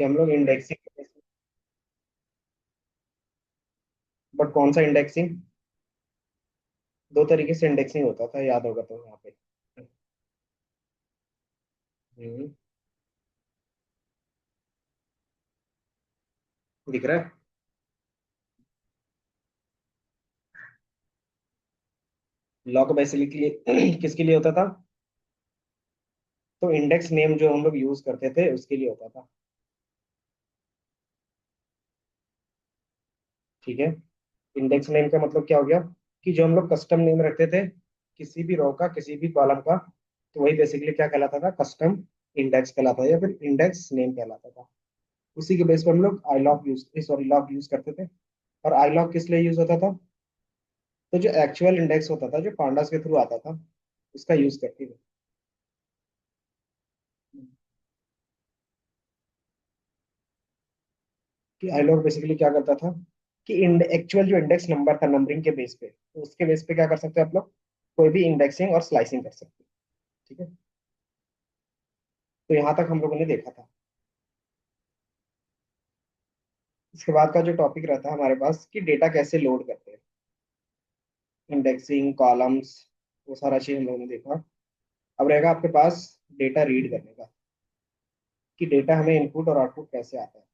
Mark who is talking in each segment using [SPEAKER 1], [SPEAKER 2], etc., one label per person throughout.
[SPEAKER 1] कि हम लोग इंडेक्सिंग, बट कौन सा इंडेक्सिंग? दो तरीके से इंडेक्सिंग होता था, याद होगा तो यहाँ पे। हम्म, दिख रहा है। लॉक बेसिकली किसके लिए होता था? तो इंडेक्स नेम जो हम लोग यूज करते थे उसके लिए होता था। ठीक है। इंडेक्स नेम का मतलब क्या हो गया? कि जो हम लोग कस्टम नेम रखते थे किसी भी रो का, किसी भी कॉलम का, तो वही बेसिकली क्या कहलाता था? कस्टम इंडेक्स कहलाता था, या फिर इंडेक्स नेम कहलाता था। उसी के बेस पर हम लोग I lock use, sorry, lock use करते थे। और आई लॉक किस लिए यूज होता था? तो जो एक्चुअल इंडेक्स होता था, जो पांडास के थ्रू आता था, उसका यूज करते थे। कि आई लॉग बेसिकली क्या करता था? कि एक्चुअल जो इंडेक्स नंबर था नंबरिंग के बेस पे, तो उसके बेस पे क्या कर सकते हैं आप लोग? कोई भी इंडेक्सिंग और स्लाइसिंग कर सकते हैं। ठीक है। तो यहाँ तक हम लोगों ने देखा था। इसके बाद का जो टॉपिक रहता है हमारे पास, कि डेटा कैसे लोड करते हैं, इंडेक्सिंग, कॉलम्स, वो सारा चीज हम लोगों ने देखा। अब रहेगा आपके पास डेटा रीड करने का, कि डेटा हमें इनपुट और आउटपुट कैसे आता है।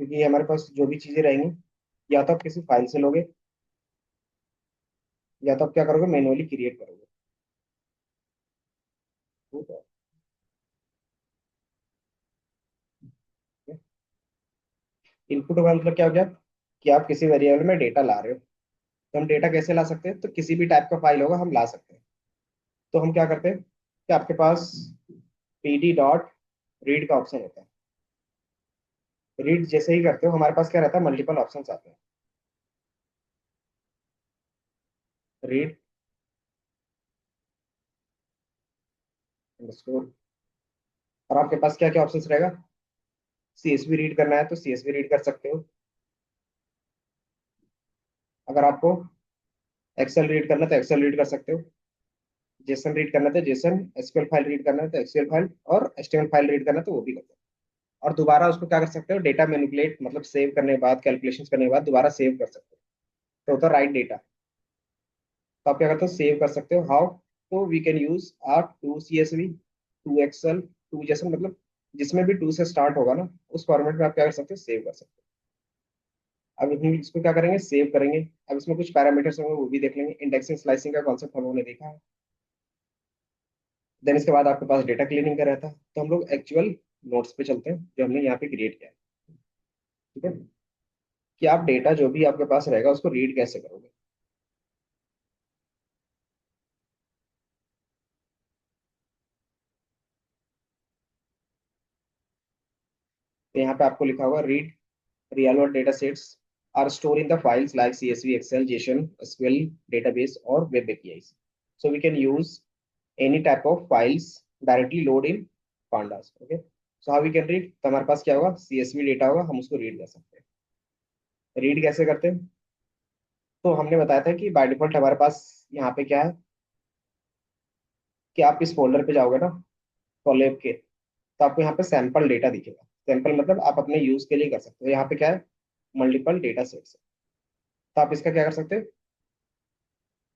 [SPEAKER 1] क्योंकि हमारे पास जो भी चीजें रहेंगी, या तो आप किसी फाइल से लोगे, या तो आप क्या करोगे, मैनुअली क्रिएट करोगे। ठीक है। इनपुट का मतलब क्या हो गया? कि आप किसी वेरिएबल में डेटा ला रहे हो। तो हम डेटा कैसे ला सकते हैं? तो किसी भी टाइप का फाइल होगा हम ला सकते हैं। तो हम क्या करते हैं कि आपके पास pd डॉट रीड का ऑप्शन होता है। रीड जैसे ही करते हो, हमारे पास क्या रहता है? मल्टीपल ऑप्शंस आते हैं। रीड अंडरस्कोर, और आपके पास क्या क्या ऑप्शंस रहेगा? सीएसवी रीड करना है तो सीएसवी रीड कर सकते हो। अगर आपको एक्सेल रीड करना है तो एक्सेल रीड कर सकते हो। जेसन रीड करना है तो जेसन, एसक्यूएल फाइल रीड करना है तो एसक्यूएल फाइल, और एचटीएमएल फाइल रीड करना है तो वो भी कर सकते हो। और दोबारा उसको क्या कर सकते हो? डेटा मैनिपुलेट, मतलब सेव करने के बाद, कैलकुलेशन करने के बाद दोबारा सेव कर सकते हो। तो होता है राइट डेटा। तो आप क्या करते हो? सेव कर सकते हो। हाउ? तो we can use are to CSV, to excel, to JSON, मतलब जिसमें भी टू से स्टार्ट होगा ना, उस फॉर्मेट में आप क्या कर सकते हो? सेव कर सकते हो। अब हम इसको क्या करेंगे? सेव करेंगे। अब इसमें कुछ पैरामीटर्स होंगे, वो भी देख लेंगे। इंडेक्सिंग स्लाइसिंग का कॉन्सेप्ट हम लोगों ने देखा है। देन इसके बाद आपके पास डेटा क्लीनिंग का रहता है। तो हम लोग एक्चुअल नोट्स पे चलते हैं जो हमने यहाँ पे क्रिएट किया है। ठीक है। कि आप डेटा जो भी आपके पास रहेगा उसको रीड कैसे करोगे। तो यहाँ पे आपको लिखा होगा, read real world data sets are stored in the files like CSV, Excel, JSON, SQL database, or web APIs. So we can use any type of files directly load in pandas. Okay. So how we can read? तो हमारे पास क्या होगा? CSV data होगा, हम उसको read कर सकते हैं। रीड कैसे करते हैं? तो हमने बताया था कि बाय डिफॉल्ट हमारे पास यहाँ पे क्या है, कि आप इस फोल्डर पे जाओगे ना, कॉलेब के, तो आपको यहाँ पे सैंपल डेटा दिखेगा। सैंपल मतलब आप अपने यूज के लिए कर सकते हो। यहाँ पे क्या है? मल्टीपल डेटा सेट्स है। तो आप इसका क्या कर सकते हो?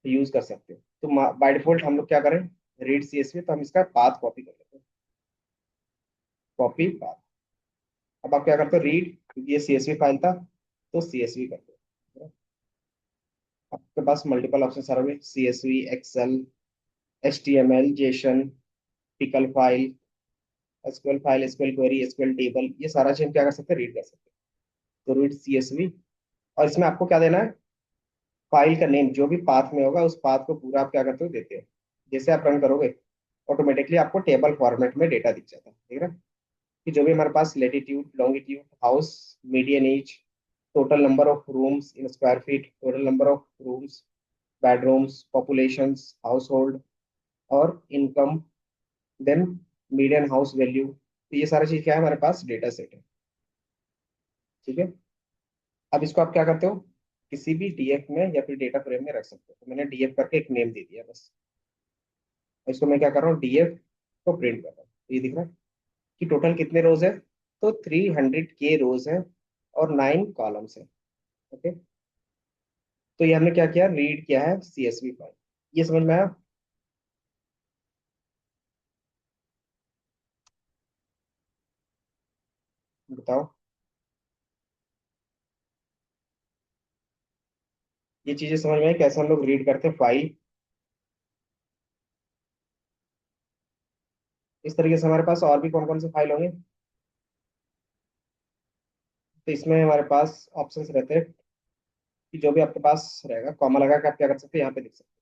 [SPEAKER 1] यूज कर सकते हो। तो बाय डिफॉल्ट हम लोग क्या करें? रीड सीएसवी, तो हम इसका पाथ कॉपी कर लेते हैं। Copy path. अब आप क्या करते हो? रीड, क्योंकि ये सीएसवी फाइल था तो सीएसवी करते हो। आपके पास मल्टीपल ऑप्शन सारे में, CSV, excel, HTML, JSON, pickle file, SQL file, SQL query, SQL table, ये सारा चीज हम क्या कर सकते हैं? रीड कर सकते हैं। तो रीड सीएसवी। और इसमें आपको क्या देना है? फाइल का नेम जो भी पाथ में होगा उस पाथ को पूरा आप क्या करते हो? देते हो। जैसे आप रन करोगे, ऑटोमेटिकली आपको टेबल फॉर्मेट में डेटा दिख जाता है। ठीक है ना? कि जो भी हमारे पास latitude, longitude, house, median age, total number of rooms in square feet, total number of rooms, bedrooms, populations, household, और income, then median house value, तो ये सारा चीज क्या है? हमारे पास डेटा सेट है। ठीक है। अब इसको आप क्या करते हो? किसी भी डीएफ में या फिर डेटा फ्रेम में रख सकते हो। तो मैंने डीएफ करके एक नेम दे दिया बस। और इसको मैं क्या कर रहा हूँ? डीएफ को प्रिंट कर रहा हूँ। तो ये दिख रहा है। कि टोटल कितने रोज है, तो 300 के रोज है और 9 कॉलम्स है। ओके, तो ये हमने क्या किया, रीड किया है CSV फाइल। ये समझ में आया? बताओ। ये चीजें समझ में आई कैसे हम लोग रीड करते हैं फाइल। इस तरीके से हमारे पास और भी कौन कौन से फाइल होंगे, तो इसमें हमारे पास ऑप्शंस रहते हैं कि जो भी आपके पास रहेगा कॉमा लगा के आप क्या कर सकते हैं, यहाँ पे लिख सकते हैं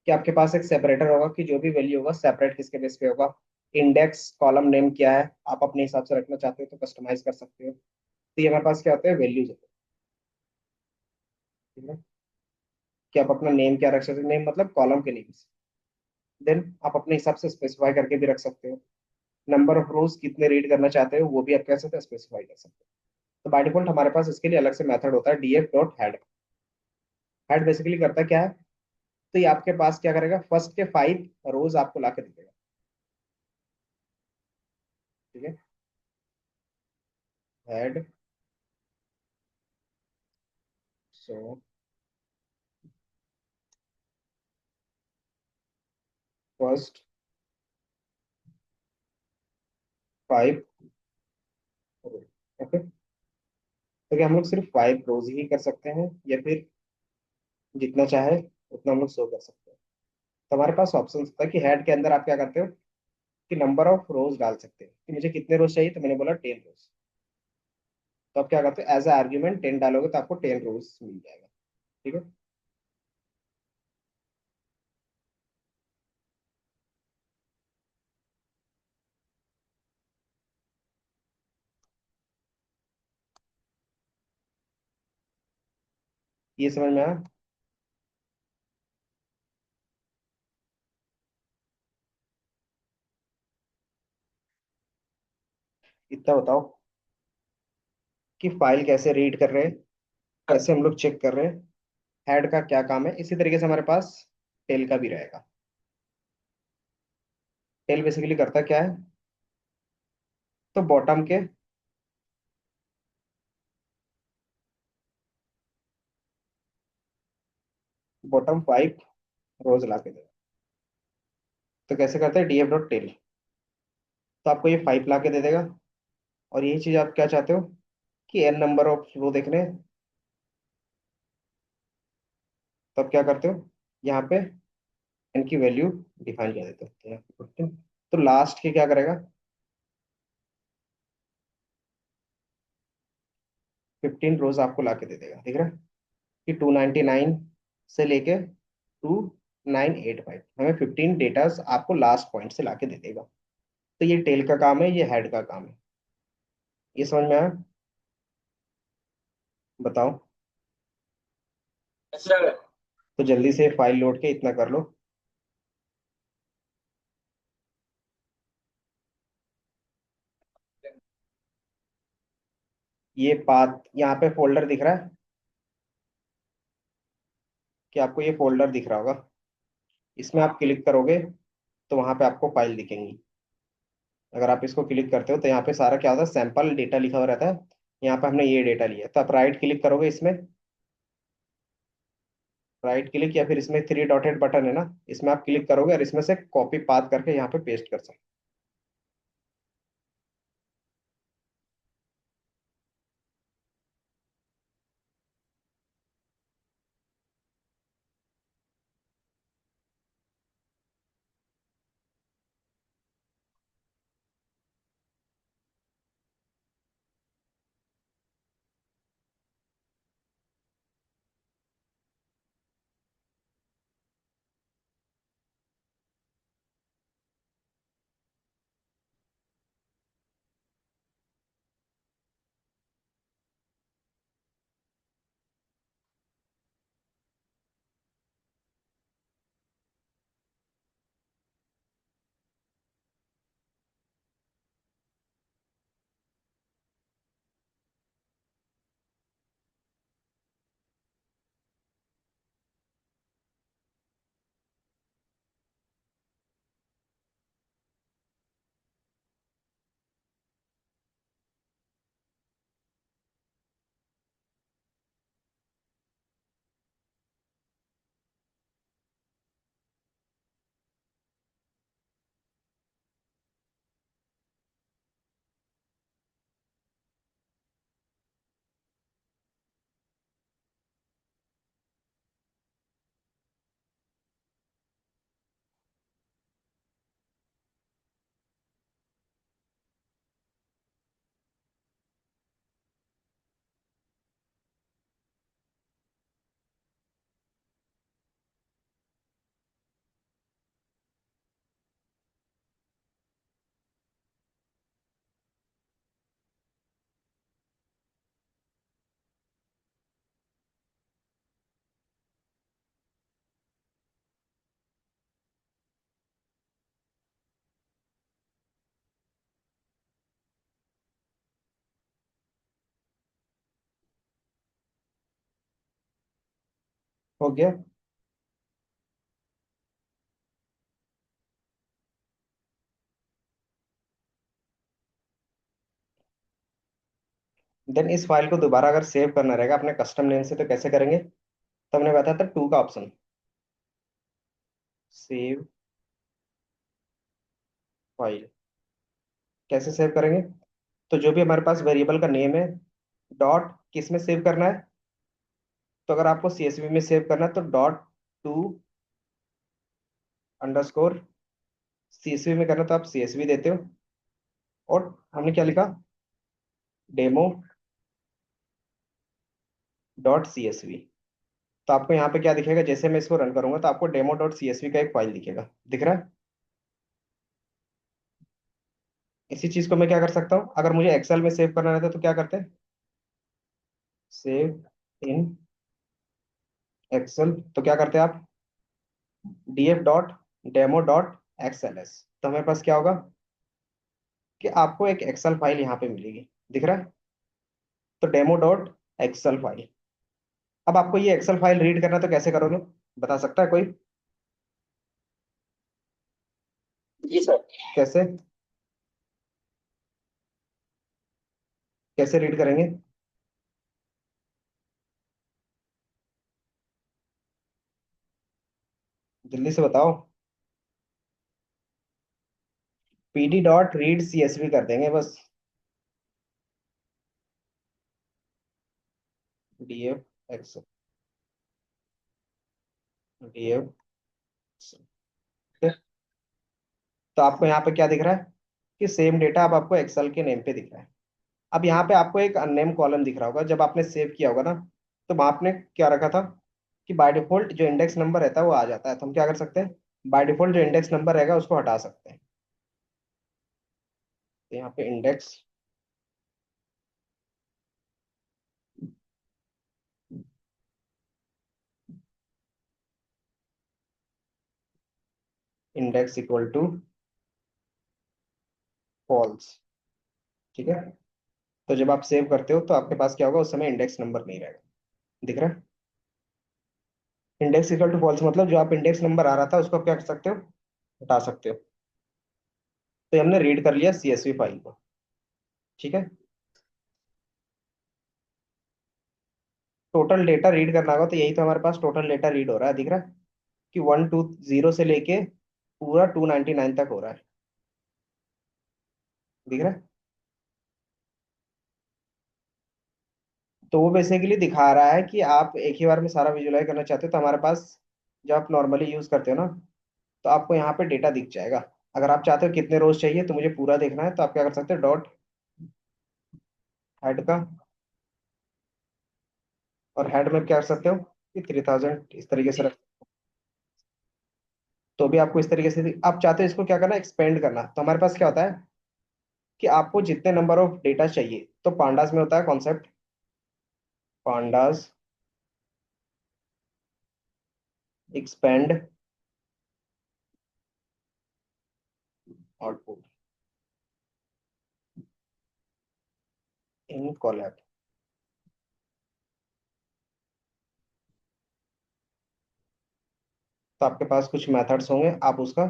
[SPEAKER 1] कि आपके पास एक सेपरेटर होगा कि जो भी वैल्यू होगा सेपरेट किसके बेस पे होगा। इंडेक्स कॉलम नेम क्या है, आप अपने हिसाब से रखना चाहते हो तो कस्टमाइज कर सकते हो। तो ये हमारे पास क्या होता है, वैल्यूज होते हैं। ठीक है, कि आप अपना नेम क्या रख सकते हो, नेम मतलब कॉलम के नेम। देन आप अपने हिसाब से स्पेसिफाई करके भी रख सकते हो। नंबर ऑफ रोज कितने रीड करना चाहते हो वो भी आप कैसे स्पेसिफाई कर सकते हो। तो बाय डिफॉल्ट हमारे पास इसके लिए अलग से मेथड होता है, df.head। हेड बेसिकली करता क्या है, तो ये आपके पास क्या करेगा, फर्स्ट के 5 रोज आपको ला के दे देगा। ठीक है, हेड सो फर्स्ट 5 रोज। ओके, तो क्या हम लोग सिर्फ 5 रोज ही कर सकते हैं या फिर जितना चाहे उतना हम लोग शो कर सकते हैं। तो हमारे पास ऑप्शन होता है कि हेड के अंदर आप क्या करते हो कि नंबर ऑफ रोज डाल सकते हो कि मुझे कितने रोज चाहिए, तो मैंने बोला 10 रोज। तो आप क्या करते हो, एज ए आर्ग्यूमेंट 10 डालोगे तो आपको 10 रोज मिल जाएगा। ठीक है, ये समझ में आया? इतना बताओ कि फाइल कैसे रीड कर रहे हैं, कैसे हम लोग चेक कर रहे हैं, हेड का क्या काम है। इसी तरीके से हमारे पास टेल का भी रहेगा। टेल बेसिकली करता क्या है, तो बॉटम 5 रोज ला के देगा। तो कैसे करते हैं, df.टेल। तो आपको ये 5 ला के दे देगा। और यही चीज आप क्या चाहते हो कि एन नंबर ऑफ रो देखने हैं, तो आप क्या करते हो, यहाँ पे एन की वैल्यू डिफाइन कर देते हो, तो यहाँ पे 15। तो लास्ट के क्या करेगा, 15 रोज आपको ला के दे देगा। दिख रहा है कि 299 से लेके 2985, हमें 15 डेटास आपको लास्ट पॉइंट से ला के दे देगा। तो ये टेल का काम है, ये हेड का काम है। ये समझ में आया? बताओ। तो जल्दी से फाइल लोड के इतना कर लो। ये पाथ यहाँ पे फोल्डर दिख रहा है, कि आपको ये फोल्डर दिख रहा होगा, इसमें आप क्लिक करोगे तो वहां पे आपको फाइल दिखेंगी। अगर आप इसको क्लिक करते हो तो यहाँ पे सारा क्या होता है, सैंपल डेटा लिखा हुआ रहता है। यहाँ पे हमने ये डेटा लिया, तो आप राइट क्लिक करोगे इसमें, राइट क्लिक या फिर इसमें 3 डॉटेड बटन है ना, इसमें आप क्लिक करोगे और इसमें से कॉपी पाथ करके यहाँ पे पेस्ट कर सकते हो गया। देन इस फाइल को दोबारा अगर सेव करना रहेगा अपने कस्टम नेम से तो कैसे करेंगे? तो हमने बताया था टू का ऑप्शन, सेव फाइल। कैसे सेव करेंगे? तो जो भी हमारे पास वेरिएबल का नेम है, डॉट किस में सेव करना है? तो अगर आपको सीएसवी में सेव करना है तो डॉट टू अंडरस्कोर सीएसवी में करना तो आप सीएसवी देते हो। और हमने क्या लिखा? Demo dot CSV. तो आपको यहाँ पे क्या दिखेगा? जैसे मैं इसको रन करूंगा तो आपको डेमो डॉट सीएसवी का एक फाइल दिखेगा, दिख रहा है? इसी चीज को मैं क्या कर सकता हूँ, अगर मुझे एक्सेल में सेव करना रहता है तो क्या करते हैं? Save in excel. तो क्या करते हैं आप? DF dot demo dot XLS. तो हमारे पास क्या होगा कि आपको एक एक्सेल फाइल यहाँ पे मिलेगी, दिख रहा है? तो डेमो डॉट एक्सेल फाइल। अब आपको ये एक्सेल फाइल रीड करना है तो कैसे करोगे? बता सकता है कोई? जी सर। कैसे? कैसे रीड करेंगे? जल्दी से बताओ। पीडी डॉट रीड सीएसवी कर देंगे बस। DF excel, DF. तो आपको यहाँ पे क्या दिख रहा है कि सेम डेटा अब आपको एक्सेल के नेम पे दिख रहा है। अब यहाँ पे आपको एक अननेम कॉलम दिख रहा होगा, जब आपने सेव किया होगा ना, तो वहां आपने क्या रखा था कि बाय डिफॉल्ट जो इंडेक्स नंबर रहता है वो आ जाता है। तो हम क्या कर सकते हैं, बाय डिफॉल्ट जो इंडेक्स नंबर रहेगा उसको हटा सकते हैं। तो यहाँ पे index, index equal to false. ठीक है। तो जब आप सेव करते हो तो आपके पास क्या होगा, उस समय इंडेक्स नंबर नहीं रहेगा, दिख रहा है? इंडेक्स इक्वल टू फॉल्स मतलब जो आप इंडेक्स नंबर आ रहा था उसको आप क्या कर सकते हो, हटा सकते हो। तो हमने रीड कर लिया सीएसवी फाइल को। ठीक है। टोटल डेटा रीड करना होगा तो यही तो हमारे पास टोटल डेटा रीड हो रहा है, दिख रहा है कि 120 से लेके पूरा 299 तक हो रहा है, दिख रहा है? तो वो बेसिकली दिखा रहा है कि आप एक ही बार में सारा विजुअलाइज करना चाहते हो तो हमारे पास, जब आप नॉर्मली यूज करते हो ना, तो आपको यहाँ पे डेटा दिख जाएगा। अगर आप चाहते हो कितने रोज चाहिए तो मुझे पूरा देखना है तो आप क्या कर सकते हो, डॉट हेड का, और हेड में क्या कर सकते हो कि 3000 इस तरीके से रख। तो भी आपको इस तरीके से आप चाहते हो इसको क्या करना, एक्सपेंड करना, तो हमारे पास क्या होता है कि आपको जितने नंबर ऑफ डेटा चाहिए, तो पांडास में होता है कॉन्सेप्ट, पांडास एक्सपेंड आउटपुट इन कॉलैब। तो आपके पास कुछ मेथड्स होंगे, आप उसका,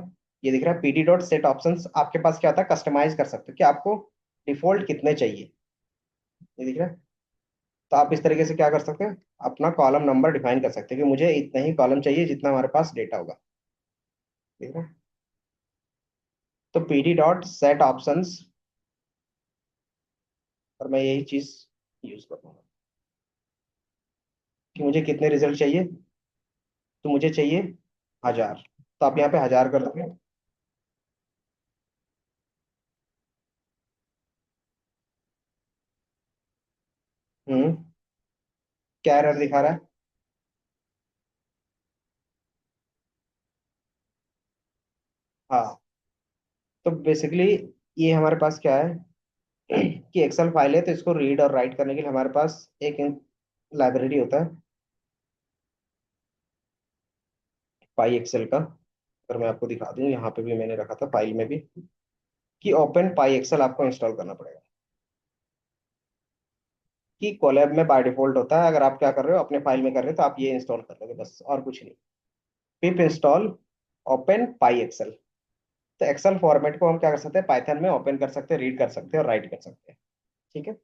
[SPEAKER 1] ये दिख रहा है पीडी डॉट सेट ऑप्शंस, आपके पास क्या होता है, कस्टमाइज कर सकते हो कि आपको डिफॉल्ट कितने चाहिए, ये दिख रहा है? तो आप इस तरीके से क्या कर सकते हैं, अपना कॉलम नंबर डिफाइन कर सकते हैं कि मुझे इतना ही कॉलम चाहिए जितना हमारे पास डेटा होगा, ठीक है? तो पीडी डॉट सेट ऑप्शंस और मैं यही चीज यूज करूंगा कि मुझे कितने रिजल्ट चाहिए, तो मुझे चाहिए 1000। तो आप यहाँ पे 1000 कर दोगे। हम्म। क्या एरर दिखा रहा है? हाँ। तो बेसिकली ये हमारे पास क्या है कि एक्सेल फाइल है तो इसको रीड और राइट करने के लिए हमारे पास एक लाइब्रेरी होता है, पाई एक्सेल का। अगर मैं आपको दिखा दूं, यहाँ पे भी मैंने रखा था फाइल में भी, कि ओपन पाई एक्सेल आपको इंस्टॉल करना पड़ेगा। कि कोलैब में बाय डिफॉल्ट होता है, अगर आप क्या कर रहे हो अपने फाइल में कर रहे हो तो आप ये इंस्टॉल कर लोगे बस, और कुछ नहीं। पिप इंस्टॉल ओपन पाई एक्सेल। तो एक्सेल फॉर्मेट को हम क्या कर सकते हैं, पाइथन में ओपन कर सकते हैं, रीड कर सकते हैं और राइट कर सकते हैं। ठीक है।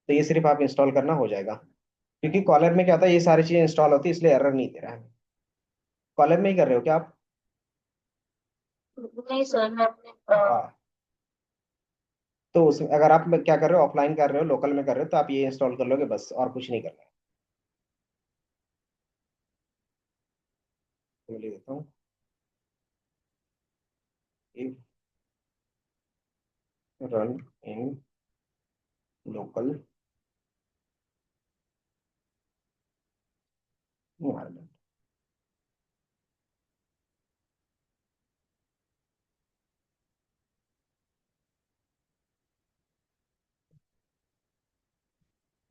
[SPEAKER 1] तो ये सिर्फ आप इंस्टॉल करना हो जाएगा, क्योंकि कॉलर में क्या होता है ये सारी चीजें इंस्टॉल होती है, इसलिए एरर नहीं दे रहा है। कॉलर में ही कर रहे हो क्या आप? नहीं सर, मैं अपने हाँ। तो उस अगर आप क्या कर रहे हो, ऑफलाइन कर रहे हो, लोकल में कर रहे हो, तो आप ये इंस्टॉल कर लोगे बस, और कुछ नहीं करना है। मैं लिख देता हूँ रन इन लोकल इन्वायरमेंट।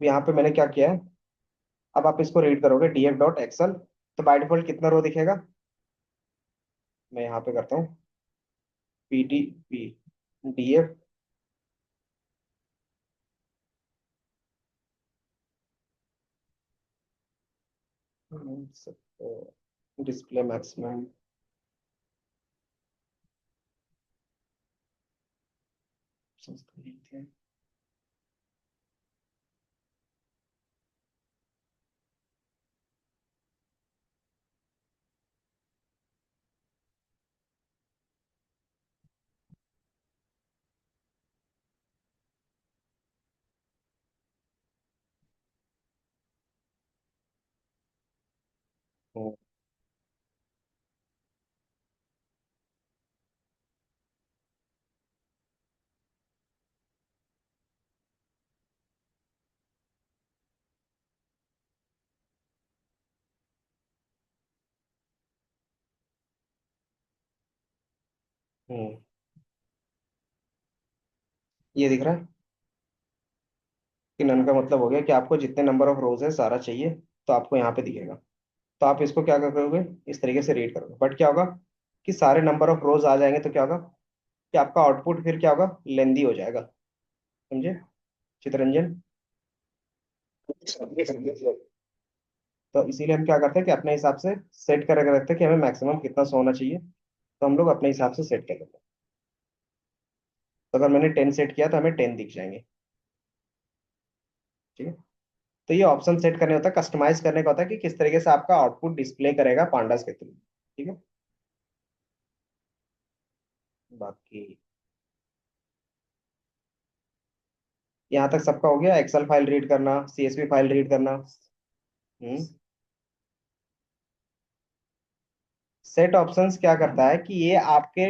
[SPEAKER 1] यहाँ पे मैंने क्या किया है, अब आप इसको रीड करोगे df डॉट एक्सल, तो बाय डिफॉल्ट कितना रो दिखेगा, मैं यहाँ पे करता हूँ P D P D F display maximum. ये दिख रहा है कि नन का मतलब हो गया कि आपको जितने नंबर ऑफ रोज है सारा चाहिए, तो आपको यहाँ पे दिखेगा। तो आप इसको क्या करोगे, इस तरीके से रीड करोगे, बट क्या होगा कि सारे नंबर ऑफ रोज आ जाएंगे, तो क्या होगा कि आपका आउटपुट फिर क्या होगा, लेंदी हो जाएगा। समझे चितरंजन? तो इसीलिए हम क्या करते हैं कि अपने हिसाब से सेट करके रखते हैं कि हमें मैक्सिमम कितना सोना चाहिए, तो हम लोग अपने हिसाब से सेट कर लेते हैं। तो अगर मैंने 10 सेट किया तो हमें 10 दिख जाएंगे। ठीक है। तो ये ऑप्शन सेट करने होता है, कस्टमाइज करने का होता है कि किस तरीके से आपका आउटपुट डिस्प्ले करेगा पांडास के थ्रू। ठीक है। बाकी यहाँ तक सबका हो गया, एक्सेल फाइल रीड करना, सीएसवी फाइल रीड करना। हम्म। सेट ऑप्शंस क्या करता है कि ये आपके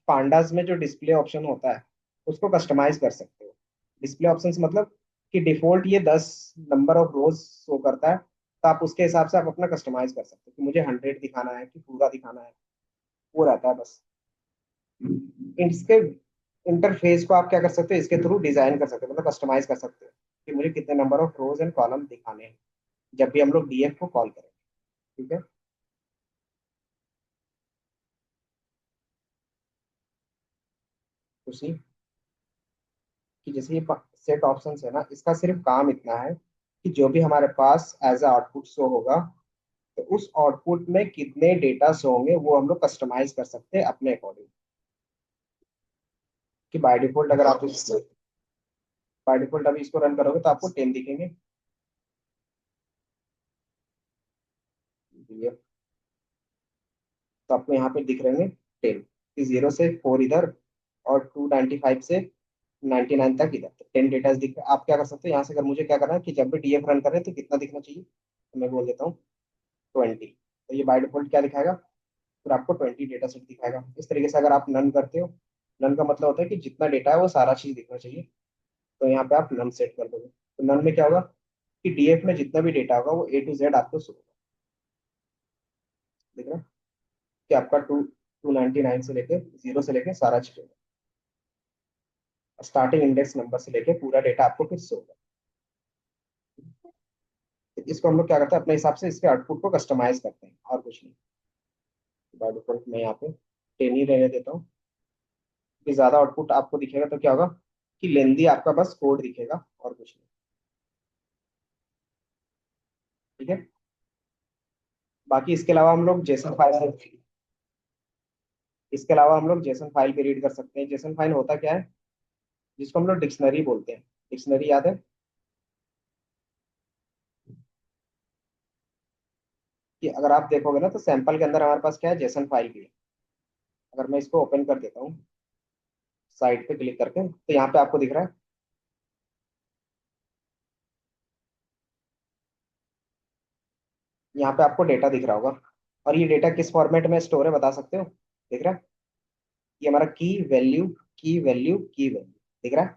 [SPEAKER 1] पांडास में जो डिस्प्ले ऑप्शन होता है उसको कस्टमाइज कर सकते हो। डिस्प्ले ऑप्शंस मतलब कि डिफॉल्ट ये 10 नंबर ऑफ रोज शो करता है, तो आप उसके हिसाब से आप अपना कस्टमाइज कर सकते हो कि मुझे 100 दिखाना है कि पूरा दिखाना है, वो रहता है बस। इसके इंटरफेस को आप क्या कर सकते हो, इसके थ्रू डिजाइन कर सकते हो, मतलब कस्टमाइज कर सकते हो कि मुझे कितने number of rose and column दिखाने हैं जब भी हम लोग डीएफ को कॉल करें। ठीक है। खुशी कि जैसे ये सेट ऑप्शन है ना, इसका सिर्फ काम इतना है कि जो भी हमारे पास एज अ आउटपुट शो होगा, तो उस आउटपुट में कितने डेटा शो होंगे वो हम लोग कस्टमाइज कर सकते हैं अपने अकॉर्डिंग। कि बाय डिफॉल्ट अभी इसको रन करोगे तो आपको 10 दिखेंगे। ये तो आपको यहाँ पे दिख रहे हैं 10, कि 0 से 4 इधर और 295 से 99 तक इधर, तो 10 डेटा दिख रहा है। आप क्या कर सकते हो यहाँ से, अगर मुझे क्या करना है कि जब भी डीएफ रन करें तो कितना दिखना चाहिए, तो मैं बोल देता हूँ 20। तो ये बाय डिफॉल्ट क्या दिखाएगा, फिर आपको 20 डेटा सेट दिखाएगा। इस तरीके से अगर आप नन करते हो, नन का मतलब होता है कि जितना डेटा है वो सारा चीज दिखना चाहिए, तो यहाँ पे आप नन सेट कर दोगे, तो नन में क्या होगा कि डीएफ में जितना भी डेटा होगा वो A to Z आपको शो होगा। देख रहे हैं कि आपका 299 से लेके 0 से लेके सारा चीज होगा, स्टार्टिंग इंडेक्स नंबर से लेके पूरा डेटा आपको फिर शो होगा। तो इसको हम लोग क्या करते हैं, अपने हिसाब से इसके आउटपुट को कस्टमाइज करते हैं, और कुछ नहीं। बाय डिफॉल्ट मैं यहाँ पे 10 ही रहने देता हूँ, कि ज्यादा आउटपुट आपको दिखेगा तो क्या होगा कि लेंदी आपका बस कोड दिखेगा और कुछ नहीं। ठीक है। बाकी इसके अलावा हम लोग जेसन फाइल, इसके अलावा हम लोग जेसन फाइल भी रीड कर सकते हैं। जेसन फाइल होता क्या है, जिसको हम लोग डिक्शनरी बोलते हैं। डिक्शनरी याद है? कि अगर आप देखोगे ना तो सैंपल के अंदर हमारे पास क्या है, जेसन फाइल भी है। अगर मैं इसको ओपन कर देता हूँ साइट पे क्लिक करके, तो यहाँ पे आपको दिख रहा है, यहाँ पे आपको डेटा दिख रहा होगा। और ये डेटा किस फॉर्मेट में स्टोर है बता सकते हो? दिख रहा है? ये हमारा की वैल्यू, की वैल्यू, की वैल्यू दिख रहा है,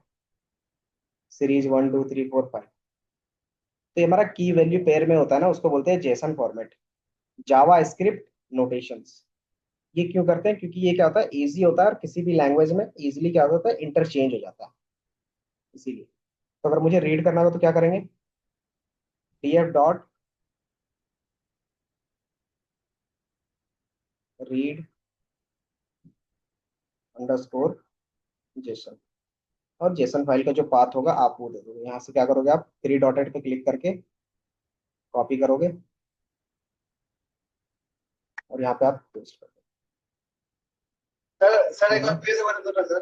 [SPEAKER 1] सीरीज 1 2 3 4 5। तो ये हमारा की वैल्यू पेयर में होता है ना, उसको बोलते हैं जेसन फॉर्मेट, जावा स्क्रिप्ट नोटेशंस। ये क्यों करते हैं? क्योंकि ये क्या होता है, इजी होता है और किसी भी लैंग्वेज में इजीली क्या होता है, इंटरचेंज हो जाता है, इसीलिए। तो अगर मुझे रीड करना हो तो क्या करेंगे, df dot read underscore Jason, और जेसन फाइल का जो पाथ होगा आप वो दे दोगे। यहाँ से क्या करोगे, आप थ्री डॉटेड पे क्लिक करके कॉपी करोगे और यहाँ पे आप पेस्ट करोगे। सर सर एक बार फिर से बता दो सर।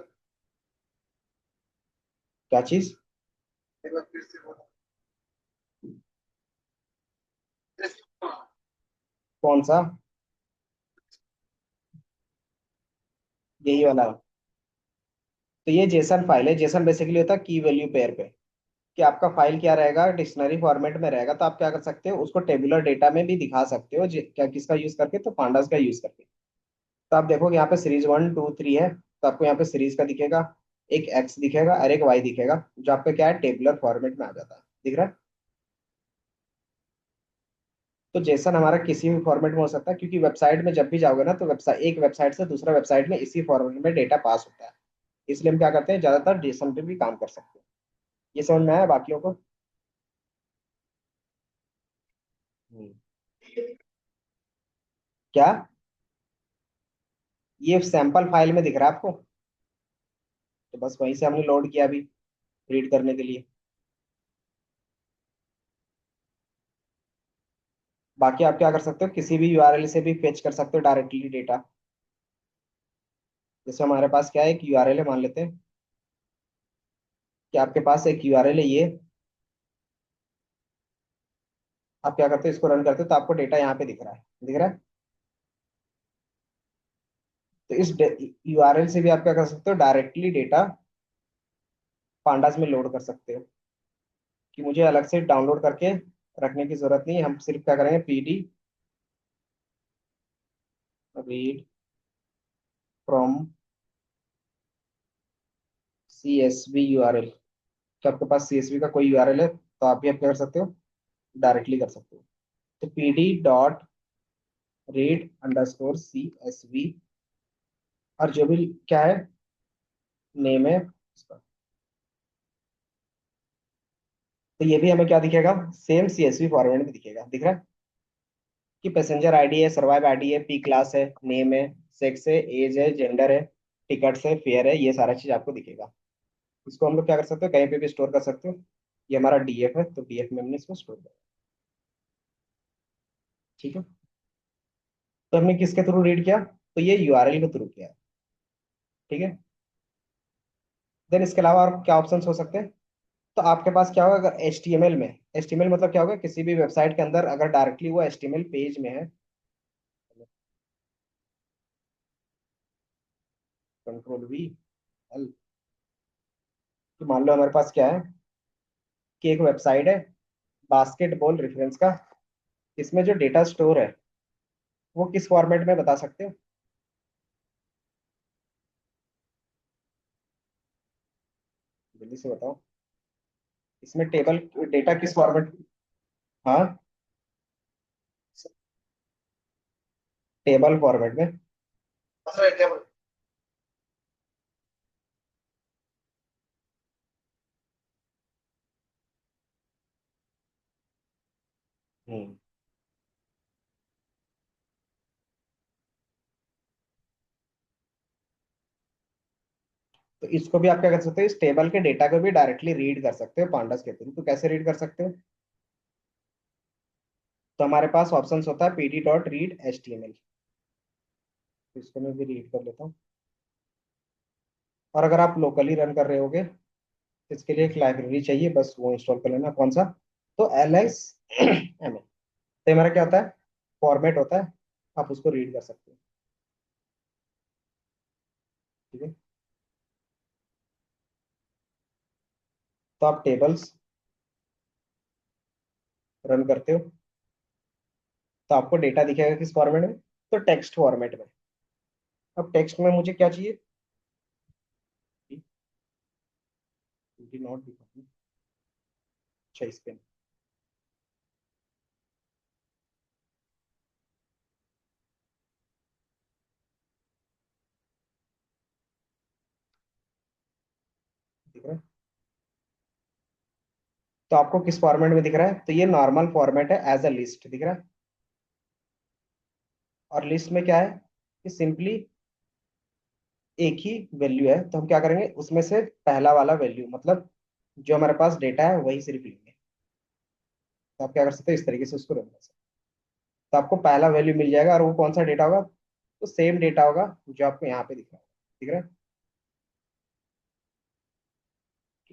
[SPEAKER 1] क्या चीज? एक बार फिर से बोलो। कौन सा? यही वाला? तो ये जेसन फाइल है। जेसन बेसिकली होता है की वैल्यू पेयर पे, कि आपका फाइल क्या रहेगा, डिक्शनरी फॉर्मेट में रहेगा, तो आप क्या कर सकते हो, उसको टेबुलर डेटा में भी दिखा सकते हो। क्या किसका यूज करके, तो पांडास का यूज करके। तो आप देखोगे यहाँ पे सीरीज 1 2 3 है, तो आपको यहाँ पे सीरीज का दिखेगा, एक एक्स दिखेगा और एक वाई दिखेगा, जो आपका क्या है, टेबुलर फॉर्मेट में आ जाता है। दिख रहा है? तो जेसन हमारा किसी भी फॉर्मेट में हो सकता है, क्योंकि वेबसाइट में जब भी जाओगे ना, तो वेबसाइट, एक वेबसाइट से दूसरा वेबसाइट में इसी फॉर्मेट में डेटा पास होता है। इसलिए हम क्या करते हैं, ज्यादातर जेसन पे भी काम कर सकते हैं। ये समझ में आया बाकियों को? हम्म। क्या? ये सैंपल फाइल में दिख रहा है आपको? तो बस वहीं से हमने लोड किया अभी रीड करने के लिए। बाकी आप क्या कर सकते हो, किसी भी यूआरएल से भी फेच कर सकते हो डायरेक्टली डेटा। जैसे हमारे पास क्या है, एक यूआरएल है, मान लेते हैं कि आपके पास एक यूआरएल है ये। आप क्या करते हो, इसको रन करते हो तो आपको डेटा यहाँ पे दिख रहा है। दिख रहा है? तो इस यूआरएल से भी आप क्या कर सकते हो, डायरेक्टली डेटा पांडास में लोड कर सकते हो, कि मुझे अलग से डाउनलोड करके रखने की जरूरत नहीं है। हम सिर्फ क्या करेंगे, PD read from CSV URL. क्या आपके पास सीएसवी का कोई यूआरएल है, तो आप भी आप क्या कर सकते हो, डायरेक्टली कर सकते हो। तो PD dot read underscore CSV, और जो भी क्या है, नेम है उसका। तो ये भी हमें क्या दिखेगा, सेम CSV फॉर्मेट में दिखेगा। दिख रहा है कि पैसेंजर आईडी है, सर्वाइव आईडी है, पी क्लास है, नेम है, सेक्स है, एज है, जेंडर है, टिकट्स है, फेयर है, ये सारा चीज आपको दिखेगा। इसको हम लोग क्या कर सकते हो, कहीं पे भी स्टोर कर सकते हो। ये हमारा डीएफ है, तो डीएफ में हमने इसको स्टोर कर। ठीक है। तो हमने किसके थ्रू रीड किया, तो ये यूआरएल के थ्रू किया। ठीक है। देन इसके अलावा और क्या ऑप्शंस हो सकते हैं? तो आपके पास क्या होगा, अगर HTML में, HTML मतलब क्या होगा, किसी भी वेबसाइट के अंदर अगर डायरेक्टली वो HTML पेज में है, Ctrl+V L। तो मान लो हमारे पास क्या है, कि एक वेबसाइट है बास्केटबॉल रेफरेंस का, इसमें जो डेटा स्टोर है वो किस फॉर्मेट में बता सकते हो? जल्दी से बताओ, इसमें टेबल डेटा किस फॉर्मेट? हाँ, टेबल फॉर्मेट में। टेबल। हम्म। तो इसको भी आप क्या कर सकते हो, इस टेबल के डेटा को भी डायरेक्टली रीड कर सकते हो पांडास के थ्रू। तो कैसे रीड कर सकते हो? तो हमारे पास ऑप्शन होता है pd डॉट रीड HTML। तो इसको मैं भी रीड कर लेता हूँ। और अगर आप लोकली रन कर रहे होगे, इसके लिए एक लाइब्रेरी चाहिए, बस वो इंस्टॉल कर लेना। कौन सा? तो LSML। तो हमारा क्या होता है, फॉर्मेट होता है, आप उसको रीड कर सकते हो। ठीक है। तो आप टेबल्स रन करते हो, तो आपको डेटा दिखेगा किस फॉर्मेट में? तो टेक्स्ट फॉर्मेट में। अब टेक्स्ट में मुझे क्या चाहिए? नॉट दिखा। अच्छा, इस पे दिख रहा है। तो आपको किस फॉर्मेट में दिख रहा है? तो ये नॉर्मल फॉर्मेट है, एज अ लिस्ट दिख रहा है। और लिस्ट में क्या है कि सिंपली एक ही वैल्यू है, तो हम क्या करेंगे, उसमें से पहला वाला वैल्यू, मतलब जो हमारे पास डेटा है वही सिर्फ लेंगे। तो आप क्या कर सकते हो, इस तरीके से उसको रन कर सकते हो। तो आपको पहला वैल्यू मिल जाएगा, और वो कौन सा डेटा होगा? तो सेम डेटा होगा जो आपको यहाँ पे दिख रहा है। दिख रहा है?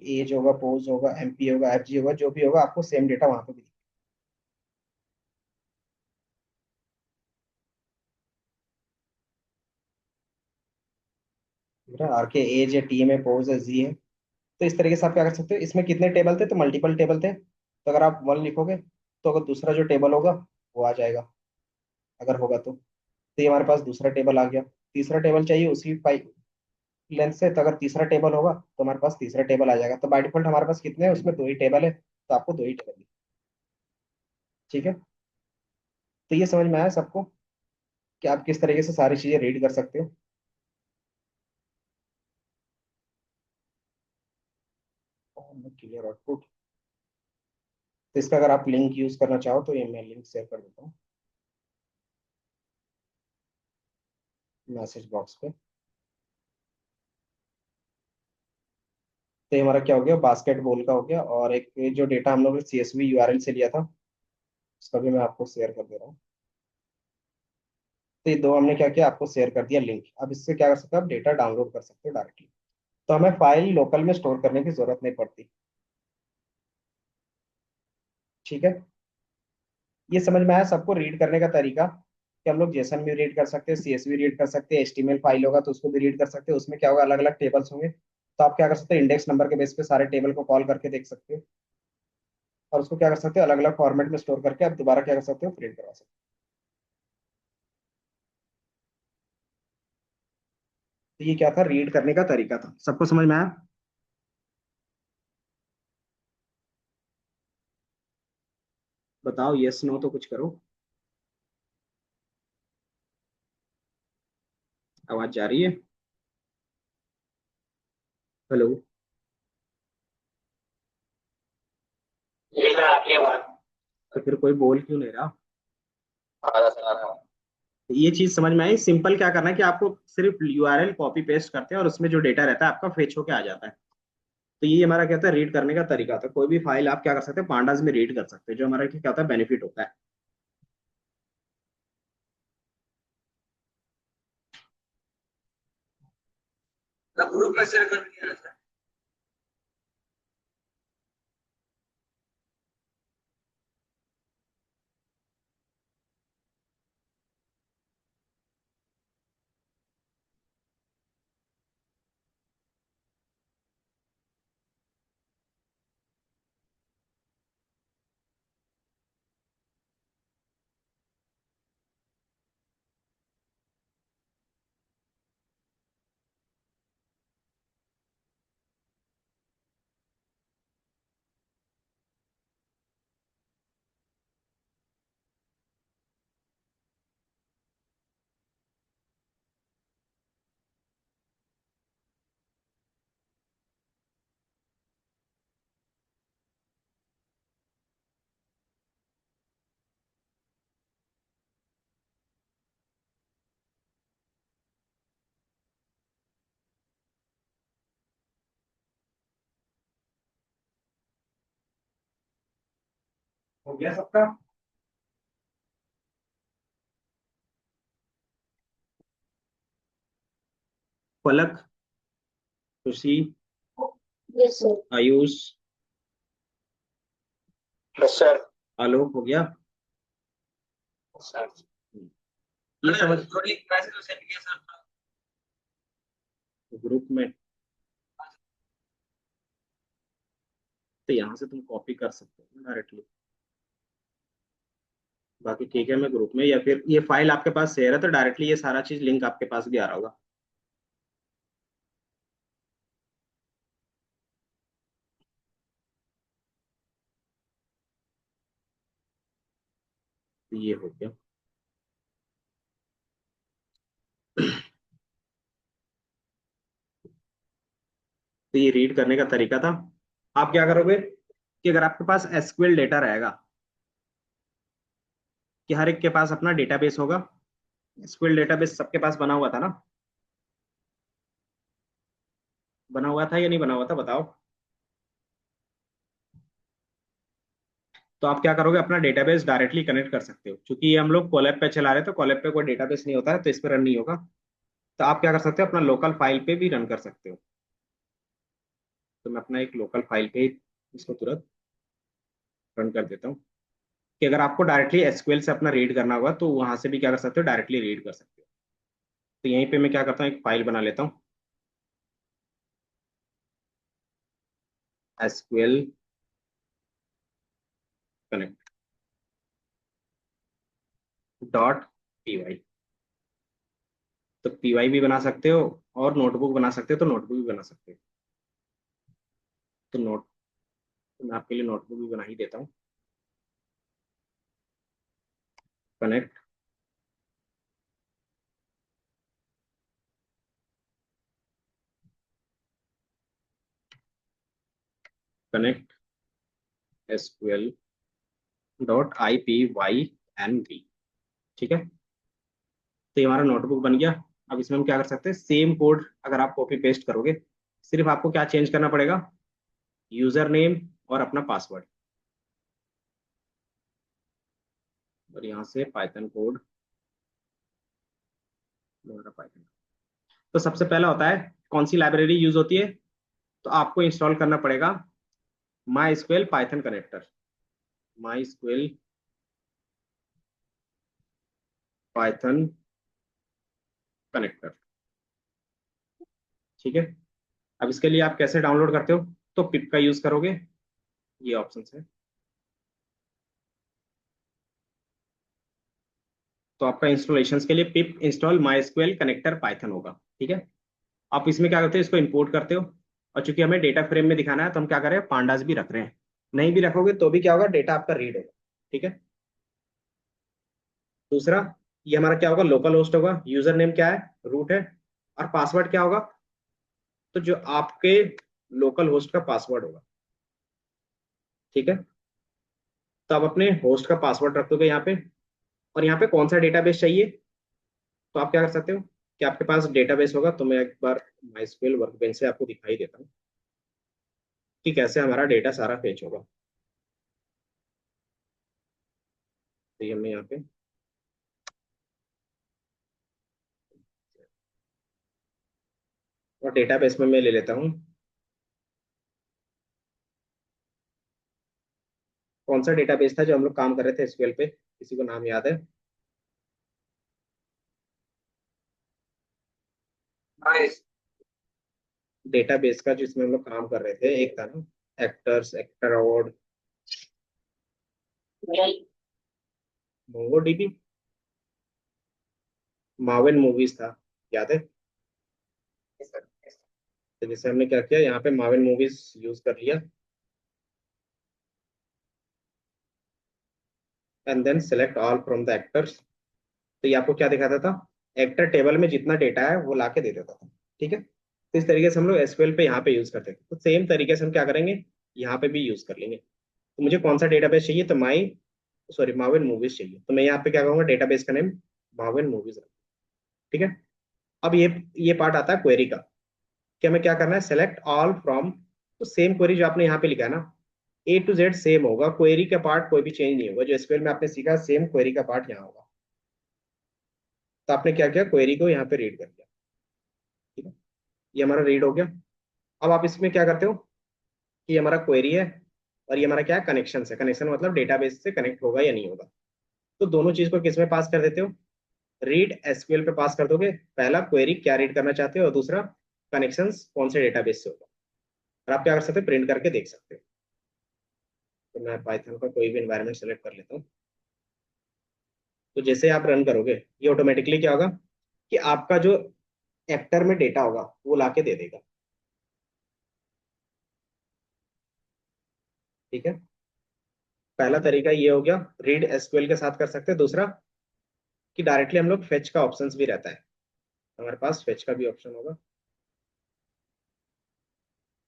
[SPEAKER 1] एज होगा, पोज होगा, MP होगा, FG होगा, जो भी होगा आपको सेम डेटा वहां पे भी दिख रहा है। आर के एज है, टी में पोज है, जी है। तो इस तरीके से आप क्या कर सकते हो, इसमें कितने टेबल थे? तो मल्टीपल टेबल थे। तो अगर आप 1 लिखोगे, तो अगर दूसरा जो टेबल होगा वो आ जाएगा, अगर होगा तो ये हमारे पास दूसरा टेबल आ गया। तीसरा टेबल चाहिए उसी पाइप लेंथ से, तो अगर तीसरा टेबल होगा तो हमारे पास तीसरा टेबल आ जाएगा। तो बाय डिफॉल्ट हमारे पास कितने हैं, उसमें दो ही टेबल है, तो आपको दो ही टेबल। ठीक है। तो ये समझ में आया सबको कि आप किस तरीके से सारी चीजें रीड कर सकते हो? Clear output. तो इसका अगर आप लिंक यूज करना चाहो तो ये मैं लिंक शेयर कर देता हूँ मैसेज बॉक्स पे। तो ये हमारा क्या हो गया, बास्केटबॉल का हो गया। और एक ये जो डेटा हम लोग ने CSV URL से लिया था, उसका भी मैं आपको शेयर कर दे रहा हूँ। तो ये दो हमने क्या किया, आपको शेयर कर दिया लिंक। अब इससे क्या कर सकते हो, आप डेटा डाउनलोड कर सकते हो डायरेक्टली। तो हमें फाइल लोकल में स्टोर करने की जरूरत नहीं पड़ती। ठीक है। ये समझ में आया सबको रीड करने का तरीका, कि हम लोग जेसन भी रीड कर सकते हैं, CSV रीड कर सकते हैं, HTML फाइल होगा तो उसको भी रीड कर सकते हैं। उसमें क्या होगा, अलग अलग टेबल्स होंगे, तो आप क्या कर सकते हो, इंडेक्स नंबर के बेस पे सारे टेबल को कॉल करके देख सकते हो। और उसको क्या कर सकते हो, अलग अलग फॉर्मेट में स्टोर करके आप दोबारा क्या कर सकते हो, प्रिंट करवा सकते हो। तो ये क्या था, रीड करने का तरीका था। सबको समझ में आया? बताओ, यस नो तो कुछ करो। आवाज जा रही है? हेलो? तो फिर कोई बोल क्यों नहीं रहा? ये चीज समझ में आई। सिंपल क्या करना है कि आपको सिर्फ URL कॉपी पेस्ट करते हैं, और उसमें जो डेटा रहता है आपका फेच होके आ जाता है। तो ये हमारा क्या होता है, रीड करने का तरीका था। कोई भी फाइल आप क्या कर सकते हैं, पांडास में रीड कर सकते हैं, जो हमारा क्या होता है, बेनिफिट होता है। ग्रुप में शेयर कर दिया। हो गया सबका? Palak, Khushi,
[SPEAKER 2] yes sir.
[SPEAKER 1] Ayush,
[SPEAKER 2] yes sir.
[SPEAKER 1] Alok, हो गया?
[SPEAKER 2] सर
[SPEAKER 1] ये समझ ग्रुप में, तो यहाँ से तुम कॉपी कर सकते हो डायरेक्टली। बाकी ठीक है, मैं ग्रुप में, या फिर ये फाइल आपके पास शेयर है तो डायरेक्टली ये सारा चीज लिंक आपके पास भी आ रहा होगा। तो ये हो गया। तो ये रीड करने का तरीका था। आप क्या करोगे कि अगर आपके पास एसक्यूएल डेटा रहेगा, कि हर एक के पास अपना डेटाबेस होगा, एसक्यूएल डेटाबेस सबके पास बना हुआ था ना? बना हुआ था या नहीं बना हुआ था, बताओ। तो आप क्या करोगे, अपना डेटाबेस डायरेक्टली कनेक्ट कर सकते हो। क्योंकि ये हम लोग कोलैब पे चला रहे हैं, तो कोलैब पे कोई डेटाबेस नहीं होता है, तो इस पर रन नहीं होगा। तो आप क्या कर सकते हो, अपना लोकल फाइल पे भी रन कर सकते हो। तो मैं अपना एक लोकल फाइल पे इसको तुरंत रन कर देता हूँ, कि अगर आपको डायरेक्टली एसक्यूएल से अपना रीड करना होगा तो वहां से भी क्या कर सकते हो, डायरेक्टली रीड कर सकते हो। तो यहीं पे मैं क्या करता हूँ, एक फाइल बना लेता हूँ, एसक्यूएल कनेक्ट डॉट पीवाई। तो पीवाई भी बना सकते हो, और नोटबुक बना सकते हो तो नोटबुक भी बना सकते हो। तो नोट तो मैं आपके लिए नोटबुक भी बना ही देता हूँ। Connect, connect SQL dot I P Y N B. ठीक है, तो ये हमारा नोटबुक बन गया। अब इसमें हम क्या कर सकते हैं, सेम कोड अगर आप कॉपी पेस्ट करोगे, सिर्फ आपको क्या चेंज करना पड़ेगा, यूजर नेम और अपना पासवर्ड, और यहाँ से पाइथन कोड, दोबारा पाइथन। तो सबसे पहला होता है, कौन सी लाइब्रेरी यूज होती है, तो आपको इंस्टॉल करना पड़ेगा माई स्क्वेल पाइथन कनेक्टर, माई स्क्वेल पाइथन कनेक्टर। ठीक है, अब इसके लिए आप कैसे डाउनलोड करते हो, तो पिप का यूज करोगे, ये ऑप्शन है। तो आपका इंस्टॉलेशन के लिए पिप इंस्टॉल माई स्क्वेल कनेक्टर पाइथन होगा। ठीक है, आप इसमें क्या करते हो, इसको इंपोर्ट करते हो। और चूंकि हमें डेटा फ्रेम में दिखाना है तो हम क्या करें, पांडास भी रख रहे हैं। नहीं भी रखोगे तो भी क्या होगा, डेटा आपका रीड होगा। ठीक है, दूसरा, ये हमारा क्या होगा, लोकल होस्ट होगा, यूजर नेम क्या है, रूट है, और पासवर्ड क्या होगा, तो जो आपके लोकल होस्ट का पासवर्ड होगा। ठीक है, तो आप अपने होस्ट का पासवर्ड रख दोगे यहाँ पे। और यहाँ पे कौन सा डेटाबेस चाहिए, तो आप क्या कर सकते हो, कि आपके पास डेटाबेस होगा। तो मैं एक बार माइस्क्वेल वर्कबेंच से आपको दिखाई देता हूँ कि कैसे हमारा डेटा सारा फेच होगा। तो ये मैं यहाँ पे, और डेटाबेस में मैं ले लेता हूँ, कौन सा डेटाबेस था जो हम लोग काम कर रहे थे एसक्यूएल पे, किसी को नाम याद है? डेटाबेस का जिसमें हम लोग काम कर रहे थे, एक था ना, actors, actor award, Mongo dB, Marvel movies था, याद है? तो जैसे हमने क्या किया, यहाँ पे मार्वल मूवीज यूज कर लिया, and then select all from the actors. तो ये आपको क्या दिखाता था, एक्टर टेबल में जितना डेटा है वो ला के दे देता था। ठीक है, तो इस तरीके से हम लोग एसक्यूएल पे यहाँ पे यूज करते थे। तो सेम तरीके से हम क्या करेंगे, यहाँ पे भी यूज कर लेंगे। तो मुझे कौन सा डेटाबेस चाहिए, तो मार्वल मूवीज चाहिए। तो मैं यहाँ पे क्या करूंगा, डेटाबेस का नेम मार्वल मूवीज। ठीक है, अब ये पार्ट आता है क्वेरी का, कि हमें क्या करना है, सेलेक्ट ऑल फ्रॉम। तो सेम क्वेरी जो आपने यहाँ पे लिखा है ना, A to Z सेम होगा, क्वेरी का पार्ट कोई भी चेंज नहीं होगा, जो एसक्यूएल में आपने सीखा सेम क्वेरी का पार्ट यहाँ होगा। तो आपने क्या किया, क्वेरी को यहाँ पे रीड कर दिया। ठीक है, ये हमारा रीड हो गया। अब आप इसमें क्या करते हो कि ये हमारा क्वेरी है और ये हमारा क्या है, कनेक्शन है। कनेक्शन मतलब डेटाबेस से कनेक्ट होगा या नहीं होगा। तो दोनों चीज को किस में पास कर देते हो, रीड एसक्यूएल पे पास कर दोगे। पहला क्वेरी क्या रीड करना चाहते हो, और दूसरा कनेक्शंस कौन से डेटाबेस से होगा। और आप क्या कर सकते हो, प्रिंट करके देख सकते हो। तो मैं पाइथन का कोई भी एनवायरनमेंट सेलेक्ट कर लेता हूँ। तो जैसे आप रन करोगे, ये ऑटोमेटिकली क्या होगा कि आपका जो एक्टर में डेटा होगा वो लाके दे देगा। ठीक है, पहला तरीका ये हो गया, रीड एसक्यूएल के साथ कर सकते हैं। दूसरा कि डायरेक्टली हम लोग फेच का ऑप्शंस भी रहता है, हमारे पास फेच का भी ऑप्शन होगा,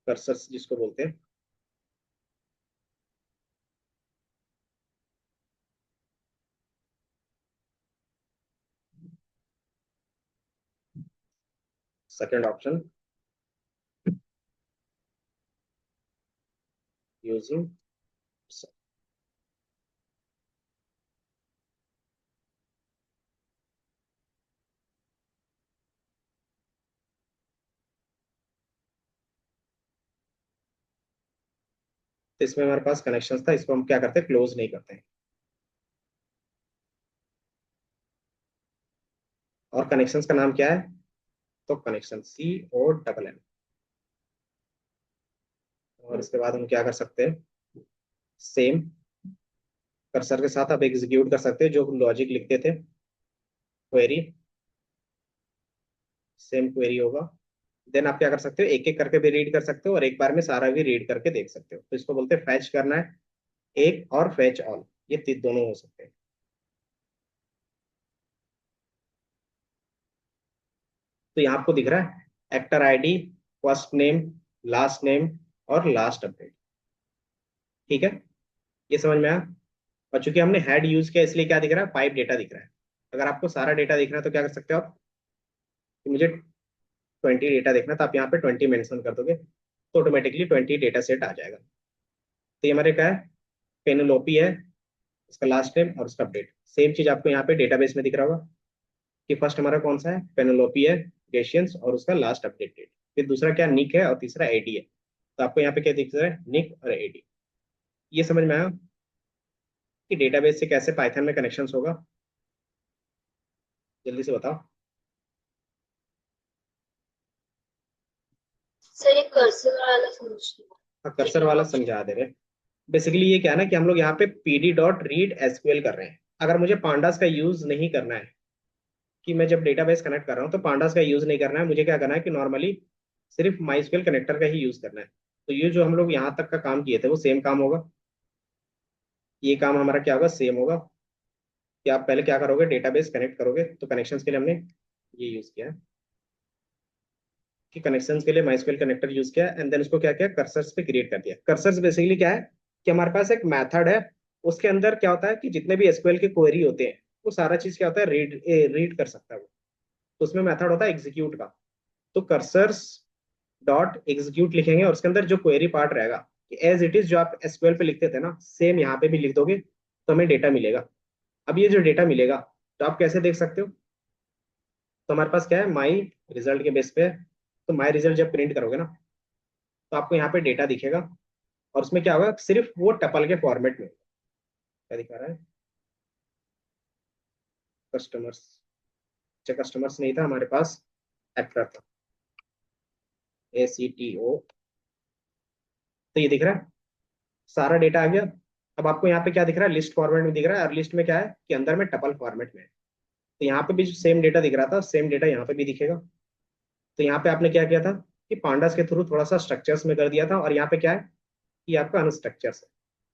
[SPEAKER 1] कर्सर जिसको बोलते हैं। Second option, using. तो इसमें हमारे पास कनेक्शन था, इसको हम क्या करते हैं, क्लोज नहीं करते हैं। और कनेक्शंस का नाम क्या है, तो कनेक्शन CONN। और इसके बाद हम क्या कर सकते हैं, सेम कर्सर के साथ आप एग्जीक्यूट कर सकते हैं जो लॉजिक लिखते थे, क्वेरी। सेम क्वेरी होगा। देन आप क्या कर सकते हो, एक एक करके भी रीड कर सकते हो और एक बार में सारा भी रीड करके देख सकते हो। तो इसको बोलते हैं फैच करना है एक, और फैच ऑल, ये दोनों हो सकते हैं। तो यहाँ आपको दिख रहा है actor ID, first name, last name और लास्ट अपडेट। ठीक है, ये समझ में आया। और चूंकि हमने हेड यूज किया इसलिए क्या दिख रहा है, पाइप डेटा दिख रहा है। अगर आपको सारा डेटा दिख रहा है तो क्या कर सकते हो आप, कि मुझे 20 डेटा देखना है, तो आप यहाँ पे 20 मेंशन कर दोगे तो ऑटोमेटिकली 20 डेटा सेट आ जाएगा। तो ये हमारे क्या है, पेनोलोपी है, इसका लास्ट नेम और उसका अपडेट। सेम चीज आपको यहाँ पे डेटाबेस में दिख रहा होगा कि फर्स्ट हमारा कौन सा है, पेनोलोपी है, गेशियंस, और उसका लास्ट अपडेट डेट। फिर दूसरा क्या, निक है, और तीसरा एडी है। तो आपको यहाँ पे क्या दिख रहा है, निक और एडी। ये समझ में आया कि डेटाबेस से कैसे पाइथन में कनेक्शन होगा। जल्दी से बताओ।
[SPEAKER 2] सर ये कर्सर वाला समझना।
[SPEAKER 1] हाँ, कर्सर वाला समझा दे रहे। बेसिकली ये क्या है ना कि हम लोग यहाँ पे pd.read कर रहे हैं। अगर मुझे पांडास का यूज नहीं करना है, कि मैं जब डेटाबेस कनेक्ट कर रहा हूँ तो पांडास का यूज नहीं करना है, मुझे क्या करना है कि नॉर्मली सिर्फ माइस्क्वेल कनेक्टर का ही यूज करना है। तो ये जो हम लोग यहाँ तक का काम किए थे वो सेम काम होगा। ये काम हमारा क्या होगा, सेम होगा। कि आप पहले क्या करोगे, डेटाबेस कनेक्ट करोगे। तो कनेक्शंस के लिए हमने ये यूज किया है कि कनेक्शंस के लिए माइस्क्वेल कनेक्टर यूज किया, एंड देन उसको क्या किया, कर्सर्स पे क्रिएट कर दिया। कर्सर्स बेसिकली क्या है कि हमारे पास एक मेथड है, उसके अंदर क्या होता है कि जितने भी एसक्यूएल के क्वेरी होते हैं वो सारा चीज क्या होता है, रीड कर सकता है वो। तो उसमें मेथड होता है एग्जीक्यूट का। तो कर्सर्स डॉट एग्जीक्यूट लिखेंगे और उसके अंदर जो क्वेरी पार्ट रहेगा, कि एज इट इज जो आप एसक्यूएल पे लिखते थे ना, सेम यहाँ पे भी लिख दोगे तो हमें डेटा मिलेगा। अब ये जो डेटा मिलेगा तो आप कैसे देख सकते हो, तो हमारे पास क्या है, माई रिजल्ट के बेस पे है। तो माई रिजल्ट जब प्रिंट करोगे ना, तो आपको यहाँ पे डेटा दिखेगा। और उसमें क्या होगा, सिर्फ वो टपल के फॉर्मेट में। क्या दिखा रहा है, कस्टमर्स। अच्छा, कस्टमर्स नहीं था हमारे पास, एक्टर था, ACTO। तो ये दिख रहा है, सारा डेटा आ गया। अब आपको यहाँ पे क्या दिख रहा है, लिस्ट फॉर्मेट में दिख रहा है, और लिस्ट में क्या है कि अंदर में टपल फॉर्मेट में है। तो यहाँ पे भी जो सेम डेटा दिख रहा था, सेम डेटा यहाँ पे भी दिखेगा। तो यहाँ पे आपने क्या किया था कि पांडास के थ्रू थोड़ा सा स्ट्रक्चर्स में कर दिया था, और यहाँ पे क्या है कि आपका अनस्ट्रक्चर्स है।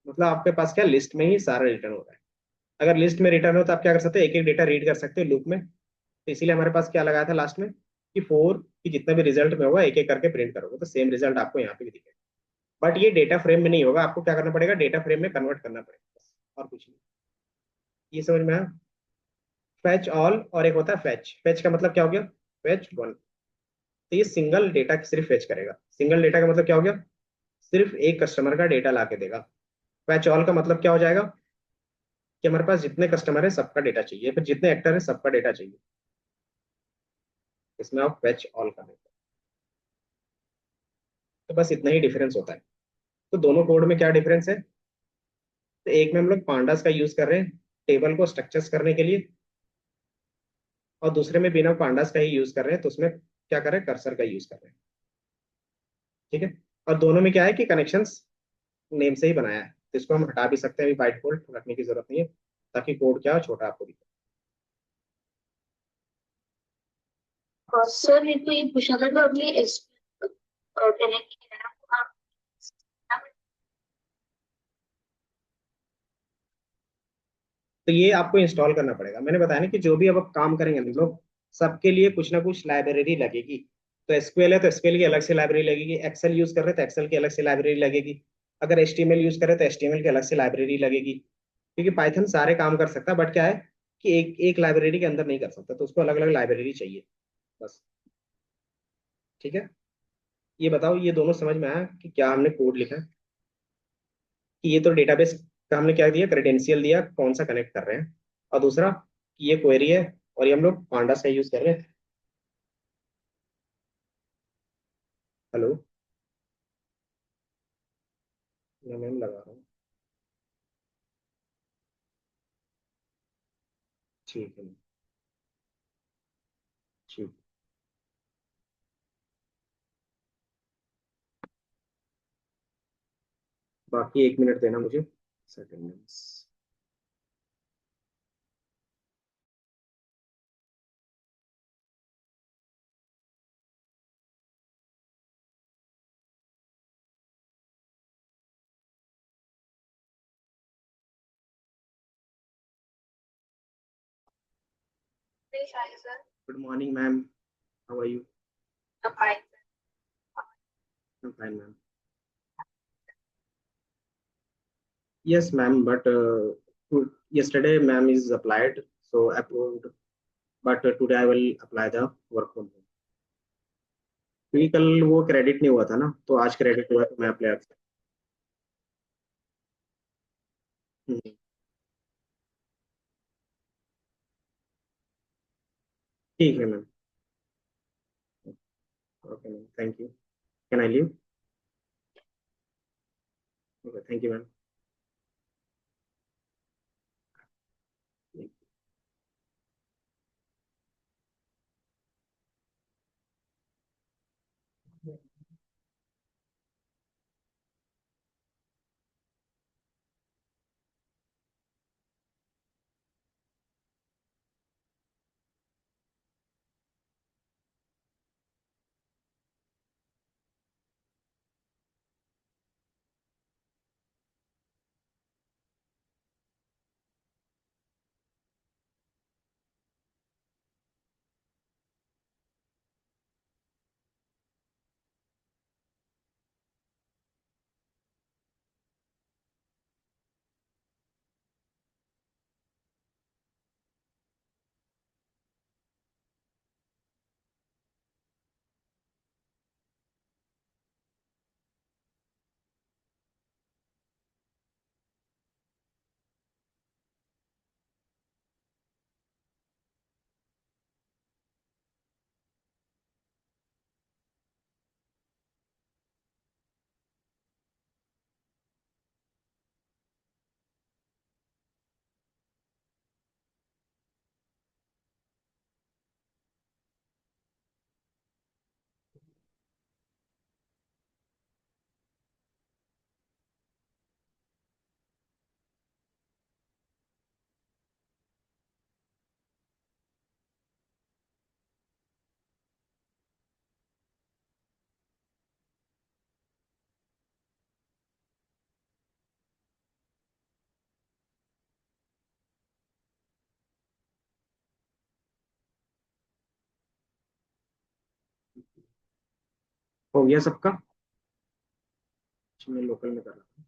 [SPEAKER 1] मतलब आपके पास क्या, लिस्ट में ही सारा रिटर्न हो रहा है। अगर लिस्ट में रिटर्न हो तो आप क्या कर सकते हो, एक एक डेटा रीड कर सकते हो लूप में। तो इसीलिए हमारे पास क्या लगाया था लास्ट में, कि 4 की जितना भी रिजल्ट में होगा एक एक करके प्रिंट करोगे तो सेम रिजल्ट आपको यहाँ पे भी दिखेगा। बट ये डेटा फ्रेम में नहीं होगा, आपको क्या करना पड़ेगा, डेटा फ्रेम में कन्वर्ट करना पड़ेगा बस, और कुछ नहीं। ये समझ में आया। फैच ऑल और एक होता है फैच। फैच का मतलब क्या हो गया, फैच वन। तो ये सिंगल डेटा सिर्फ फैच करेगा। सिंगल डेटा का मतलब क्या हो गया, सिर्फ एक कस्टमर का डेटा ला के देगा। फैच ऑल का मतलब क्या हो जाएगा कि हमारे पास जितने कस्टमर है सबका डेटा चाहिए, फिर जितने एक्टर है सबका डेटा चाहिए। इसमें आप फैच ऑल कर देते हैं। तो बस इतना ही डिफरेंस होता है। तो दोनों कोड में क्या डिफरेंस है? तो एक में हम लोग पांडास का यूज कर रहे हैं टेबल को स्ट्रक्चर्स करने के लिए, और दूसरे में बिना पांडास का ही यूज कर रहे हैं, तो उसमें क्या कर रहे हैं, कर्सर का यूज कर रहे हैं। ठीक है। और दोनों में क्या है कि कनेक्शंस नेम से ही बनाया है, तो इसको हम हटा भी सकते हैं, अभी बाय डिफॉल्ट रखने की जरूरत नहीं है, ताकि कोड क्या हो, छोटा आपको दिखे।
[SPEAKER 2] और सर मेरे को ये पूछना था कि अपने एस कनेक्ट किया है वो आप
[SPEAKER 1] तो ये आपको इंस्टॉल करना पड़ेगा। मैंने बताया ना कि जो भी अब आप काम करेंगे हम लोग, सबके लिए कुछ ना कुछ लाइब्रेरी लगेगी। तो एसक्यूएल है तो एसक्यूएल की अलग से लाइब्रेरी लगेगी, एक्सेल यूज कर रहे हैं तो एक्सेल की अलग से लाइब्रेरी लगेगी, अगर एचटीएमएल यूज कर रहे हैं तो एचटीएमएल की अलग से लाइब्रेरी लगेगी। क्योंकि पाइथन सारे काम कर सकता है, बट क्या है कि एक एक लाइब्रेरी के अंदर नहीं कर सकता, तो उसको अलग अलग लाइब्रेरी चाहिए बस। ठीक है। ये बताओ, ये दोनों समझ में आया कि क्या हमने कोड लिखा है? कि ये तो डेटाबेस का हमने क्या दिया, क्रेडेंशियल दिया कौन सा कनेक्ट कर रहे हैं, और दूसरा कि ये क्वेरी है और ये हम लोग पांडास का यूज कर रहे हैं। हेलो। मैं मैम लगा रहा हूँ। ठीक है। ठीक। बाकी 1 मिनट देना मुझे, अटेंडेंस।
[SPEAKER 2] नहीं शायद sir
[SPEAKER 1] good morning ma'am, how are you?
[SPEAKER 2] अब आए
[SPEAKER 1] I'm fine ma'am. Yes ma'am, but yesterday ma'am is applied, so approved, but today I will apply the work from home। क्योंकि कल वो क्रेडिट नहीं हुआ था ना, तो आज क्रेडिट हुआ तो मैं अप्लाई। ठीक है ma'am. Okay ma'am, thank you. Can I leave? Okay, thank you ma'am. हो गया सबका? मैं लोकल में कर रहा हूँ।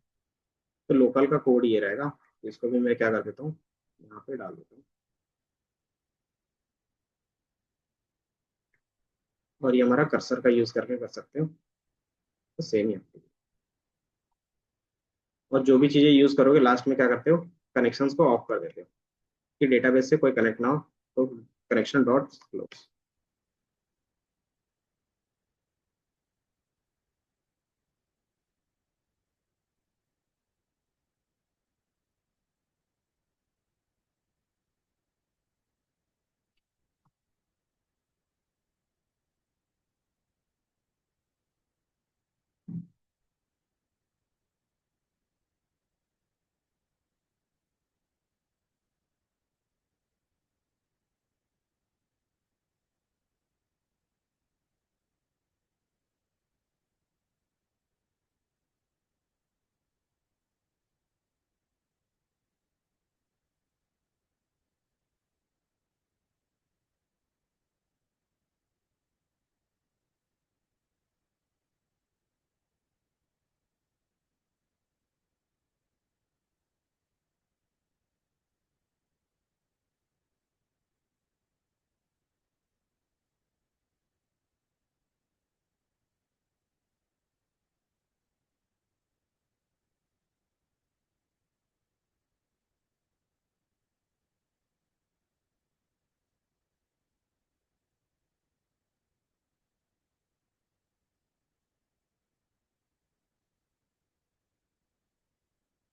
[SPEAKER 1] तो लोकल का कोड ये रहेगा, इसको भी मैं क्या कर देता हूँ, यहाँ पे डाल देता हूँ। और ये हमारा कर्सर का यूज करके कर सकते हो, तो सेम ही है। और जो भी चीजें यूज करोगे लास्ट में क्या करते हो, कनेक्शंस को ऑफ कर देते हो कि डेटाबेस से कोई कनेक्ट ना हो, तो कनेक्शन डॉट क्लोज।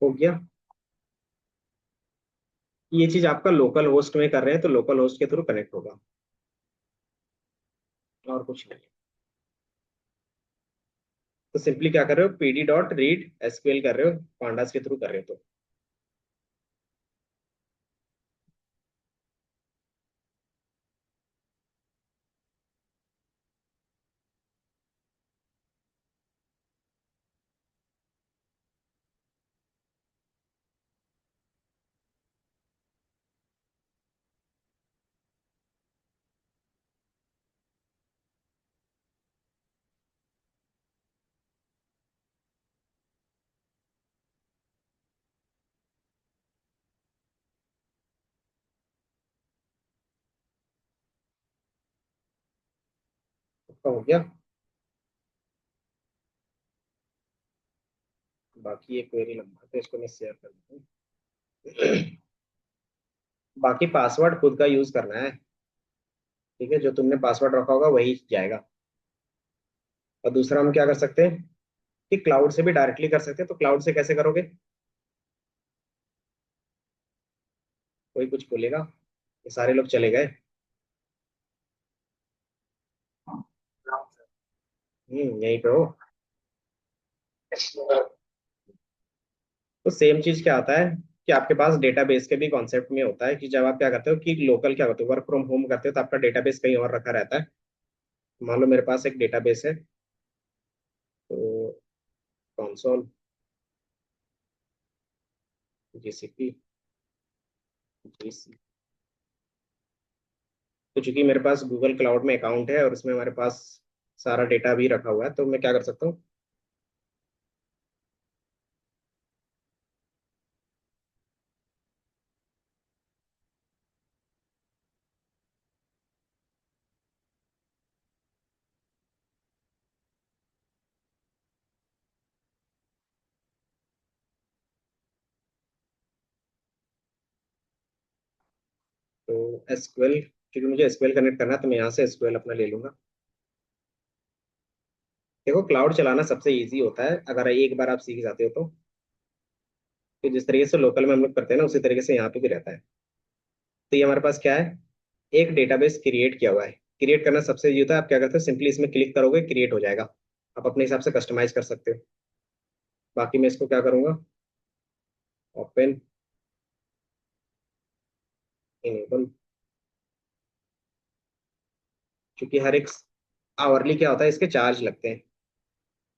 [SPEAKER 1] हो गया। ये चीज आपका लोकल होस्ट में कर रहे हैं तो लोकल होस्ट के थ्रू कनेक्ट होगा, और कुछ नहीं। तो सिंपली क्या कर रहे हो, पीडी डॉट रीड एसक्यूएल कर रहे हो, पांडास के थ्रू कर रहे हो तो। तो हो गया। बाकी ये क्वेरी लंबा है, तो इसको मैं शेयर कर देता हूँ। बाकी पासवर्ड खुद का यूज करना है। ठीक है, जो तुमने पासवर्ड रखा होगा वही जाएगा। और दूसरा हम क्या कर सकते हैं कि क्लाउड से भी डायरेक्टली कर सकते हैं, तो क्लाउड से कैसे करोगे, कोई कुछ बोलेगा, ये सारे लोग चले गए। यहीं पे हो। तो सेम चीज क्या आता है कि आपके पास डेटाबेस के भी कॉन्सेप्ट में होता है कि जब आप क्या करते हो कि लोकल क्या करते हो, वर्क फ्रॉम होम करते हो, तो आपका डेटाबेस कहीं और रखा रहता है। मान लो मेरे पास एक डेटाबेस है, तो कॉन्सोल जीसीपी जीसी। तो चूंकि मेरे पास गूगल क्लाउड में अकाउंट है और उसमें हमारे पास सारा डेटा भी रखा हुआ है, तो मैं क्या कर सकता हूँ, तो एसक्यूएल, क्योंकि मुझे एसक्यूएल कनेक्ट करना है तो मैं यहाँ से एसक्यूएल अपना ले लूंगा। देखो क्लाउड चलाना सबसे इजी होता है अगर एक बार आप सीख जाते हो तो। कि जिस तरीके से लोकल में हम लोग करते हैं ना, उसी तरीके से यहाँ पे भी रहता है। तो ये हमारे पास क्या है, एक डेटाबेस क्रिएट किया हुआ है। क्रिएट करना सबसे इजी होता है, आप क्या करते हो, सिंपली इसमें क्लिक करोगे क्रिएट हो जाएगा। आप अपने हिसाब से कस्टमाइज कर सकते हो। बाकी मैं इसको क्या करूंगा, ओपन, इनेबल। क्योंकि हर एक आवरली क्या होता है, इसके चार्ज लगते हैं।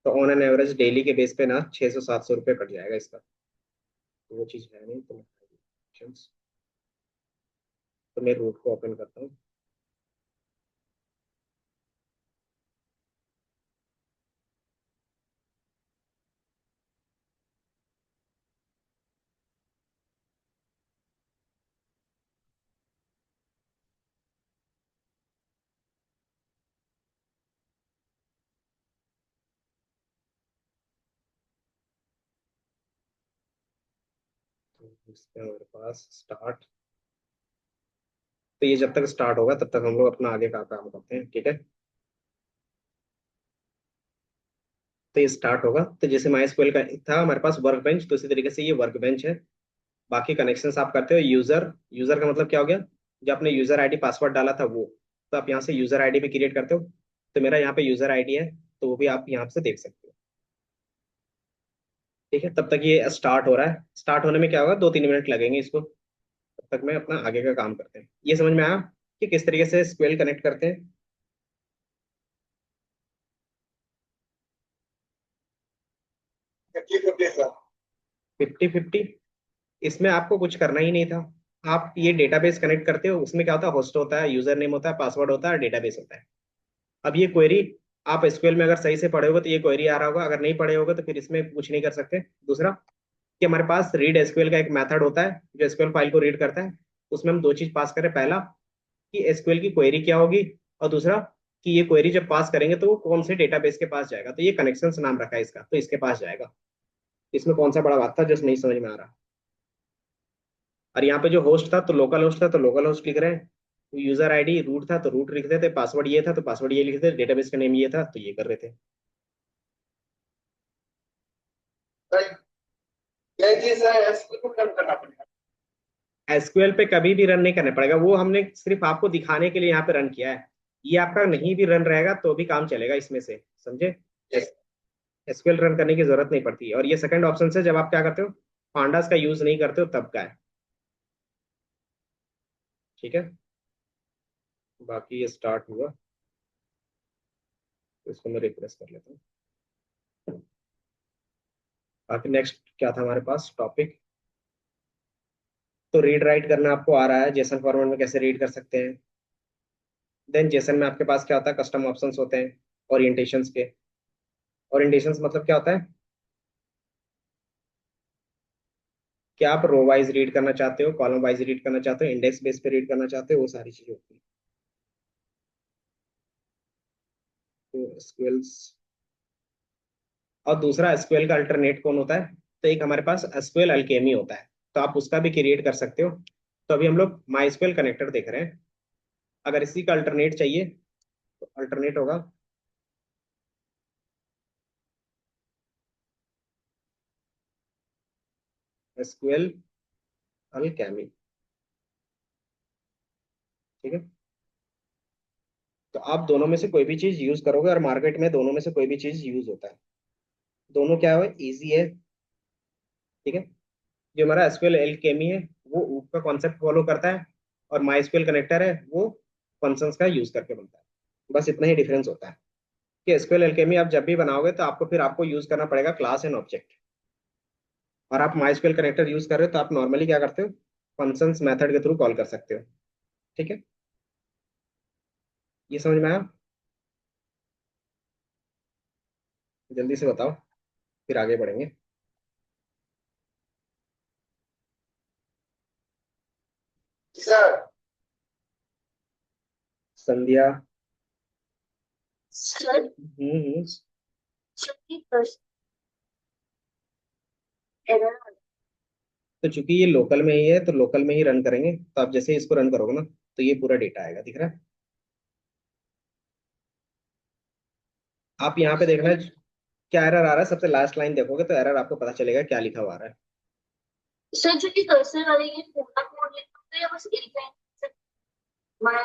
[SPEAKER 1] तो ऑन एन एवरेज डेली के बेस पे ना 600 700 रुपये कट जाएगा इसका। तो वो चीज़ है नहीं तो। options, तो मैं रूट को ओपन करता हूँ। इसमें हमारे पास स्टार्ट, तो ये जब तक स्टार्ट होगा तब तक हम लोग अपना आगे का काम करते हैं, ठीक है। तो ये स्टार्ट होगा, तो जैसे माई एसक्यूएल का था हमारे पास वर्क बेंच, तो इसी तरीके से ये वर्क बेंच है। बाकी कनेक्शंस आप करते हो। यूजर, यूजर का मतलब क्या हो गया, जो आपने यूजर आईडी पासवर्ड डाला था वो, तो आप यहाँ से यूजर आईडी भी क्रिएट करते हो। तो मेरा यहाँ पे यूजर आईडी है, तो वो भी आप यहाँ से देख सकते हो, ठीक है। तब तक ये स्टार्ट हो रहा है। स्टार्ट होने में क्या होगा, 2-3 मिनट लगेंगे इसको। तब तक मैं अपना आगे का काम करते हैं। ये समझ में आया कि किस तरीके से स्क्वेल कनेक्ट करते हैं। 50-50, इसमें आपको कुछ करना ही नहीं था। आप ये डेटाबेस कनेक्ट करते हो, उसमें क्या होता है, होस्ट होता है, यूजर नेम होता है, पासवर्ड होता है, डेटाबेस होता है। अब ये क्वेरी आप एसक्यूएल में अगर सही से पढ़े होगे तो ये क्वेरी आ रहा होगा, अगर नहीं पढ़े होगे तो फिर इसमें कुछ नहीं कर सकते। दूसरा कि हमारे पास रीड एसक्यूएल का एक मेथड होता है जो एसक्यूएल फाइल को रीड करता है। उसमें हम दो चीज पास करें, पहला कि एसक्यूएल की क्वेरी क्या होगी, और दूसरा कि ये क्वेरी जब पास करेंगे तो वो कौन से डेटाबेस के पास जाएगा, तो ये कनेक्शन नाम रखा है इसका, तो इसके पास जाएगा। इसमें कौन सा बड़ा बात था जो नहीं समझ में आ रहा। और यहाँ पे जो होस्ट था तो लोकल होस्ट था, तो लोकल होस्ट लिख रहे हैं। यूजर आईडी रूट था तो रूट लिख रहे थे, पासवर्ड ये था तो पासवर्ड ये लिख रहे थे, डेटाबेस का नेम ये था तो ये कर रहे थे। एसक्यूएल पे कभी भी रन नहीं करना पड़ेगा, वो हमने सिर्फ आपको दिखाने के लिए यहाँ पे रन किया है। ये आपका नहीं भी रन रहेगा तो भी काम चलेगा इसमें से, समझे। एसक्यूएल रन करने की जरूरत नहीं पड़ती। और ये सेकंड ऑप्शन से जब आप क्या करते हो, पांडास का यूज नहीं करते हो तब का है, ठीक है। बाकी ये स्टार्ट हुआ, तो इसको मैं रिफ्रेश कर लेता हूँ। बाकी नेक्स्ट क्या था हमारे पास टॉपिक, तो रीड राइट करना आपको आ रहा है, जेसन फॉर्मेट में कैसे रीड कर सकते हैं। देन जेसन में आपके पास क्या होता है, कस्टम ऑप्शंस होते हैं ओरिएंटेशंस के। ओरिएंटेशंस मतलब क्या होता है कि आप रो वाइज रीड करना चाहते हो, कॉलम वाइज रीड करना चाहते हो, इंडेक्स बेस पे रीड करना चाहते हो, वो सारी चीजें होती है। तो एसक्यूएल्स, और दूसरा एसक्यूएल का अल्टरनेट कौन होता है, तो एक हमारे पास एसक्यूएल अल्केमी होता है, तो आप उसका भी क्रिएट कर सकते हो। तो अभी हम लोग माई एसक्यूएल कनेक्टर देख रहे हैं। अगर इसी का अल्टरनेट चाहिए तो अल्टरनेट होगा एसक्यूएल अल्केमी, ठीक है। तो आप दोनों में से कोई भी चीज यूज करोगे, और मार्केट में दोनों में से कोई भी चीज यूज होता है। दोनों क्या है, इजी है, ठीक है। जो हमारा एसक्यूएल एल्केमी है वो ऊप का कॉन्सेप्ट फॉलो करता है, और माई एसक्यूएल कनेक्टर है वो फंक्शंस का यूज करके बनता है। बस इतना ही डिफरेंस होता है कि एसक्यूएल एल्केमी आप जब भी बनाओगे तो आपको यूज करना पड़ेगा क्लास एंड ऑब्जेक्ट। और आप माई एसक्यूएल कनेक्टर यूज कर रहे हो तो आप नॉर्मली क्या करते हो, फंक्शंस मेथड के थ्रू कॉल कर सकते हो, ठीक है। ये समझ में आया, जल्दी से बताओ फिर आगे बढ़ेंगे।
[SPEAKER 2] सर
[SPEAKER 1] संध्या।
[SPEAKER 2] सर
[SPEAKER 1] हम्म।
[SPEAKER 2] चूंकि फर्स्ट एरर
[SPEAKER 1] तो चूंकि ये लोकल में ही है तो लोकल में ही रन करेंगे, तो आप जैसे ही इसको रन करोगे ना तो ये पूरा डेटा आएगा, दिख रहा है। आप यहाँ पे देखना, क्या एरर आ रहा है, सबसे लास्ट लाइन देखोगे तो एरर आपको पता चलेगा क्या लिखा हुआ आ रहा है।
[SPEAKER 2] सर चूंकि कर्सर वाले ये पूरा कोड लिखा होता है या बस एक लाइन मैं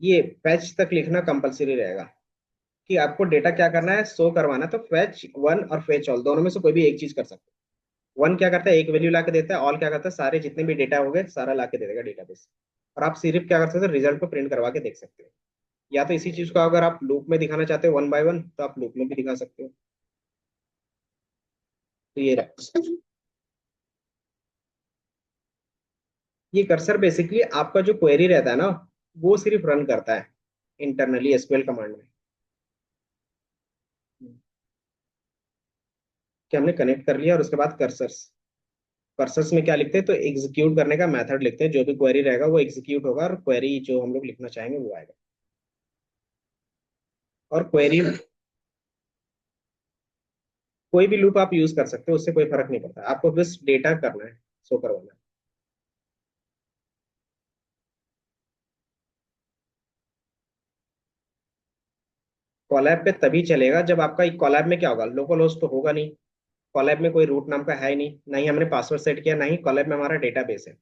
[SPEAKER 1] ये फैच तक लिखना कंपलसरी रहेगा, कि आपको डेटा क्या करना है, शो करवाना है, तो फैच वन और फैच ऑल दोनों में से कोई भी एक चीज कर सकते हो। वन क्या करता है, एक वैल्यू ला के देता है, ऑल क्या करता है, सारे जितने भी डेटा हो गए सारा ला के दे देगा डेटाबेस। और आप सिर्फ क्या कर सकते हो, रिजल्ट को प्रिंट करवा के देख सकते हो। या तो इसी चीज को अगर आप लूप में दिखाना चाहते हो वन बाय वन, तो आप लूप में भी दिखा सकते हो। तो ये रहा। ये कर्सर बेसिकली आपका जो क्वेरी रहता है ना, वो सिर्फ रन करता है इंटरनली एसक्यूएल कमांड में। कि हमने कनेक्ट कर लिया, और उसके बाद कर्सर्स, कर्सर्स में क्या लिखते हैं, तो एग्जीक्यूट करने का मेथड लिखते हैं, जो भी क्वेरी रहेगा वो एग्जीक्यूट होगा, और क्वेरी जो हम लोग लिखना चाहेंगे वो आएगा। और क्वेरी, कोई भी लूप आप यूज कर सकते हो, उससे कोई फर्क नहीं पड़ता, आपको बस डेटा करना है, शो करवाना है। कॉलैब पे तभी चलेगा जब आपका कॉलैब में क्या होगा, लोकल होस्ट तो होगा नहीं, कॉलैब में कोई रूट नाम का है ही नहीं, ना ही हमने पासवर्ड सेट किया, ना ही कॉलैब में हमारा डेटाबेस है।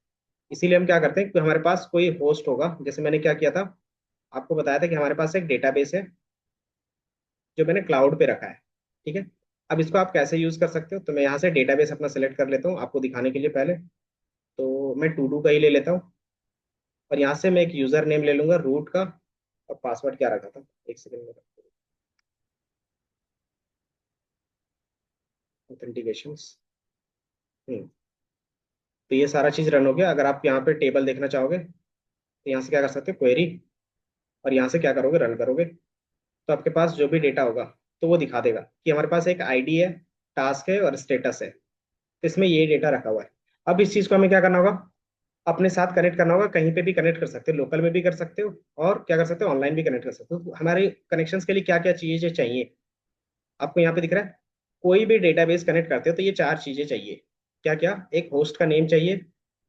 [SPEAKER 1] इसीलिए हम क्या करते हैं कि हमारे पास कोई होस्ट होगा, जैसे मैंने क्या किया था, आपको बताया था कि हमारे पास एक डेटाबेस है जो मैंने क्लाउड पे रखा है। ठीक है। अब इसको आप कैसे यूज कर सकते हो, तो मैं यहाँ से डेटाबेस अपना सेलेक्ट कर लेता हूँ आपको दिखाने के लिए पहले। तो मैं टू डू का ही ले लेता हूँ, और यहाँ से मैं एक यूजर नेम ले लूंगा रूट का, और पासवर्ड क्या रखा था, एक सेकंड में, ऑथेंटिकेशन। तो ये सारा चीज रन हो गया। अगर आप यहाँ पे टेबल देखना चाहोगे तो यहाँ से क्या कर सकते हो, क्वेरी, और यहाँ से क्या करोगे, रन करोगे, तो आपके पास जो भी डेटा होगा तो वो दिखा देगा कि हमारे पास एक आईडी है, टास्क है और स्टेटस है, तो इसमें ये डेटा रखा हुआ है। अब इस चीज को हमें क्या करना होगा, अपने साथ कनेक्ट करना होगा, कहीं पे भी कनेक्ट कर सकते हो, लोकल में भी कर सकते हो, और क्या कर सकते हो, ऑनलाइन भी कनेक्ट कर सकते हो। तो हमारे कनेक्शंस के लिए क्या क्या चीजें चाहिए, आपको यहाँ पे दिख रहा है। कोई भी डेटाबेस कनेक्ट करते हो तो ये चार चीजें चाहिए। क्या क्या, एक होस्ट का नेम चाहिए,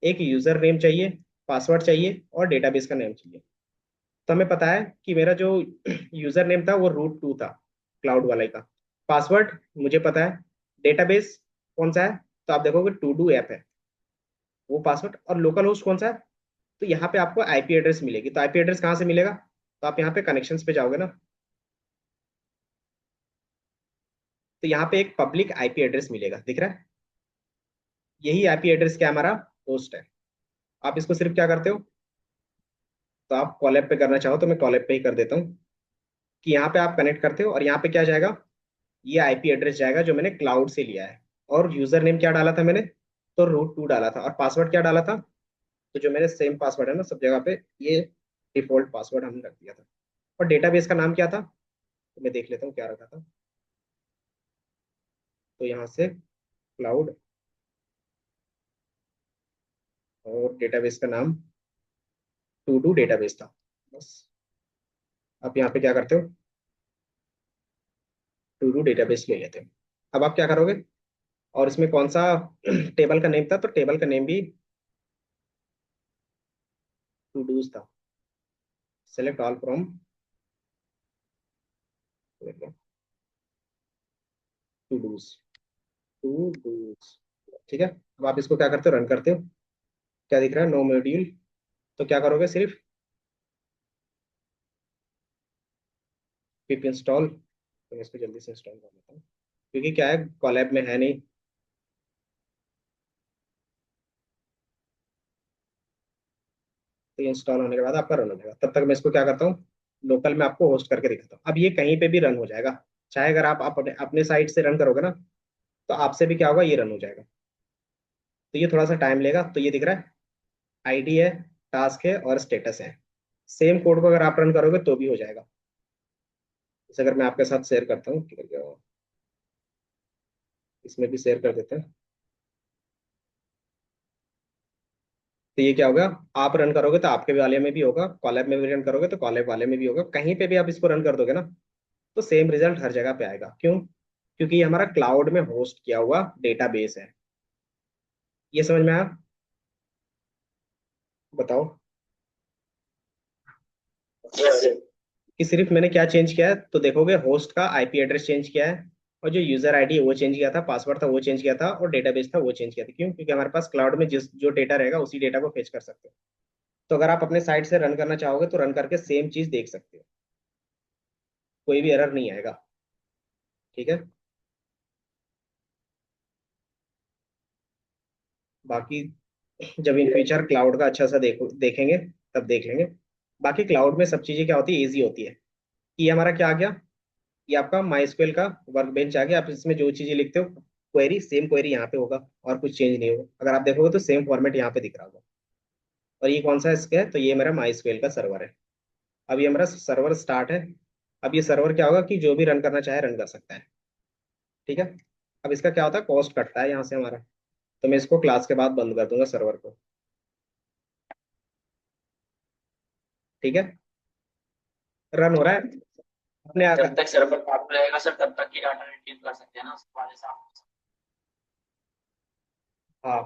[SPEAKER 1] एक यूजर नेम चाहिए, पासवर्ड चाहिए, और डेटाबेस का नेम चाहिए। तो हमें पता है कि मेरा जो यूजर नेम था वो रूट टू था, क्लाउड वाले का। पासवर्ड मुझे पता है। डेटाबेस कौन सा है, तो आप देखोगे टू डू ऐप है वो पासवर्ड। और लोकल होस्ट कौन सा है, तो यहाँ पे आपको आईपी एड्रेस मिलेगी। तो आईपी एड्रेस कहाँ से मिलेगा, तो आप यहाँ पे कनेक्शंस पे जाओगे ना, तो यहाँ पे एक पब्लिक आईपी एड्रेस मिलेगा, दिख रहा है। यही आईपी एड्रेस क्या, हमारा होस्ट है। आप इसको सिर्फ क्या करते हो, तो आप कॉल ऐप पे करना चाहो तो मैं कॉल ऐप पे ही कर देता हूँ, कि यहाँ पे आप कनेक्ट करते हो और यहाँ पे क्या जाएगा, ये आईपी एड्रेस जाएगा जो मैंने क्लाउड से लिया है। और यूजर नेम क्या डाला था मैंने, तो रूट टू डाला था, और पासवर्ड क्या डाला था, तो जो मेरे सेम पासवर्ड है ना सब जगह पे, ये डिफॉल्ट पासवर्ड हमने रख दिया था। और डेटाबेस का नाम क्या था, तो मैं देख लेता हूँ क्या रखा था। तो यहाँ से क्लाउड, और डेटाबेस का नाम टू डू डेटाबेस था, बस। आप यहाँ पे क्या करते हो, टू डू डेटाबेस ले लेते हो। अब आप क्या करोगे, और इसमें कौन सा टेबल का नेम था, तो टेबल का नेम भी टू डूज था। Select all from todos, todos. ठीक है। अब आप इसको क्या करते हो, रन करते हो, क्या दिख रहा है, नो मॉड्यूल। तो क्या करोगे, सिर्फ पिप इंस्टॉल। तो मैं इसको जल्दी से इंस्टॉल कर लेता हूँ, क्योंकि क्या है, कॉलैब में है नहीं। तो इंस्टॉल होने के बाद आपका रन हो जाएगा। तब तक मैं इसको क्या करता हूँ, लोकल में आपको होस्ट करके दिखाता हूँ। अब ये कहीं पे भी रन हो जाएगा, चाहे अगर आप अपने साइट से रन करोगे ना, तो आपसे भी क्या होगा, ये रन हो जाएगा। तो ये थोड़ा सा टाइम लेगा। तो ये दिख रहा है, आईडी है, टास्क है और स्टेटस है। सेम कोड को अगर आप रन करोगे तो भी हो जाएगा। जैसे अगर मैं आपके साथ शेयर करता हूँ, इसमें भी शेयर कर देते हैं। तो ये क्या होगा, आप रन करोगे तो आपके वाले में भी होगा, कॉलैब में भी रन करोगे तो कॉलैब वाले में भी होगा, कहीं पे भी आप इसको रन कर दोगे ना, तो सेम रिजल्ट हर जगह पे आएगा। क्यों, क्योंकि ये हमारा क्लाउड में होस्ट किया हुआ डेटाबेस है। ये समझ में आया, बताओ। कि सिर्फ मैंने क्या चेंज किया है, तो देखोगे होस्ट का आईपी एड्रेस चेंज किया है, और जो यूजर आईडी है वो चेंज किया था, पासवर्ड था वो चेंज किया था, और डेटाबेस था वो चेंज किया था। क्यों, क्योंकि हमारे पास क्लाउड में जिस जो डेटा रहेगा उसी डेटा को फेच कर सकते हो। तो अगर आप अपने साइट से रन करना चाहोगे तो रन करके सेम चीज देख सकते हो, कोई भी एरर नहीं आएगा। ठीक है। बाकी जब इन फ्यूचर क्लाउड का अच्छा सा देखेंगे, तब देख लेंगे। बाकी क्लाउड में सब चीजें क्या होती है, इजी होती है। कि ये हमारा क्या आ गया, ये आपका माइस्क्वेल का वर्क बेंच आ गया। आप इसमें जो चीजें लिखते हो, क्वेरी सेम क्वेरी यहाँ पे होगा, और कुछ चेंज नहीं होगा। अगर आप देखोगे तो सेम फॉर्मेट यहाँ पे दिख रहा होगा। और ये कौन सा इसका है, तो ये मेरा माइस्क्वेल का सर्वर है। अब ये मेरा सर्वर स्टार्ट है। अब ये सर्वर क्या होगा, कि जो भी रन करना चाहे रन कर सकता है। ठीक है। अब इसका क्या होता है, कॉस्ट कटता है यहाँ से हमारा। तो मैं इसको क्लास के बाद बंद कर दूंगा सर्वर को। ठीक है। रन हो रहा है। अपने
[SPEAKER 3] जब तक सर्वर चालू रहेगा सर तब तक ही डाटा रिट्रीव कर सकते हैं ना उसके बाद ऐसा।
[SPEAKER 1] हाँ,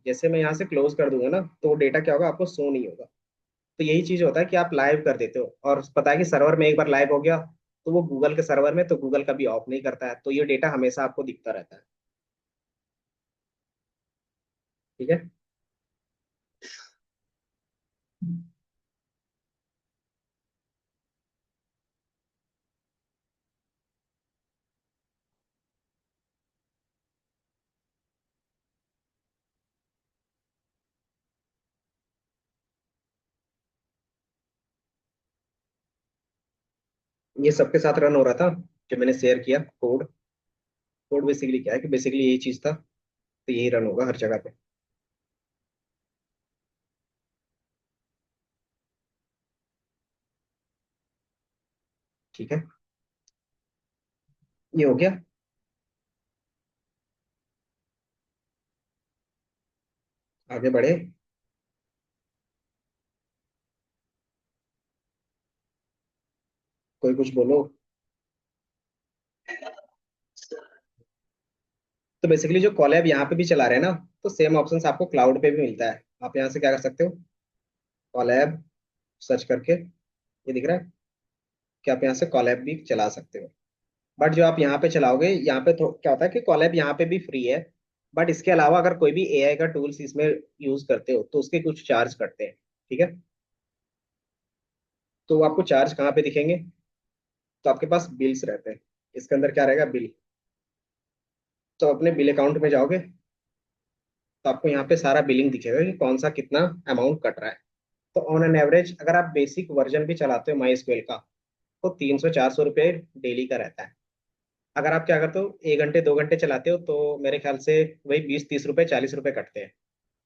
[SPEAKER 1] जैसे मैं यहाँ से क्लोज कर दूंगा ना, तो डेटा क्या होगा, आपको शो नहीं होगा। तो यही चीज होता है कि आप लाइव कर देते हो, और पता है कि सर्वर में एक बार लाइव हो गया, तो वो गूगल के सर्वर में, तो गूगल कभी ऑफ नहीं करता है, तो ये डेटा हमेशा आपको दिखता रहता है। ठीक है। ये सबके साथ रन हो रहा था, जो मैंने शेयर किया कोड। कोड बेसिकली क्या है कि बेसिकली यही चीज था, तो यही रन होगा हर जगह पे। ठीक है, ये हो गया। आगे बढ़े। कोई कुछ बोलो। तो बेसिकली जो कॉलैब यहाँ पे भी चला रहे हैं ना, तो सेम ऑप्शन आपको क्लाउड पे भी मिलता है। आप यहाँ से क्या कर सकते हो, कॉलैब सर्च करके, ये दिख रहा है कि आप यहाँ से कॉलैब भी चला सकते हो। बट जो आप यहाँ पे चलाओगे, यहाँ पे तो क्या होता है कि कॉलैब यहाँ पे भी फ्री है, बट इसके अलावा अगर कोई भी एआई का टूल्स इसमें यूज करते हो तो उसके कुछ चार्ज कटते हैं। ठीक है। तो वो आपको चार्ज कहाँ पे दिखेंगे, तो आपके पास बिल्स रहते हैं, इसके अंदर क्या रहेगा, बिल। तो अपने बिल अकाउंट में जाओगे, तो आपको यहाँ पे सारा बिलिंग दिखेगा कि कौन सा कितना अमाउंट कट रहा है। तो ऑन एन एवरेज अगर आप बेसिक वर्जन भी चलाते हो माई स्क्वेल का, तो 300-400 रुपये डेली का रहता है। अगर आप क्या करते हो, 1 घंटे 2 घंटे चलाते हो, तो मेरे ख्याल से वही 20-30 रुपये 40 रुपये कटते हैं,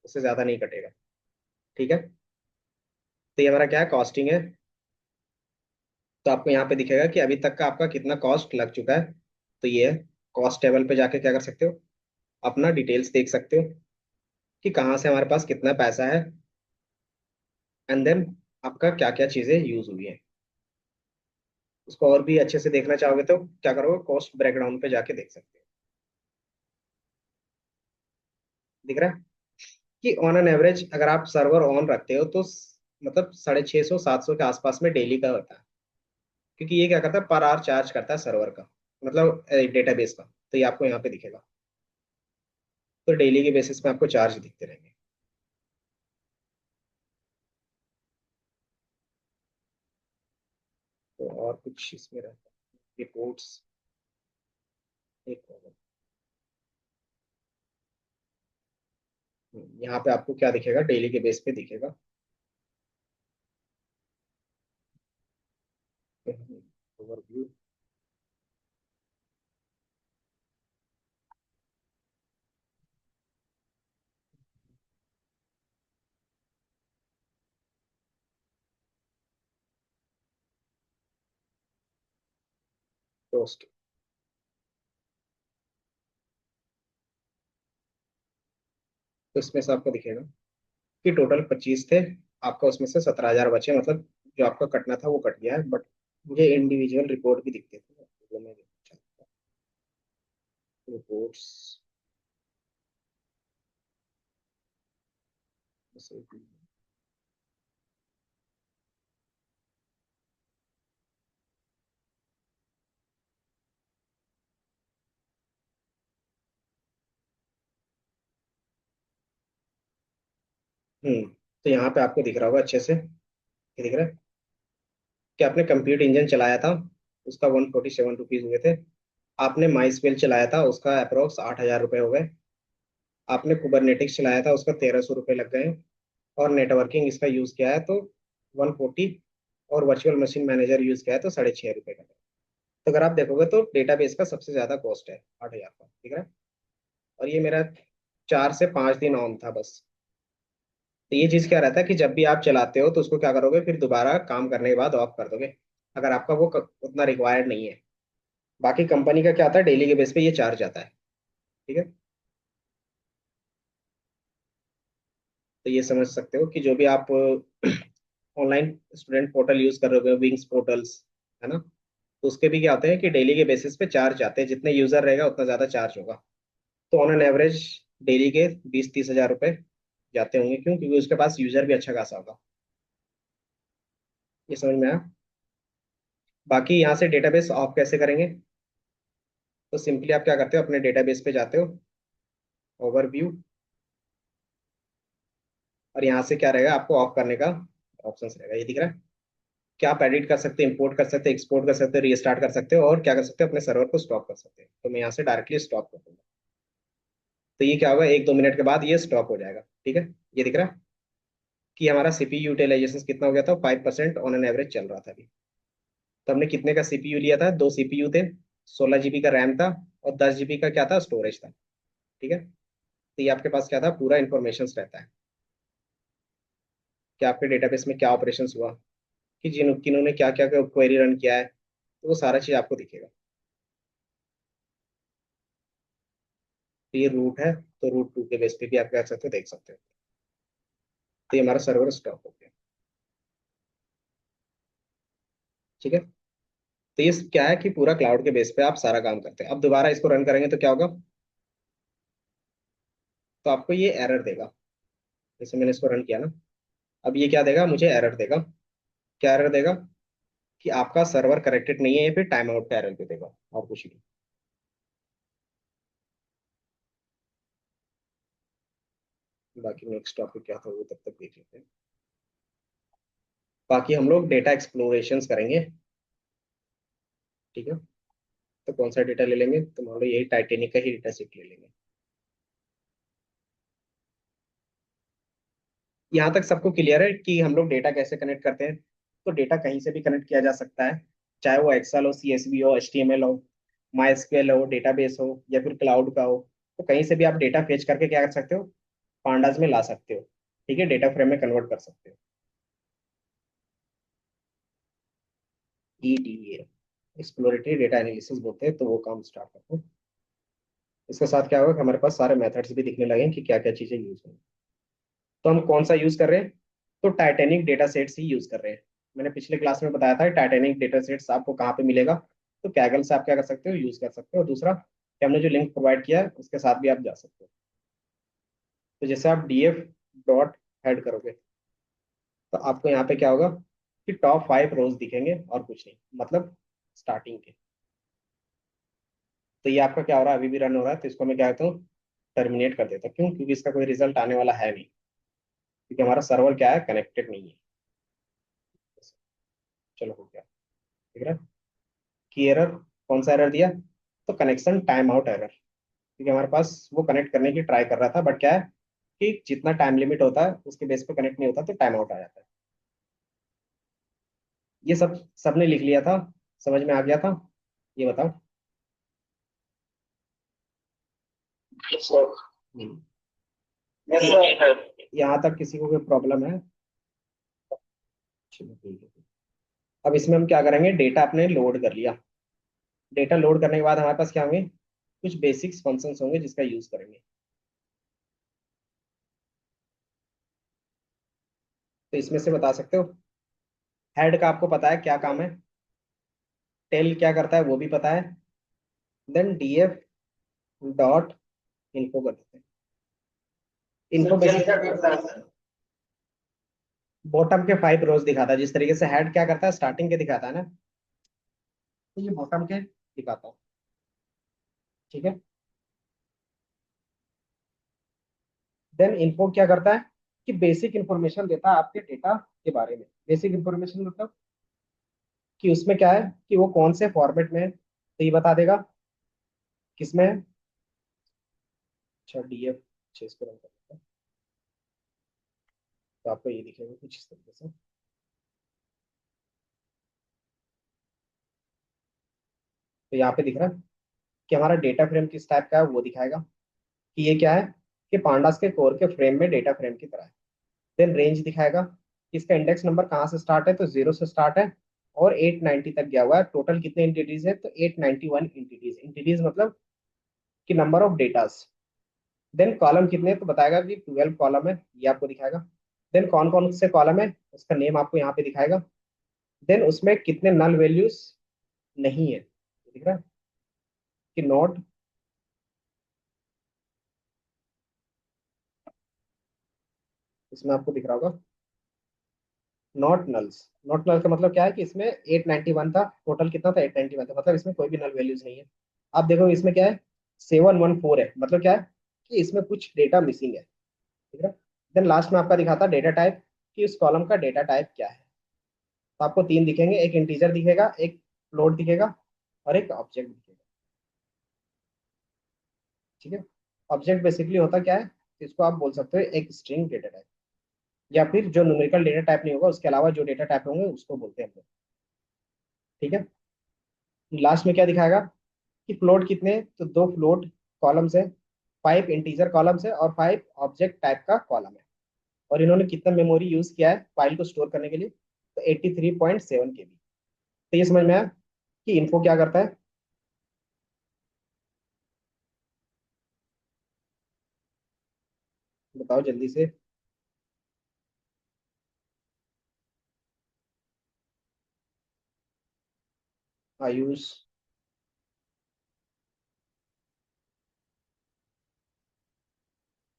[SPEAKER 1] उससे ज्यादा नहीं कटेगा। ठीक है। तो ये हमारा क्या है, कॉस्टिंग है। तो आपको यहाँ पे दिखेगा कि अभी तक का आपका कितना कॉस्ट लग चुका है। तो ये है, कॉस्ट टेबल पे जाके क्या कर सकते हो, अपना डिटेल्स देख सकते हो कि कहाँ से हमारे पास कितना पैसा है, एंड देन आपका क्या क्या चीजें यूज हुई है। उसको और भी अच्छे से देखना चाहोगे तो क्या करोगे, कॉस्ट ब्रेकडाउन पे जाके देख सकते हो। दिख रहा है कि ऑन एन एवरेज अगर आप सर्वर ऑन रखते हो तो मतलब 650-700 के आसपास में डेली का होता है। क्योंकि ये क्या करता है, पर आवर चार्ज करता है सर्वर का, मतलब डेटाबेस का। तो ये आपको यहाँ पे दिखेगा, तो डेली के बेसिस पे आपको चार्ज दिखते रहेंगे। तो और कुछ इसमें रहता है, रिपोर्ट्स, एक यहाँ पे आपको क्या दिखेगा, डेली के बेस पे दिखेगा। ओवरव्यू। पोस्ट। तो इसमें से आपको दिखेगा कि टोटल 25 थे, आपका उसमें से 17,000 बचे, मतलब जो आपका कटना था वो कट गया है। बट मुझे इंडिविजुअल रिपोर्ट भी दिखते थे, वो मैं देखना चाहता हूँ। रिपोर्ट्स। तो यहाँ पे आपको दिख रहा होगा अच्छे से, ये दिख रहा है कि आपने कंप्यूट इंजन चलाया था, उसका 147 रुपीज हुए थे। आपने माई स्पेल चलाया था, उसका अप्रोक्स 8,000 रुपये हो गए। आपने कुबरनेटिक्स चलाया था, उसका 1,300 रुपये लग गए। और नेटवर्किंग इसका यूज किया है तो 140। और वर्चुअल मशीन मैनेजर यूज किया है तो 6,500 रुपये का। तो अगर आप देखोगे तो डेटाबेस का सबसे ज्यादा कॉस्ट है 8,000 का, ठीक है। और ये मेरा 4 से 5 दिन ऑन था बस। तो ये चीज क्या रहता है कि जब भी आप चलाते हो तो उसको क्या करोगे, फिर दोबारा काम करने के बाद ऑफ कर दोगे, अगर आपका वो उतना रिक्वायर्ड नहीं है। बाकी कंपनी का क्या आता है, डेली के बेस पे ये चार्ज आता है। ठीक है। तो ये समझ सकते हो कि जो भी आप ऑनलाइन स्टूडेंट पोर्टल यूज कर रहे हो, विंग्स पोर्टल्स, है ना, तो उसके भी क्या होते हैं कि डेली के बेसिस पे चार्ज आते हैं, जितने यूजर रहेगा उतना ज्यादा चार्ज होगा। तो ऑन एन एवरेज डेली के 20-30 हज़ार रुपए जाते होंगे, क्यों? क्योंकि उसके पास यूजर भी अच्छा खासा होगा। ये समझ में आया? बाकी यहाँ से डेटाबेस ऑफ कैसे करेंगे? तो सिंपली आप क्या करते हो, अपने डेटाबेस पे जाते हो, ओवरव्यू, और यहाँ से क्या रहेगा, आपको ऑफ करने का ऑप्शन रहेगा, ये दिख रहा है। क्या आप एडिट कर सकते हो, इंपोर्ट कर सकते हो, एक्सपोर्ट कर सकते हो, रीस्टार्ट कर सकते हो, और क्या कर सकते हो, अपने सर्वर को स्टॉप कर सकते हो। तो मैं यहाँ से डायरेक्टली स्टॉप कर दूंगा। तो ये क्या होगा, 1-2 मिनट के बाद ये स्टॉप हो जाएगा। ठीक है, ये दिख रहा है कि हमारा सीपीयू यूटिलाइजेशन कितना हो गया था, 5% ऑन एन एवरेज चल रहा था अभी। तो हमने कितने का सीपीयू लिया था, 2 सीपीयू थे, 16 GB का रैम था, और 10 GB का क्या था, स्टोरेज था। ठीक है, तो ये आपके पास क्या था, पूरा इन्फॉर्मेशन रहता है कि आपके डेटाबेस में क्या ऑपरेशन हुआ, कि जिन किन्होंने क्या क्या क्वेरी रन किया है, तो वो सारा चीज आपको दिखेगा। तो ये रूट है, तो रूट 2 के बेस पे भी आप क्या कर सकते हो, देख सकते हो। तो ये हमारा सर्वर स्टॉप हो गया। ठीक है, तो ये क्या है कि पूरा क्लाउड के बेस पे आप सारा काम करते हैं। अब दोबारा इसको रन करेंगे तो क्या होगा, तो आपको ये एरर देगा। जैसे मैंने इसको रन किया ना, अब ये क्या देगा, मुझे एरर देगा। क्या एरर देगा, कि आपका सर्वर कनेक्टेड नहीं है, या फिर टाइम आउट का एरर भी देगा, और कुछ नहीं। बाकी नेक्स्ट टॉपिक क्या था वो तब तक देख लेते हैं। बाकी हम लोग डेटा एक्सप्लोरेशन करेंगे। ठीक है, तो कौन सा डेटा ले लेंगे, तो मान लो यही टाइटेनिक का ही डेटा सेट ले लेंगे। यहाँ तक सबको क्लियर है कि हम लोग डेटा कैसे कनेक्ट करते हैं? तो डेटा कहीं से भी कनेक्ट किया जा सकता है, चाहे वो एक्सेल हो, सीएसवी हो, एचटीएमएल हो, माई हो, डेटाबेस हो, या फिर क्लाउड का हो। तो कहीं से भी आप डेटा फेच करके क्या कर सकते हो, पांडास में ला सकते हो। ठीक है, डेटा फ्रेम में कन्वर्ट कर सकते हो। ईडीए, एक्सप्लोरेटरी डेटा एनालिसिस बोलते हैं, तो वो काम स्टार्ट करते हैं। इसके साथ क्या होगा कि हमारे पास सारे मेथड्स भी दिखने लगे कि क्या क्या चीजें यूज होंगी। तो हम कौन सा यूज कर रहे हैं, तो टाइटेनिक डेटा सेट्स ही यूज कर रहे हैं। मैंने पिछले क्लास में बताया था टाइटेनिक डेटा सेट्स आपको कहाँ पे मिलेगा। तो कैगल से आप क्या कर सकते हो, यूज कर सकते हो। और दूसरा कि हमने जो लिंक प्रोवाइड किया है उसके साथ भी आप जा सकते हो। तो जैसे आप डीएफ डॉट हेड करोगे, तो आपको यहाँ पे क्या होगा कि टॉप 5 रोज दिखेंगे, और कुछ नहीं, मतलब स्टार्टिंग के। तो ये आपका क्या हो रहा है, अभी भी रन हो रहा है, तो इसको मैं क्या कहता हूँ, टर्मिनेट कर देता हूँ। क्यों? क्योंकि इसका कोई रिजल्ट आने वाला है नहीं, क्योंकि हमारा सर्वर क्या है, कनेक्टेड नहीं है। चलो हो गया, ठीक है। की एरर, कौन सा एरर दिया, तो कनेक्शन टाइम आउट एरर, क्योंकि हमारे पास वो कनेक्ट करने की ट्राई कर रहा था, बट क्या है कि जितना टाइम लिमिट होता है उसके बेस पे कनेक्ट नहीं होता, तो टाइम आउट आ जाता है। ये सब सबने लिख लिया था, समझ में आ गया था? ये बताओ।
[SPEAKER 2] सर
[SPEAKER 1] हम्म,
[SPEAKER 3] ठीक है।
[SPEAKER 1] यहाँ तक किसी को कोई प्रॉब्लम है? चलो ठीक है। अब इसमें हम क्या करेंगे, डेटा अपने लोड कर लिया। डेटा लोड करने के बाद हमारे पास क्या होंगे, कुछ बेसिक्स फंक्शंस होंगे जिसका यूज करेंगे। तो इसमें से बता सकते हो, हेड का आपको पता है क्या काम है, टेल क्या करता है वो भी पता है, देन डीएफ डॉट इन्फो कर देते हैं। इन्फो बेसिक बॉटम के 5 रोज दिखाता है, जिस तरीके से हेड क्या करता है, स्टार्टिंग के दिखाता है ना, तो ये बॉटम के दिखाता है। ठीक है, देन इन्फो क्या करता है कि बेसिक इंफॉर्मेशन देता है आपके डेटा के बारे में। बेसिक इंफॉर्मेशन मतलब कि उसमें क्या है कि वो कौन से फॉर्मेट में है, तो ये बता देगा किसमें है। अच्छा डीएफ, अच्छा इसको रन कर देते हैं, तो आपको ये दिखेगा कुछ इस तरीके से। तो यहाँ पे दिख रहा है कि हमारा डेटा फ्रेम किस टाइप का है, वो दिखाएगा कि ये क्या है, कि पांडास के कोर के फ्रेम में डेटा फ्रेम की तरह है। देन रेंज दिखाएगा कि इसका इंडेक्स नंबर कहाँ से स्टार्ट है, तो 0 से स्टार्ट है और 890 तक गया हुआ है। टोटल कितने इंटिटीज है, तो 891 इंटिटीज। इंटिटीज मतलब कि number of datas. Then column कितने हैं, तो बताएगा कि 12 कॉलम है, ये आपको दिखाएगा। देन कौन कौन से कॉलम है उसका नेम आपको यहाँ पे दिखाएगा। देन उसमें कितने नल वैल्यूज नहीं है, दिख रहा है कि नोट, इसमें आपको दिख रहा होगा नॉट नल्स। नॉट नल का मतलब क्या है कि इसमें 891 था, टोटल कितना था 891 था, मतलब इसमें कोई भी नल वैल्यूज नहीं है। आप देखो इसमें क्या है 714 है, मतलब क्या है कि इसमें कुछ डेटा मिसिंग है, ठीक है। देन लास्ट में आपका दिखाता डेटा टाइप, कि उस कॉलम का डेटा टाइप क्या है। तो आपको तीन दिखेंगे, एक इंटीजर दिखेगा, एक फ्लोट दिखेगा और एक ऑब्जेक्ट दिखेगा, ठीक है। ऑब्जेक्ट बेसिकली होता क्या है, इसको आप बोल सकते हो एक स्ट्रिंग डेटा टाइप, या फिर जो न्यूमेरिकल डेटा टाइप नहीं होगा उसके अलावा जो डेटा टाइप होंगे उसको बोलते हैं हम लोग, ठीक है। लास्ट में क्या दिखाएगा कि फ्लोट कितने हैं, तो दो फ्लोट कॉलम्स है, 5 इंटीजर कॉलम्स है और 5 ऑब्जेक्ट टाइप का कॉलम है। और इन्होंने कितना मेमोरी यूज किया है फाइल को स्टोर करने के लिए, तो 83.7 KB। तो ये समझ में आया कि इन्फो क्या करता है। बताओ जल्दी से। आयुष,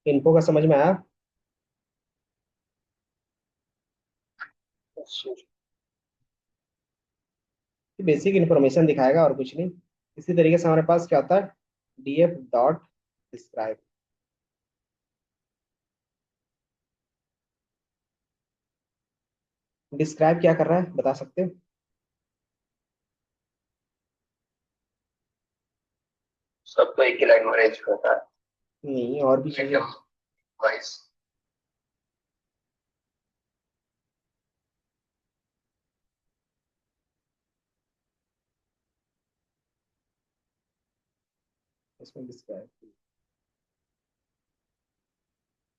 [SPEAKER 1] इन्फो का समझ में आया। बेसिक इन्फॉर्मेशन दिखाएगा और कुछ नहीं। इसी तरीके से हमारे पास क्या होता है, df डॉट डिस्क्राइब। डिस्क्राइब क्या कर रहा है बता सकते हो।
[SPEAKER 3] सबको एक ही लाइन में अरेंज करता है
[SPEAKER 1] नहीं, और भी चीजें।
[SPEAKER 3] एकदम वाइज।
[SPEAKER 1] इसमें डिस्क्राइब,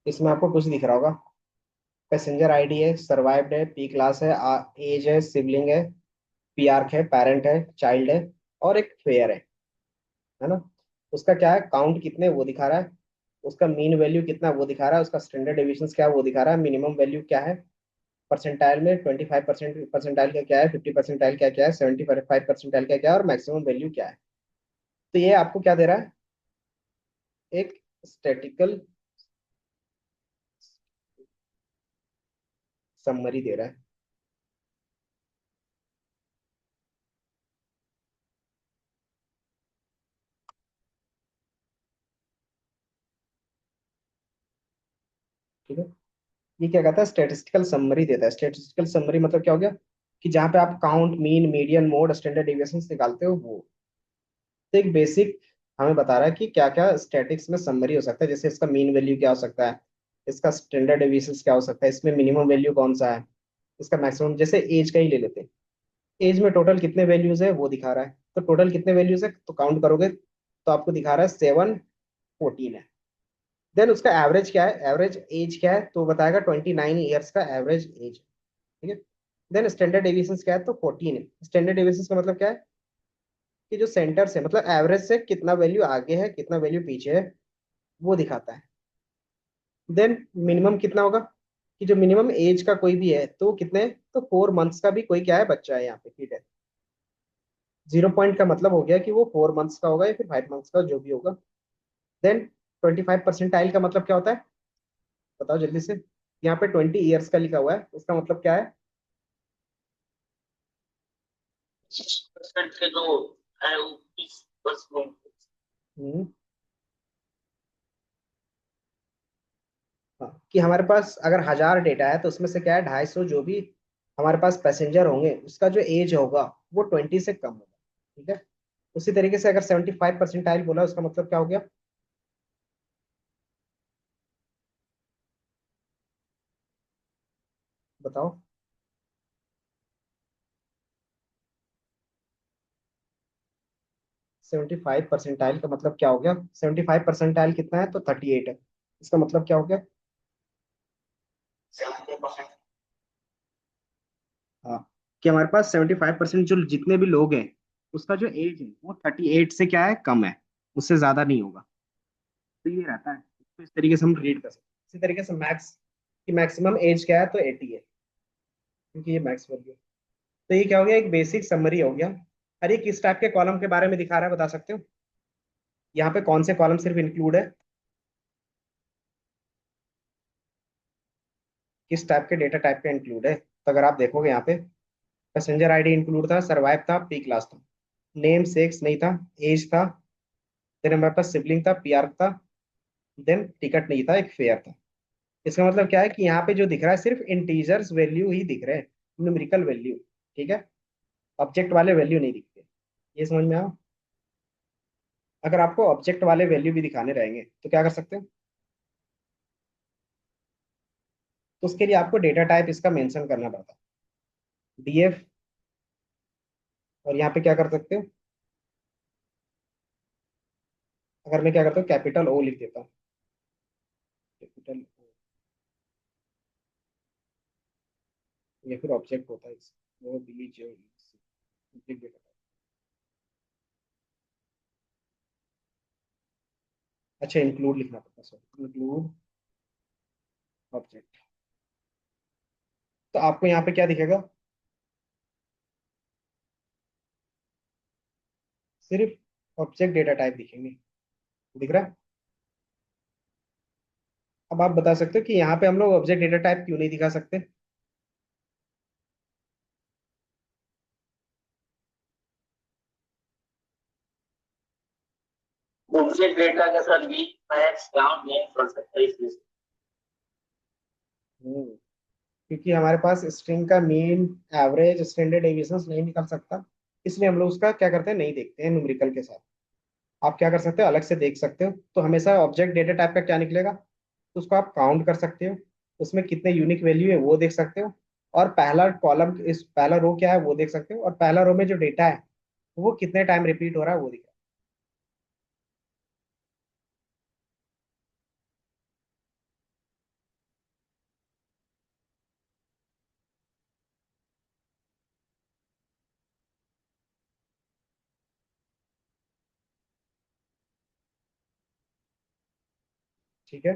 [SPEAKER 1] इसमें आपको कुछ दिख रहा होगा, पैसेंजर आईडी है, सर्वाइव्ड है, पी क्लास है, एज है, सिबलिंग है, पी आर्क है, पेरेंट है, चाइल्ड है और एक फेयर है ना। उसका क्या है काउंट कितने वो दिखा रहा है, उसका मीन वैल्यू कितना वो दिखा रहा है, उसका स्टैंडर्ड डेविएशन क्या है वो दिखा रहा है, मिनिमम वैल्यू क्या है, परसेंटाइल में 25% परसेंटाइल का क्या है, 50 परसेंटाइल का क्या है, 75 परसेंटाइल का क्या है और मैक्सिमम वैल्यू क्या है। तो ये आपको क्या दे रहा है, एक स्टैटिकल समरी दे रहा है, ठीक है। ये क्या कहता है स्टैटिस्टिकल समरी देता है। स्टैटिस्टिकल समरी मतलब क्या हो गया कि जहाँ पे आप count, mean, median, mode, standard deviation निकालते हो वो। तो एक बेसिक हमें बता रहा है कि क्या क्या स्टैटिक्स में समरी हो सकता है, जैसे इसका मीन वैल्यू क्या हो सकता है, इसका स्टैंडर्ड डेविएशन क्या हो सकता है, इसमें मिनिमम वैल्यू कौन सा है, इसका मैक्सिमम। जैसे एज का ही ले लेते हैं, एज में टोटल कितने वैल्यूज है वो दिखा रहा है, तो टोटल कितने वैल्यूज है तो काउंट करोगे तो आपको दिखा रहा है 714 है। देन उसका एवरेज क्या है, एवरेज एज क्या है तो बताएगा 29 ईयर्स का एवरेज एज, ठीक है। देन स्टैंडर्ड डेविएशन क्या है तो 14 है। स्टैंडर्ड डेविएशन का मतलब क्या है कि जो सेंटर से मतलब एवरेज से कितना वैल्यू आगे है कितना वैल्यू पीछे है वो दिखाता है। देन मिनिमम कितना होगा कि जो मिनिमम एज का कोई भी है तो कितने, तो 4 मंथ्स का भी कोई क्या है बच्चा है यहाँ पे, ठीक है। 0 पॉइंट का मतलब हो गया कि वो 4 मंथ्स का होगा या फिर 5 मंथ्स का जो भी होगा। देन 25 परसेंटाइल का मतलब क्या होता है बताओ जल्दी से। यहाँ पे 20 ईयर्स का लिखा हुआ है, उसका मतलब क्या है।
[SPEAKER 3] 6% के जो है वो 20%।
[SPEAKER 1] हम्म, हाँ, कि हमारे पास अगर 1000 डेटा है तो उसमें से क्या है 250 जो भी हमारे पास पैसेंजर होंगे उसका जो एज होगा वो 20 से कम होगा, ठीक है। उसी तरीके से अगर 75 परसेंटाइल बोला उसका मतलब क्या हो गया, बताओ। 75 परसेंटाइल का मतलब क्या हो गया, 75 परसेंटाइल कितना है तो 38 है, इसका मतलब क्या हो गया।
[SPEAKER 3] 70%।
[SPEAKER 1] हाँ, कि हमारे पास 75% जो जितने भी लोग हैं उसका जो एज है वो 38 से क्या है कम है, उससे ज्यादा नहीं होगा। तो ये रहता है, तो इस तरीके से हम रीड कर सकते हैं। इसी तरीके से मैक्स कि मैक्सिमम एज क्या है, तो 80 है, क्योंकि ये मैक्स वैल्यू। तो ये क्या हो गया, एक बेसिक समरी हो गया। अरे किस टाइप के कॉलम के बारे में दिखा रहा है, बता सकते हो? यहाँ पे कौन से कॉलम सिर्फ इंक्लूड है, किस टाइप के डेटा टाइप का इंक्लूड है? तो अगर आप देखोगे यहाँ पे, पैसेंजर आईडी इंक्लूड था, सरवाइव था, पी क्लास था, नेम सेक्स नहीं था, एज था, देन हमारे पास सिबलिंग था, पीआर था, देन टिकट नहीं था, एक फेयर था। इसका मतलब क्या है कि यहाँ पे जो दिख रहा है सिर्फ इंटीजर्स वैल्यू ही दिख रहे हैं, न्यूमेरिकल वैल्यू। ठीक है, ऑब्जेक्ट वाले वैल्यू नहीं दिखते। ये समझ में आओ? अगर आपको ऑब्जेक्ट वाले वैल्यू भी दिखाने रहेंगे तो क्या कर सकते हो? तो उसके लिए आपको डेटा टाइप इसका मेंशन करना पड़ता है, डीएफ। और यहाँ पे क्या कर सकते हो, अगर मैं क्या करता हूँ, कैपिटल ओ लिख देता हूँ, कैपिटल ओ, या फिर ऑब्जेक्ट होता है वो डी जे लिख देता हूँ। अच्छा, इंक्लूड लिखना पड़ता है, सॉरी, इंक्लूड ऑब्जेक्ट। तो आपको यहाँ पे क्या दिखेगा, सिर्फ ऑब्जेक्ट डेटा टाइप दिखेंगे, दिख रहा है? अब आप बता सकते हो कि यहाँ पे हम लोग ऑब्जेक्ट डेटा टाइप क्यों नहीं दिखा सकते?
[SPEAKER 3] ऑब्जेक्ट डेटा का सर भी मैच काउंट नहीं कर सकते इसमें।
[SPEAKER 1] क्योंकि हमारे पास स्ट्रिंग का मीन, एवरेज, स्टैंडर्ड डेविएशन नहीं निकल सकता, इसलिए हम लोग उसका क्या करते हैं, नहीं देखते हैं न्यूमेरिकल के साथ। आप क्या कर सकते हो, अलग से देख सकते हो। तो हमेशा ऑब्जेक्ट डेटा टाइप का क्या निकलेगा, तो उसको आप काउंट कर सकते हो, उसमें कितने यूनिक वैल्यू है वो देख सकते हो, और पहला कॉलम, इस पहला रो क्या है वो देख सकते हो, और पहला रो में जो डेटा है वो कितने टाइम रिपीट हो रहा है वो दिख रहा है। ठीक है,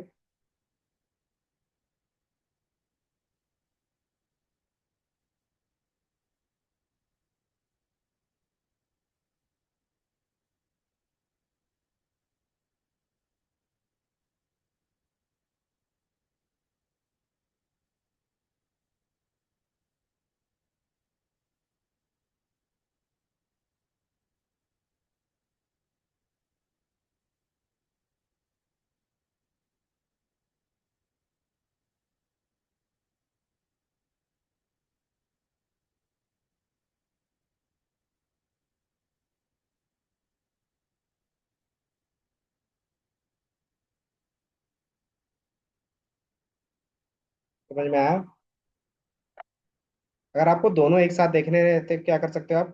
[SPEAKER 1] समझ में आया? अगर आपको दोनों एक साथ देखने रहते क्या कर सकते हो आप,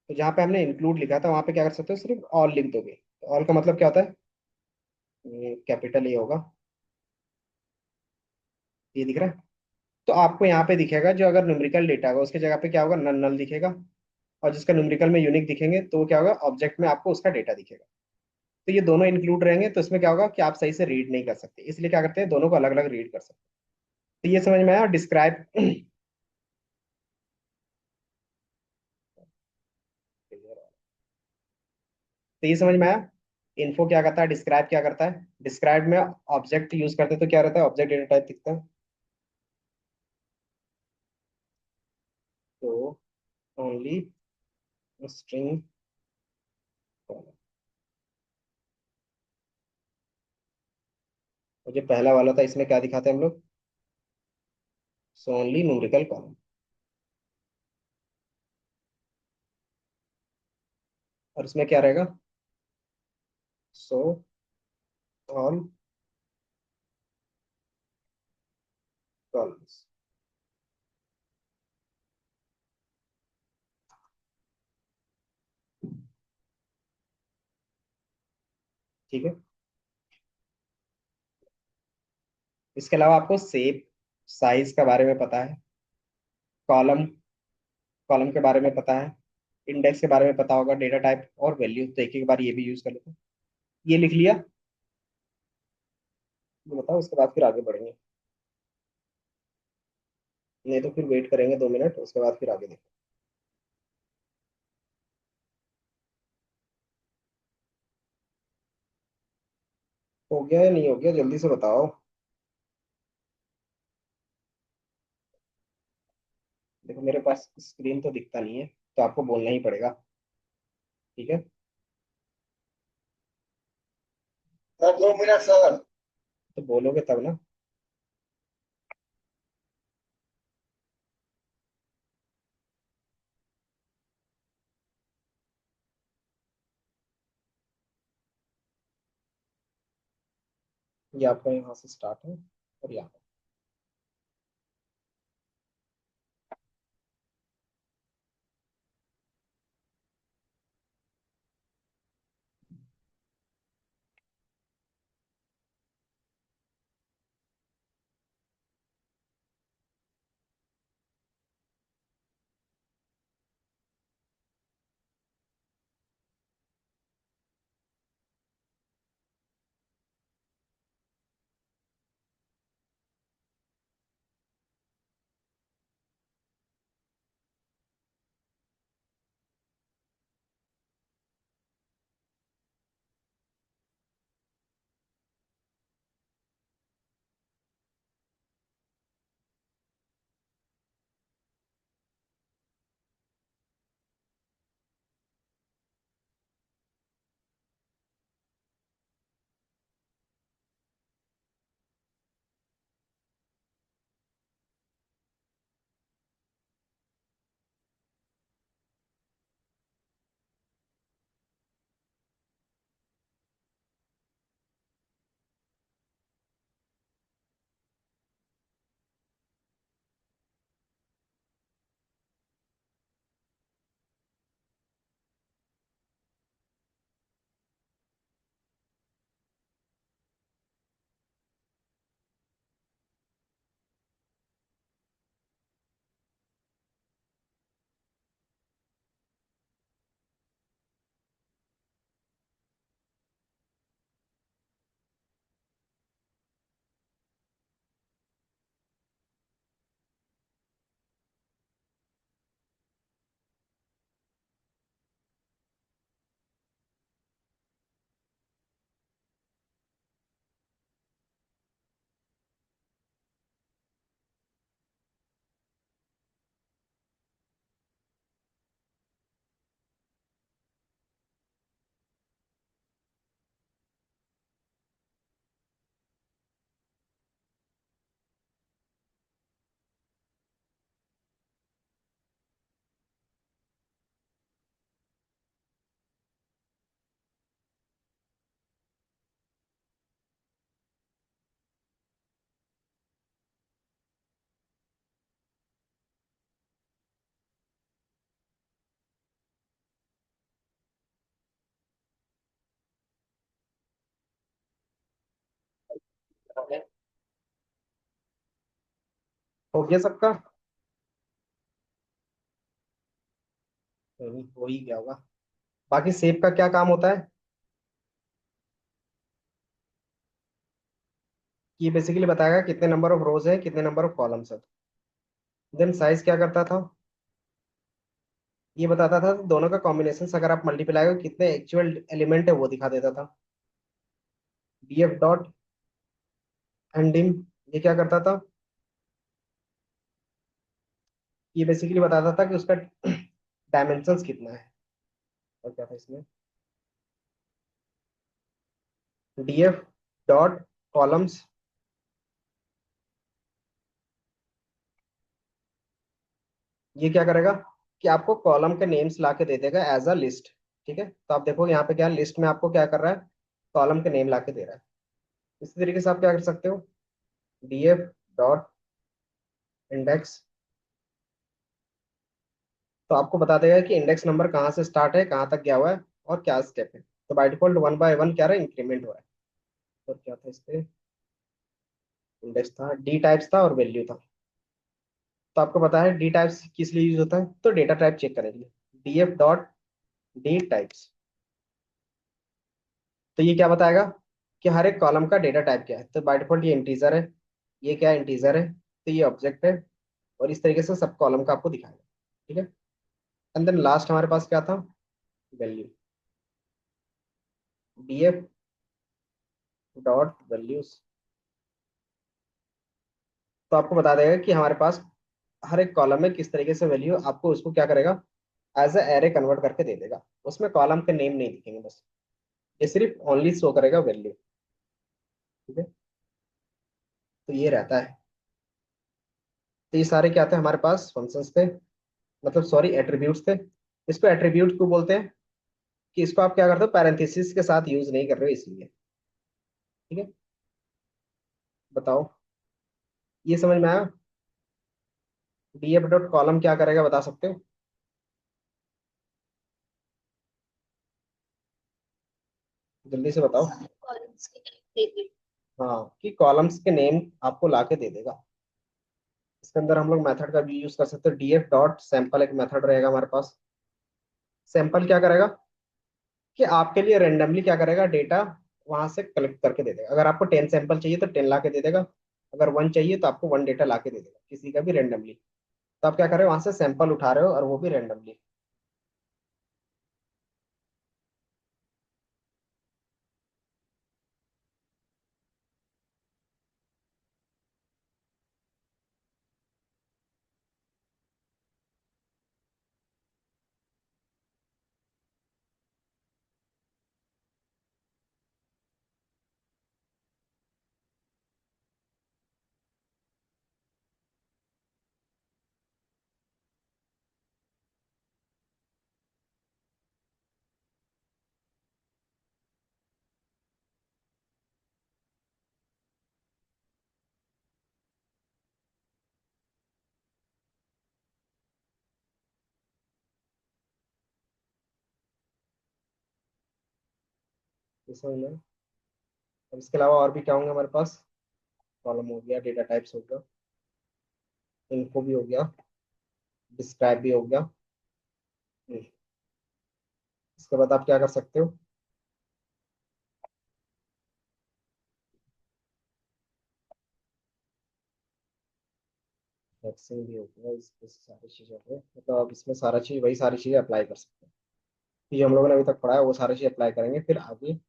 [SPEAKER 1] तो जहाँ पे हमने इंक्लूड लिखा था वहां पे क्या कर सकते हो, सिर्फ ऑल लिख दोगे। तो ऑल का मतलब क्या होता है, कैपिटल ए होगा, ये दिख रहा है? तो आपको यहाँ पे दिखेगा जो अगर न्यूमेरिकल डेटा होगा उसके जगह पे क्या होगा, नल नल दिखेगा। और जिसका न्यूमेरिकल में यूनिक दिखेंगे तो वो क्या होगा, ऑब्जेक्ट में आपको उसका डेटा दिखेगा। तो ये दोनों इंक्लूड रहेंगे तो इसमें क्या होगा कि आप सही से रीड नहीं कर सकते, इसलिए क्या करते हैं, दोनों को अलग अलग रीड कर सकते हैं। तो ये समझ में आया, डिस्क्राइब तो ये समझ में आया, इन्फो क्या करता है, डिस्क्राइब क्या करता है। डिस्क्राइब में ऑब्जेक्ट यूज करते हैं तो क्या रहता है, ऑब्जेक्ट डेटा टाइप दिखता है। तो ओनली स्ट्रिंग, और जो पहला वाला था इसमें क्या दिखाते हैं हम लोग, सो ओनली न्यूमेरिकल कॉलम। और इसमें क्या रहेगा, सो ऑल कॉलम्स। ठीक है, इसके अलावा आपको शेप, साइज के बारे में पता है, कॉलम, कॉलम के बारे में पता है, इंडेक्स के बारे में पता होगा, डेटा टाइप और वैल्यू, तो एक एक बार ये भी यूज कर लेते हैं। ये लिख लिया, ये बताओ, उसके बाद फिर आगे बढ़ेंगे। नहीं तो फिर वेट करेंगे 2 मिनट, उसके बाद फिर आगे देखो। हो गया या नहीं हो गया, जल्दी से बताओ। देखो मेरे पास स्क्रीन तो दिखता नहीं है, तो आपको बोलना ही पड़ेगा। ठीक है। Sir 2 minute sir. तो बोलोगे तब ना। ये आपका यहाँ से स्टार्ट है और यहाँ। हो गया सबका? नहीं, हो ही गया होगा। बाकी सेव का क्या काम होता है? ये बेसिकली बताएगा कितने नंबर ऑफ रोज है, कितने नंबर ऑफ कॉलम्स है। देन साइज क्या करता था? ये बताता था दोनों का कॉम्बिनेशन अगर आप मल्टीप्लाई हो कितने एक्चुअल एलिमेंट है वो दिखा देता था। df डॉट एंडिम, ये क्या करता था? ये बेसिकली बताता था कि उसका डायमेंशंस कितना है। और क्या था इसमें? df डॉट कॉलम्स, ये क्या करेगा कि आपको कॉलम के नेम्स ला के दे देगा एज अ लिस्ट। ठीक है, तो आप देखो यहाँ पे क्या लिस्ट में आपको क्या कर रहा है, कॉलम के नेम ला के दे रहा है। इसी तरीके से आप क्या कर सकते हो, df डॉट इंडेक्स, तो आपको बता देगा कि इंडेक्स नंबर कहाँ से स्टार्ट है, कहाँ तक गया हुआ है और क्या स्टेप है। तो बाय डिफॉल्ट 1 बाय 1 क्या रहा है, इंक्रीमेंट हो रहा है। और क्या था इस पे? इंडेक्स था, डी टाइप्स था और वैल्यू था। तो आपको पता है डी टाइप्स किस लिए यूज होता है, तो डेटा टाइप चेक करेंगे। df डॉट डी टाइप्स, तो ये क्या बताएगा कि हर एक कॉलम का डेटा टाइप क्या है। तो बाय डिफॉल्ट ये इंटीजर है, ये क्या है, इंटीजर है, तो ये ऑब्जेक्ट है। और इस तरीके से सब कॉलम का आपको दिखाएगा। ठीक है। एंड देन लास्ट हमारे पास क्या था, वैल्यू, df डॉट वैल्यूज। तो आपको बता देगा कि हमारे पास हर एक कॉलम में किस तरीके से वैल्यू, आपको उसको क्या करेगा, एज ए एरे कन्वर्ट करके दे देगा। उसमें कॉलम के नेम नहीं दिखेंगे, बस ये सिर्फ ओनली शो करेगा वैल्यू। ठीक है। तो ये रहता है। तो ये सारे क्या थे हमारे पास, फंक्शंस थे, मतलब सॉरी एट्रीब्यूट्स थे। इसको एट्रीब्यूट क्यों बोलते हैं, कि इसको आप क्या करते हो, पैरेंथेसिस के साथ यूज नहीं कर रहे हो इसलिए। ठीक है। बताओ, ये समझ में आया। df डॉट कॉलम क्या करेगा बता सकते हो, जल्दी से बताओ।
[SPEAKER 2] कॉलम्स के नाम दे दे।
[SPEAKER 1] हाँ, कि कॉलम्स के नेम आपको लाके दे देगा। इसके अंदर हम लोग मेथड का भी यूज कर सकते हैं, df डॉट सैंपल एक मेथड रहेगा हमारे पास। सैंपल क्या करेगा, कि आपके लिए रेंडमली क्या करेगा, डेटा वहां से कलेक्ट करके दे देगा। अगर आपको 10 सैंपल चाहिए तो 10 ला के दे देगा, अगर 1 चाहिए तो आपको 1 डेटा ला के दे देगा, किसी का भी रेंडमली। तो आप क्या कर रहे हो, वहां से सैंपल उठा रहे हो और वो भी रेंडमली। इस समझ में। अब इसके अलावा और भी क्या होंगे हमारे पास, कॉलम हो गया, डेटा टाइप्स हो गया, इनको भी हो गया, डिस्क्राइब भी हो गया। इसके बाद आप क्या कर सकते हो, वैक्सिंग भी हो गया, इसमें सारी चीजें हो गई, मतलब आप इसमें सारा चीज, वही सारी चीजें अप्लाई कर सकते हैं। तो जो हम लोगों ने अभी तक पढ़ा है वो सारी चीज अप्लाई करेंगे, फिर आगे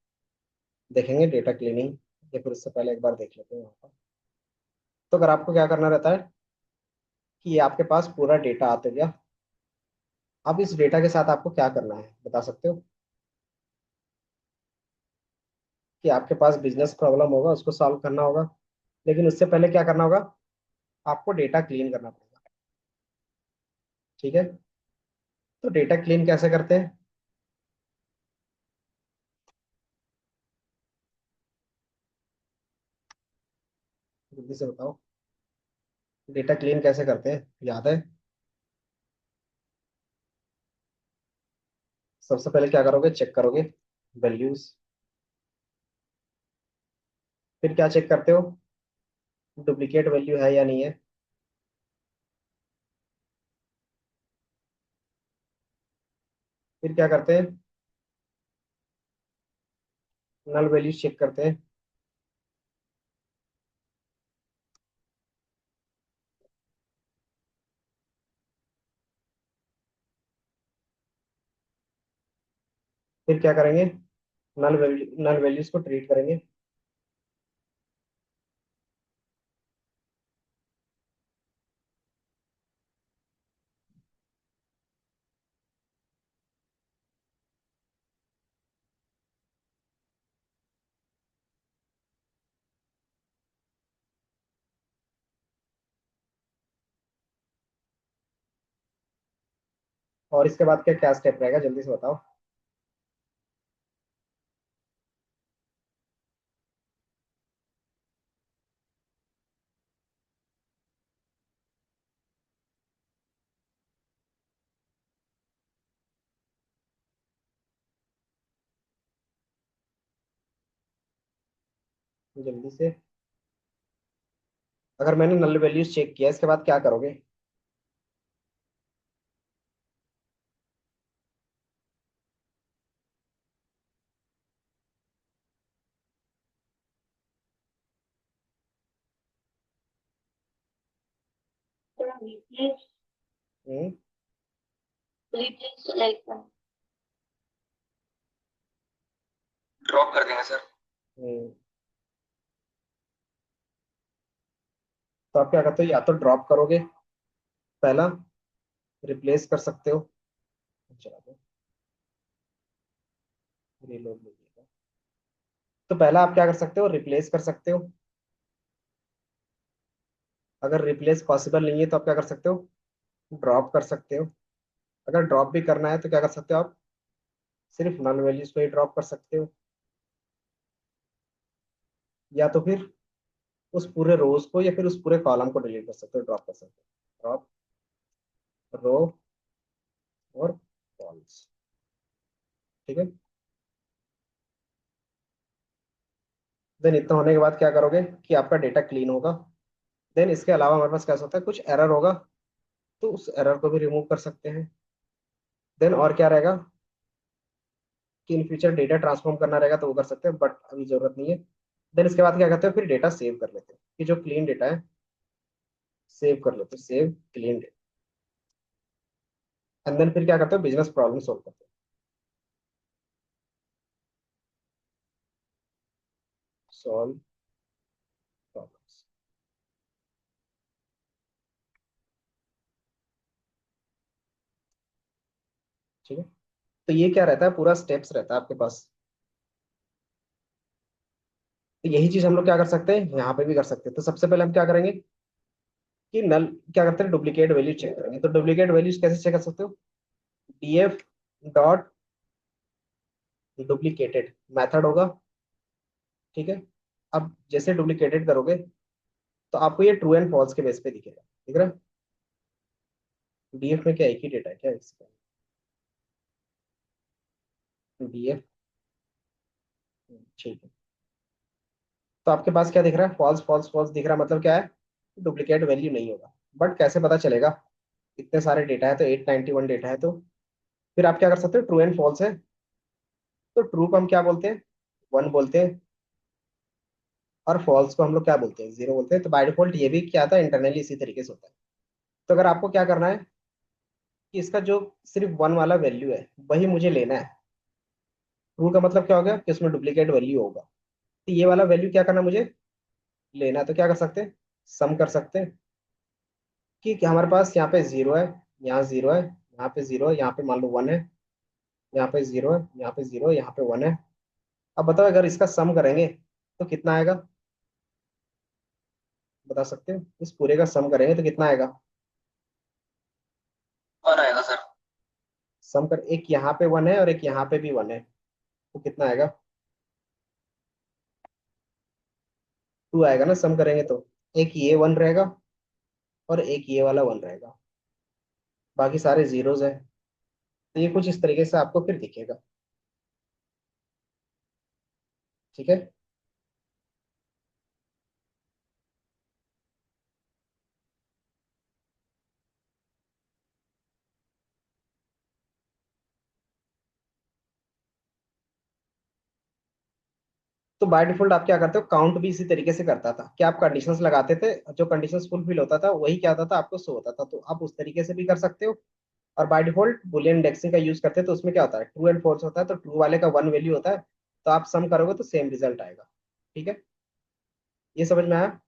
[SPEAKER 1] देखेंगे डेटा क्लीनिंग, या फिर उससे पहले एक बार देख लेते हैं यहाँ पर। तो अगर आपको क्या करना रहता है, कि ये आपके पास पूरा डेटा आते गया, अब इस डेटा के साथ आपको क्या करना है बता सकते हो, कि आपके पास बिजनेस प्रॉब्लम होगा, उसको सॉल्व करना होगा, लेकिन उससे पहले क्या करना होगा, आपको डेटा क्लीन करना पड़ेगा। ठीक है। तो डेटा क्लीन कैसे करते हैं, जल्दी से बताओ, डेटा क्लीन कैसे करते हैं, याद है। सबसे पहले क्या करोगे, चेक करोगे वैल्यूज। फिर क्या चेक करते हो, डुप्लीकेट वैल्यू है या नहीं है। फिर क्या करते हैं, नल वैल्यूज चेक करते हैं। फिर क्या करेंगे, नल वैल्यूज को ट्रीट करेंगे। और इसके बाद क्या क्या स्टेप रहेगा, जल्दी से बताओ। जल्दी से, अगर मैंने नल वैल्यूज चेक किया, इसके बाद क्या करोगे।
[SPEAKER 2] replace
[SPEAKER 1] हम्म
[SPEAKER 2] replace like
[SPEAKER 3] ड्रॉप कर देंगे सर।
[SPEAKER 1] हम्म। तो आप क्या करते हो, या तो ड्रॉप करोगे पहला, रिप्लेस कर सकते हो। चला दो, रीलोड लीजिएगा। तो पहला आप क्या कर सकते हो, रिप्लेस कर सकते हो। अगर रिप्लेस पॉसिबल नहीं है तो आप क्या कर सकते हो, ड्रॉप कर सकते हो। अगर ड्रॉप भी करना है तो क्या कर सकते हो आप, सिर्फ नल वैल्यूज को ही ड्रॉप कर सकते हो, या तो फिर उस पूरे रोज को या फिर उस पूरे कॉलम को डिलीट कर सकते हो, ड्रॉप कर सकते हो। ड्रॉप रो और कॉल्स। ठीक है। देन इतना होने के बाद क्या करोगे कि आपका डेटा क्लीन होगा। देन इसके अलावा हमारे पास क्या होता है, कुछ एरर होगा तो उस एरर को भी रिमूव कर सकते हैं। देन और क्या रहेगा कि इन फ्यूचर डेटा ट्रांसफॉर्म करना रहेगा तो वो कर सकते हैं, बट अभी जरूरत नहीं है। देन इसके बाद क्या करते हैं, फिर डेटा सेव कर लेते हैं कि जो क्लीन डेटा है सेव कर लेते हैं, save clean data. And then फिर क्या करते हैं, बिजनेस प्रॉब्लम सोल्व करते हैं। Solve problems. ठीक है। तो ये क्या रहता है, पूरा स्टेप्स रहता है आपके पास। तो यही चीज हम लोग क्या कर सकते हैं, यहाँ पे भी कर सकते हैं। तो सबसे पहले हम क्या करेंगे कि नल क्या करते हैं, डुप्लीकेट वैल्यू चेक करेंगे। तो डुप्लीकेट वैल्यूज कैसे चेक कर सकते हो, df डॉट डुप्लीकेटेड मेथड होगा। ठीक है। अब जैसे डुप्लीकेटेड करोगे तो आपको ये ट्रू एंड फॉल्स के बेस पे दिखेगा, ठीक है। डीएफ में क्या एक ही डेटा है क्या इसका, डीएफ। ठीक है। तो आपके पास क्या दिख रहा है, फॉल्स फॉल्स फॉल्स दिख रहा है, मतलब क्या है, डुप्लीकेट वैल्यू नहीं होगा। बट कैसे पता चलेगा, इतने सारे डेटा है तो 891 डेटा है, तो फिर आप क्या कर सकते हो, ट्रू एंड फॉल्स है तो ट्रू को हम क्या बोलते हैं, 1 बोलते हैं, और फॉल्स को हम लोग क्या बोलते हैं, 0 बोलते हैं। तो बाय डिफॉल्ट ये भी क्या था, इंटरनली इसी तरीके से होता है। तो अगर आपको क्या करना है कि इसका जो सिर्फ 1 वाला वैल्यू है वही मुझे लेना है। ट्रू का मतलब क्या हो गया कि उसमें डुप्लीकेट वैल्यू होगा, तो ये वाला वैल्यू क्या करना है, मुझे लेना है। तो क्या कर सकते हैं, सम कर सकते हैं कि हमारे पास यहाँ पे 0 है, यहाँ 0 है, यहाँ पे 0 है, यहाँ पे मान लो 1 है, यहाँ पे 0 है, यहाँ पे 0 है, यहाँ पे 1 है। अब बताओ अगर इसका सम करेंगे तो कितना आएगा, बता सकते हो, इस पूरे का सम करेंगे तो कितना आएगा।
[SPEAKER 3] और आएगा सर।
[SPEAKER 1] सम कर, एक यहाँ पे 1 है और एक यहाँ पे भी 1 है, तो कितना आएगा, 2 आएगा ना सम करेंगे तो। एक ये 1 रहेगा और एक ये वाला 1 रहेगा, बाकी सारे जीरोज है। तो ये कुछ इस तरीके से आपको फिर दिखेगा। ठीक है। तो बाय डिफॉल्ट आप क्या करते हो, काउंट भी इसी तरीके से करता था कि आप कंडीशंस लगाते थे, जो कंडीशंस फुलफिल होता था वही क्या होता था, आपको शो होता था। तो आप उस तरीके से भी कर सकते हो। और बाय डिफॉल्ट बुलियन इंडेक्सिंग का यूज करते हैं तो उसमें क्या होता है, ट्रू एंड फॉल्स होता है, तो ट्रू वाले का 1 वैल्यू होता है, तो आप सम करोगे तो सेम रिजल्ट आएगा। ठीक है। ये समझ में आया,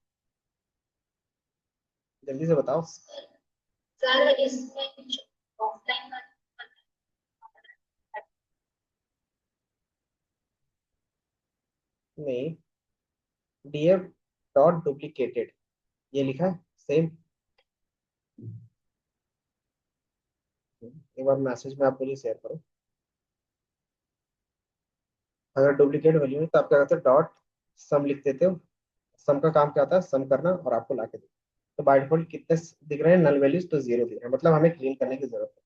[SPEAKER 1] जल्दी से बताओ।
[SPEAKER 2] सर इसमें कुछ ऑफलाइन
[SPEAKER 1] नहीं, डीएफ डॉट डुप्लीकेटेड ये लिखा है सेम। एक बार मैसेज में आप मुझे शेयर करो। अगर डुप्लीकेट वैल्यू है तो आप क्या करते हो, डॉट सम लिख देते हो। सम का काम क्या होता है, सम करना और आपको ला के देना। तो बाय डिफॉल्ट कितने दिख रहे हैं, नल वैल्यूज तो 0 दिख रहे हैं, मतलब हमें क्लीन करने की जरूरत है।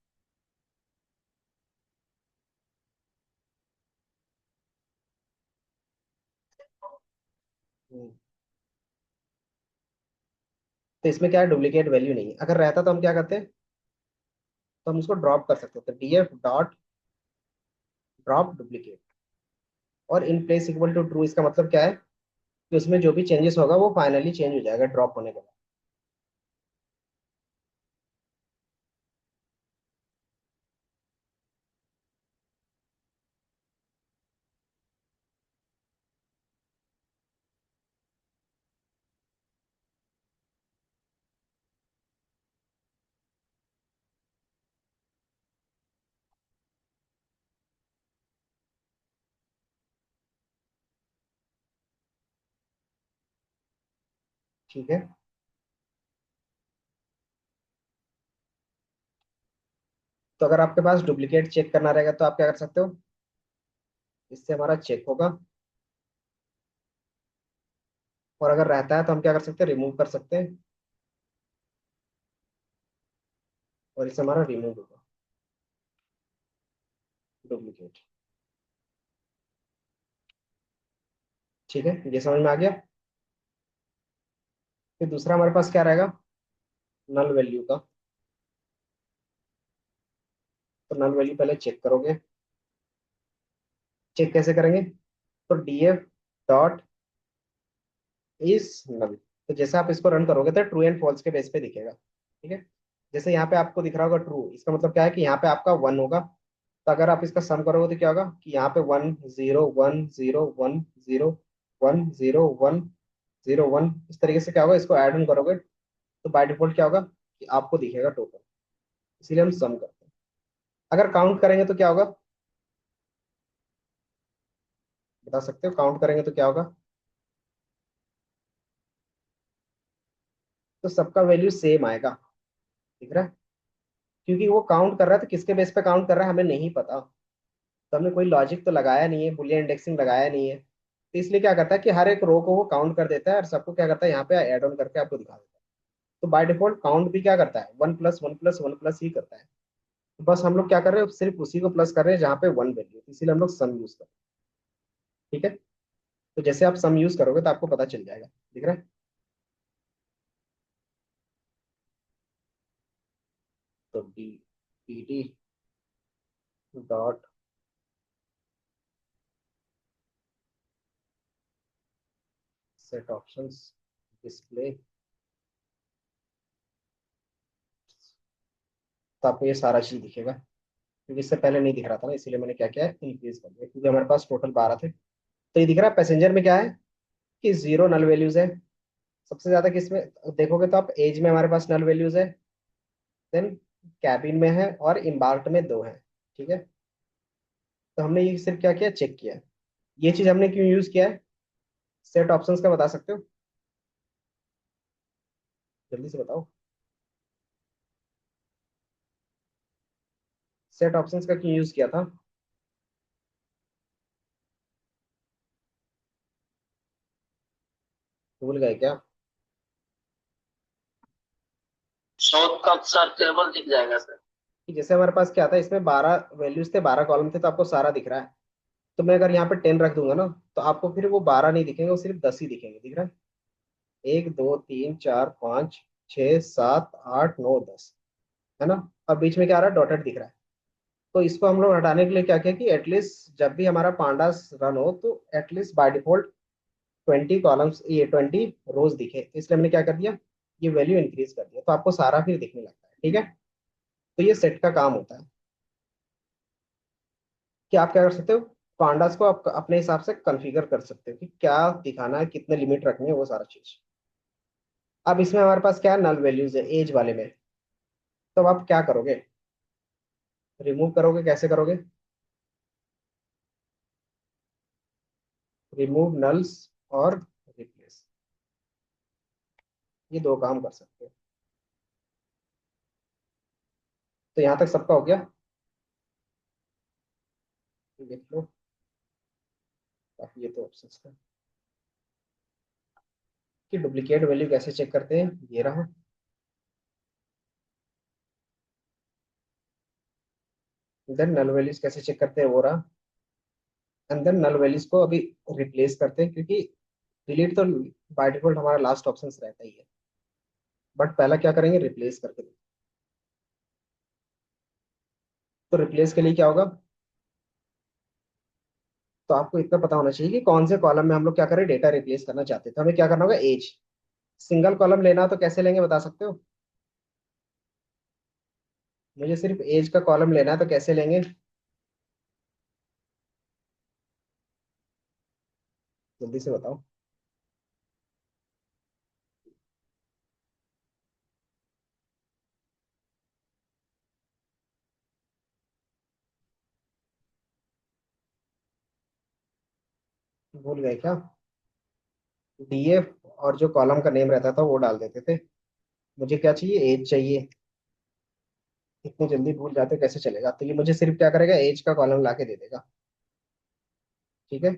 [SPEAKER 1] तो इसमें क्या है, डुप्लीकेट वैल्यू नहीं है। अगर रहता तो हम क्या करते हैं, तो हम उसको ड्रॉप कर सकते थे, तो डीएफ डॉट ड्रॉप डुप्लीकेट, और in place equal to true. इसका मतलब क्या है कि उसमें जो भी चेंजेस होगा वो फाइनली चेंज हो जाएगा ड्रॉप होने के बाद। ठीक है। तो अगर आपके पास डुप्लीकेट चेक करना रहेगा तो आप क्या कर सकते हो, इससे हमारा चेक होगा। और अगर रहता है तो हम क्या कर सकते हैं, रिमूव कर सकते हैं, और इससे हमारा रिमूव होगा डुप्लीकेट। ठीक है, ये समझ में आ गया। फिर दूसरा हमारे पास क्या रहेगा, नल वैल्यू का। तो नल वैल्यू पहले चेक करोगे। चेक कैसे करेंगे, तो df डॉट इज नल। तो जैसे आप इसको रन करोगे तो ट्रू एंड फॉल्स के बेस पे दिखेगा। ठीक है, जैसे यहाँ पे आपको दिख रहा होगा ट्रू, इसका मतलब क्या है कि यहाँ पे आपका 1 होगा। तो अगर आप इसका सम करोगे तो क्या होगा कि यहाँ पे 1 0 1 0 1 0 1 0 1 इस तरीके से क्या होगा, इसको ऐड ऑन करोगे तो बाय डिफॉल्ट क्या होगा कि आपको दिखेगा टोटल। इसीलिए हम सम करते हैं। अगर काउंट करेंगे तो क्या होगा, बता सकते हो, काउंट करेंगे तो क्या होगा। तो सबका वैल्यू सेम आएगा, दिख रहा है। क्योंकि वो काउंट कर रहा है, तो किसके बेस पे काउंट कर रहा है हमें नहीं पता। तो हमने कोई लॉजिक तो लगाया नहीं है, बुलियन इंडेक्सिंग लगाया नहीं है, तो इसलिए क्या करता है कि हर एक रो को वो काउंट कर देता है और सबको क्या करता है यहाँ पे ऐड ऑन करके आपको दिखा देता है। तो बाय डिफॉल्ट काउंट भी क्या करता है, 1 + 1 + 1 + ही करता है। तो बस हम लोग क्या कर रहे हैं, सिर्फ उसी को प्लस कर रहे हैं जहाँ पे 1 वैल्यू, इसीलिए हम लोग सम यूज कर रहे हैं। ठीक है, तो जैसे आप सम यूज करोगे तो आपको पता चल जाएगा, दिख रहा है। तो D dot set options display, तो आपको ये सारा चीज दिखेगा। क्योंकि इससे पहले नहीं दिख रहा था ना, इसीलिए मैंने क्या किया है, इंक्रीज कर दिया, क्योंकि हमारे पास टोटल 12 थे। तो ये दिख रहा है पैसेंजर में क्या है कि 0 नल वैल्यूज है। सबसे ज्यादा किसमें देखोगे तो आप एज में हमारे पास नल वैल्यूज है, देन कैबिन में है, और इम्बार्ट में 2 है। ठीक है, तो हमने ये सिर्फ क्या किया, चेक किया है। ये चीज हमने क्यों यूज किया है, सेट ऑप्शंस का बता सकते हो, जल्दी से बताओ। सेट ऑप्शंस का क्यों यूज किया था, भूल गए क्या।
[SPEAKER 3] शोध का सर टेबल दिख जाएगा सर।
[SPEAKER 1] कि जैसे हमारे पास क्या था, इसमें 12 वैल्यूज थे, 12 कॉलम थे, तो आपको सारा दिख रहा है। तो मैं अगर यहाँ पे 10 रख दूंगा ना, तो आपको फिर वो 12 नहीं दिखेंगे, वो सिर्फ 10 ही दिखेंगे, दिख रहा है। 1 2 3 4 5 6 7 8 9 10, है ना। और बीच में क्या आ रहा है, डॉटेड दिख रहा है। तो इसको हम लोग हटाने के लिए क्या किया कि एटलीस्ट जब भी हमारा पांडास रन हो तो एटलीस्ट बाय डिफॉल्ट 20 कॉलम्स, ये 20 रोज दिखे, तो इसलिए हमने क्या कर दिया, ये वैल्यू इंक्रीज कर दिया, तो आपको सारा फिर दिखने लगता है। ठीक है, तो ये सेट का काम होता है कि आप क्या कर सकते हो, पांडास को आप अपने हिसाब से कॉन्फ़िगर कर सकते हो कि क्या दिखाना है, कितने लिमिट रखनी है, वो सारा चीज। अब इसमें हमारे पास क्या नल वैल्यूज है एज वाले में, तो अब आप क्या करोगे, रिमूव करोगे, कैसे करोगे, रिमूव नल्स और रिप्लेस, ये 2 काम कर सकते हो। तो यहाँ तक सबका हो गया, देख लो। बाकी ये तो ऑप्शन था कि डुप्लीकेट वैल्यू कैसे चेक करते हैं, ये रहा। देन नल वैल्यूज कैसे चेक करते हैं, वो रहा। एंड देन नल वैल्यूज को अभी रिप्लेस करते हैं, क्योंकि डिलीट तो बाय डिफॉल्ट हमारा लास्ट ऑप्शन रहता ही है, बट पहला क्या करेंगे, रिप्लेस करके देखें। तो रिप्लेस के लिए क्या होगा, तो आपको इतना पता होना चाहिए कि कौन से कॉलम में हम लोग क्या करें, डेटा रिप्लेस करना चाहते हैं। तो हमें क्या करना होगा, एज सिंगल कॉलम लेना हो तो कैसे लेंगे, बता सकते हो। मुझे सिर्फ एज का कॉलम लेना है तो कैसे लेंगे, जल्दी से बताओ। भूल गए क्या, डीएफ और जो कॉलम का नेम रहता था वो डाल देते थे। मुझे क्या चाहिए, एज चाहिए। इतनी जल्दी भूल जाते कैसे चलेगा, तो ये मुझे सिर्फ क्या करेगा, एज का कॉलम ला के दे देगा। ठीक है।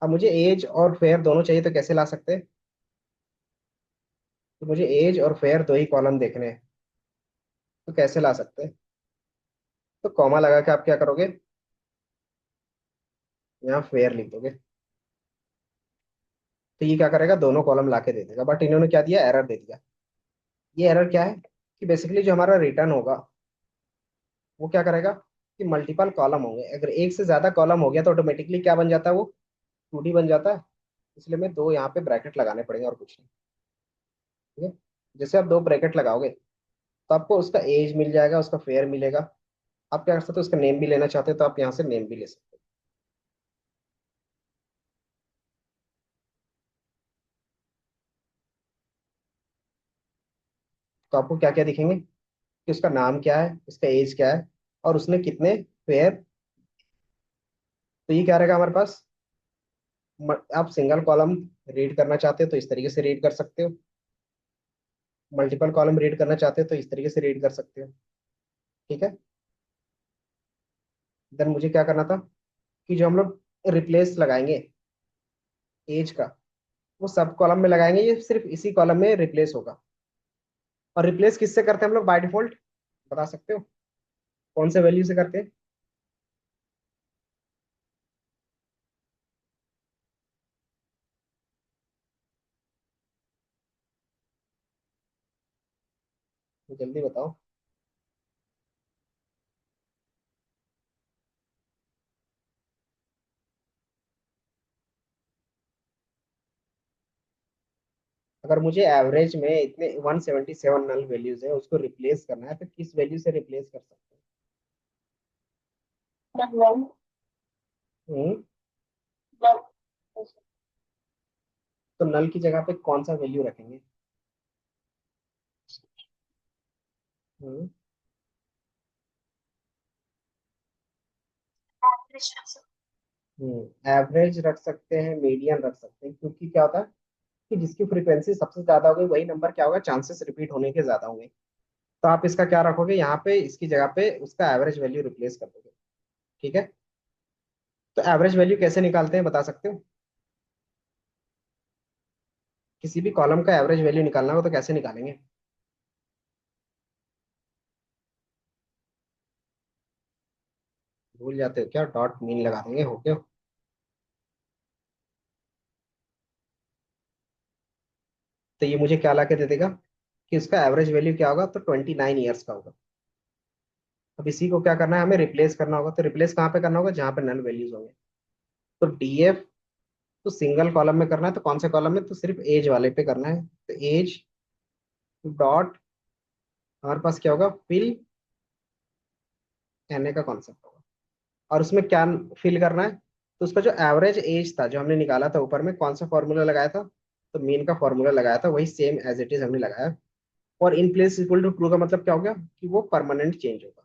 [SPEAKER 1] अब मुझे एज और फेयर दोनों चाहिए, तो कैसे ला सकते हैं? तो मुझे एज और फेयर दो ही कॉलम देखने हैं, तो कैसे ला सकते हैं? तो कॉमा लगा के आप क्या करोगे, यहाँ फेयर लिख दोगे। तो ये क्या करेगा, दोनों कॉलम ला के दे देगा। बट इन्होंने क्या दिया, एरर दे दिया। ये एरर क्या है, कि बेसिकली जो हमारा रिटर्न होगा वो क्या करेगा, कि मल्टीपल कॉलम होंगे। अगर एक से ज्यादा कॉलम हो गया तो ऑटोमेटिकली क्या बन जाता है, वो 2D बन जाता है। इसलिए मैं दो यहाँ पे ब्रैकेट लगाने पड़ेंगे और कुछ नहीं। ठीक है। जैसे आप दो ब्रैकेट लगाओगे तो आपको उसका एज मिल जाएगा, उसका फेयर मिलेगा। आप क्या कर सकते हो, उसका नेम भी लेना चाहते हो तो आप यहाँ से नेम भी ले सकते हो। तो आपको क्या क्या दिखेंगे, कि उसका नाम क्या है, उसका एज क्या है, और उसने कितने फेयर। तो ये क्या रहेगा हमारे पास, आप सिंगल कॉलम रीड करना चाहते हो तो इस तरीके से रीड कर सकते हो। मल्टीपल कॉलम रीड करना चाहते हो तो इस तरीके से रीड कर सकते हो। ठीक है। देन मुझे क्या करना था, कि जो हम लोग रिप्लेस लगाएंगे एज का, वो सब कॉलम में लगाएंगे, ये सिर्फ इसी कॉलम में रिप्लेस होगा। और रिप्लेस किससे करते हैं हम लोग बाय डिफॉल्ट, बता सकते हो कौन से वैल्यू से करते हैं? तो जल्दी बताओ। अगर मुझे एवरेज में इतने 177 नल वैल्यूज है, उसको रिप्लेस करना है, तो किस वैल्यू से रिप्लेस कर सकते
[SPEAKER 2] वन
[SPEAKER 1] हैं?
[SPEAKER 2] वन
[SPEAKER 1] तो नल की जगह पे कौन सा वैल्यू रखेंगे? हम्म एवरेज रख सकते हैं, मीडियन रख सकते हैं, क्योंकि क्या होता है, कि जिसकी फ्रीक्वेंसी सबसे ज्यादा होगी वही नंबर क्या होगा, चांसेस रिपीट होने के ज्यादा होंगे। तो आप इसका क्या रखोगे, यहाँ पे इसकी जगह पे उसका एवरेज वैल्यू रिप्लेस कर दोगे। ठीक है। तो एवरेज वैल्यू कैसे निकालते हैं, बता सकते हो? किसी भी कॉलम का एवरेज वैल्यू निकालना हो तो कैसे निकालेंगे? भूल जाते हो क्या, डॉट मीन लगा देंगे, हो गया। तो ये मुझे क्या ला के दे देगा, कि उसका एवरेज वैल्यू क्या होगा, तो 29 ईयर्स का होगा। अब इसी को क्या करना है, हमें रिप्लेस करना होगा। तो रिप्लेस कहाँ पे करना होगा, जहाँ पे नल वैल्यूज होंगे। तो डीएफ तो सिंगल कॉलम में करना है, तो कौन से कॉलम में, तो सिर्फ एज वाले पे करना है। तो एज डॉट, हमारे पास क्या होगा, फिल एनए का कॉन्सेप्ट होगा। और उसमें क्या फिल करना है, तो उसका जो एवरेज एज था जो हमने निकाला था ऊपर में, कौन सा फॉर्मूला लगाया था, तो मीन का फॉर्मूला लगाया था, वही सेम एज इट इज हमने लगाया। और in place equal to true का मतलब क्या हो गया, कि वो परमानेंट चेंज होगा।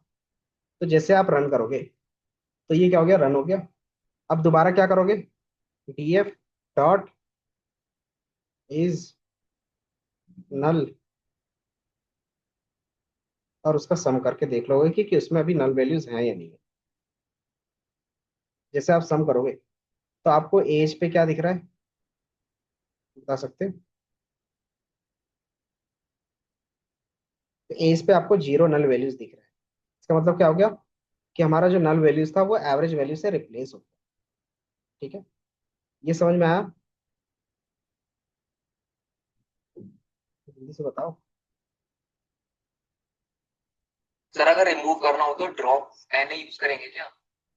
[SPEAKER 1] तो जैसे आप रन करोगे तो ये क्या हो गया, रन हो गया। अब दोबारा क्या करोगे, डीएफ डॉट इज नल, और उसका सम करके देख लोगे कि उसमें अभी नल वैल्यूज हैं या नहीं है। जैसे आप सम करोगे तो आपको एज पे क्या दिख रहा है, बता सकते हैं? तो एज पे आपको जीरो नल वैल्यूज दिख रहा है। इसका मतलब क्या हो गया, कि हमारा जो नल वैल्यूज था वो एवरेज वैल्यू से रिप्लेस हो गया। ठीक है। ये समझ में आया? जल्दी से बताओ।
[SPEAKER 3] सर अगर रिमूव करना हो तो ड्रॉप एन यूज करेंगे क्या?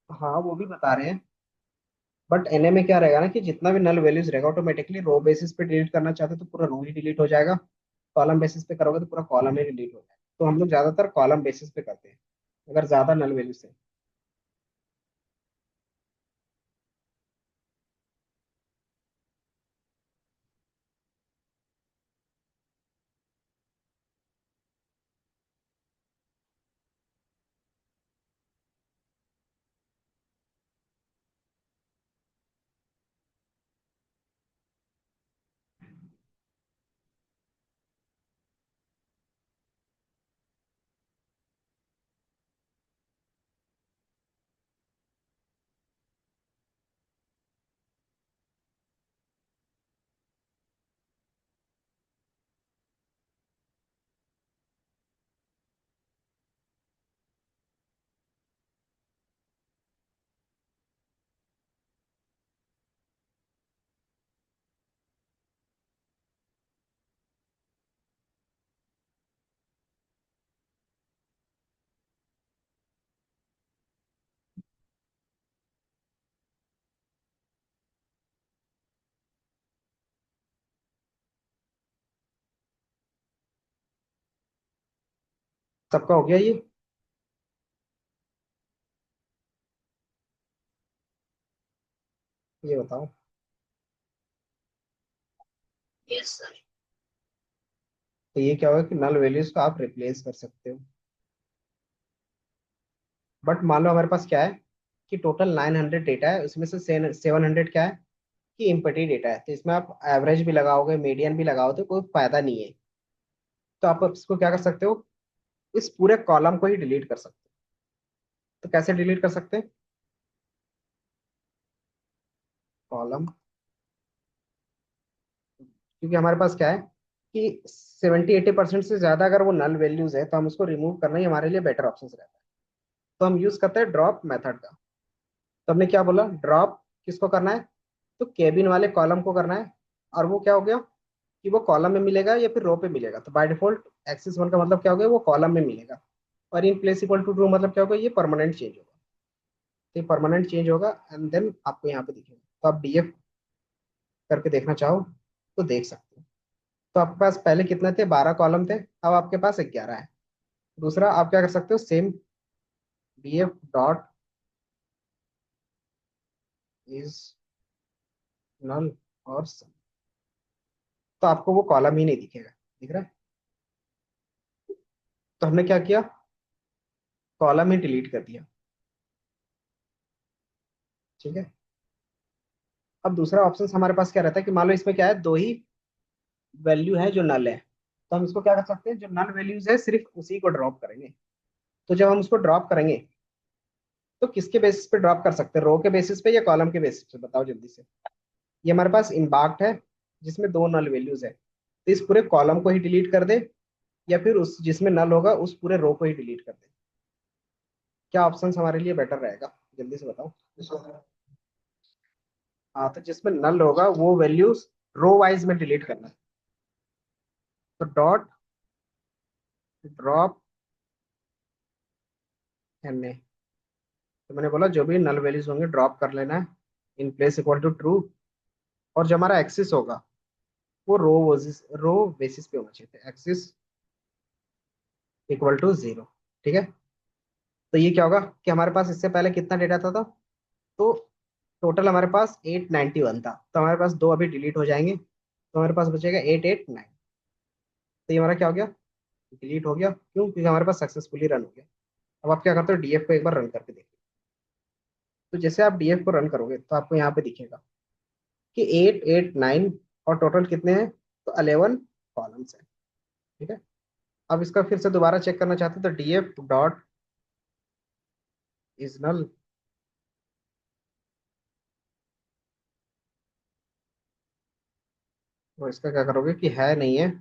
[SPEAKER 1] हाँ, वो भी बता रहे हैं। बट एनए में क्या रहेगा ना, कि जितना भी नल वैल्यूज रहेगा ऑटोमेटिकली रो बेसिस पे डिलीट करना चाहते हो तो पूरा रो ही डिलीट हो जाएगा। कॉलम बेसिस पे करोगे तो पूरा कॉलम ही डिलीट हो जाएगा। तो हम लोग ज्यादातर कॉलम बेसिस पे करते हैं, अगर ज्यादा नल वैल्यूज है। सबका हो गया ये? ये बताओ।
[SPEAKER 2] Yes sir.
[SPEAKER 1] तो ये क्या होगा कि नल वैल्यूज को आप रिप्लेस कर सकते हो। बट मान लो हमारे पास क्या है कि टोटल 900 डेटा है, उसमें से 700 क्या है कि इम्पटी डेटा है, तो इसमें आप एवरेज भी लगाओगे मीडियन भी लगाओ तो कोई फायदा नहीं है। तो आप अब इसको क्या कर सकते हो, इस पूरे कॉलम को ही डिलीट कर सकते हो। तो कैसे डिलीट कर सकते हैं? कॉलम, क्योंकि हमारे पास क्या है कि 70-80% से ज्यादा अगर वो नल वैल्यूज है तो हम उसको रिमूव करना ही हमारे लिए बेटर ऑप्शन रहता है। तो हम यूज करते हैं ड्रॉप मेथड का। तो हमने क्या बोला, ड्रॉप किसको करना है, तो केबिन वाले कॉलम को करना है। और वो क्या हो गया कि वो कॉलम में मिलेगा या फिर रो पे मिलेगा। तो बाय डिफॉल्ट एक्सिस 1 का मतलब क्या हो गया, वो कॉलम में मिलेगा। और in place equal to true मतलब क्या होगा, ये परमानेंट चेंज होगा। तो ये परमानेंट चेंज होगा एंड देन आपको यहाँ पे दिखेगा। तो आप डीएफ करके देखना चाहो तो देख सकते हो। तो आपके पास पहले कितने थे, 12 कॉलम थे, अब आपके पास 11 है। दूसरा आप क्या कर सकते हो, same DF dot is null और सम, तो आपको वो कॉलम ही नहीं दिखेगा। दिख रहा है? तो हमने क्या किया, कॉलम ही डिलीट कर दिया। ठीक है। अब दूसरा ऑप्शन हमारे पास क्या रहता है कि मान लो इसमें क्या है, दो ही वैल्यू है जो नल है। तो हम इसको क्या कर सकते हैं, जो नल वैल्यूज है सिर्फ उसी को ड्रॉप करेंगे। तो जब हम उसको ड्रॉप करेंगे तो किसके बेसिस पे ड्रॉप कर सकते हैं, रो के बेसिस पे या कॉलम के बेसिस पे, बताओ जल्दी से। ये हमारे पास इम्बाक्ट है जिसमें दो नल वैल्यूज है, तो इस पूरे कॉलम को ही डिलीट कर दे या फिर उस जिसमें नल होगा उस पूरे रो को ही डिलीट कर दे। क्या ऑप्शन हमारे लिए बेटर रहेगा, जल्दी से बताओ। हाँ, तो जिसमें नल होगा वो वैल्यूज रो वाइज में डिलीट करना है। तो डॉट ड्रॉप एन ए, तो मैंने बोला जो भी नल वैल्यूज होंगे ड्रॉप कर लेना है, in place equal to true. और जो हमारा एक्सिस होगा वो रो बेसिस पे होना चाहिए, एक्सिस इक्वल टू 0। ठीक है। तो ये क्या होगा कि हमारे पास इससे पहले कितना डेटा था तो टोटल हमारे पास 891 था, तो हमारे पास दो अभी डिलीट हो जाएंगे, तो हमारे पास बचेगा 889। तो ये हमारा क्या हो गया, डिलीट हो गया। क्यों? क्योंकि हमारे पास सक्सेसफुली रन हो गया। अब आप क्या करते हो, डीएफ को एक बार रन करके देखिए। तो जैसे आप डीएफ को रन करोगे तो आपको यहाँ पे दिखेगा कि 889 और टोटल कितने हैं, तो 11 कॉलम्स है। ठीक है। अब इसका फिर से दोबारा चेक करना चाहते हैं तो डीएफ डॉट इज नल, और इसका क्या करोगे कि है नहीं है,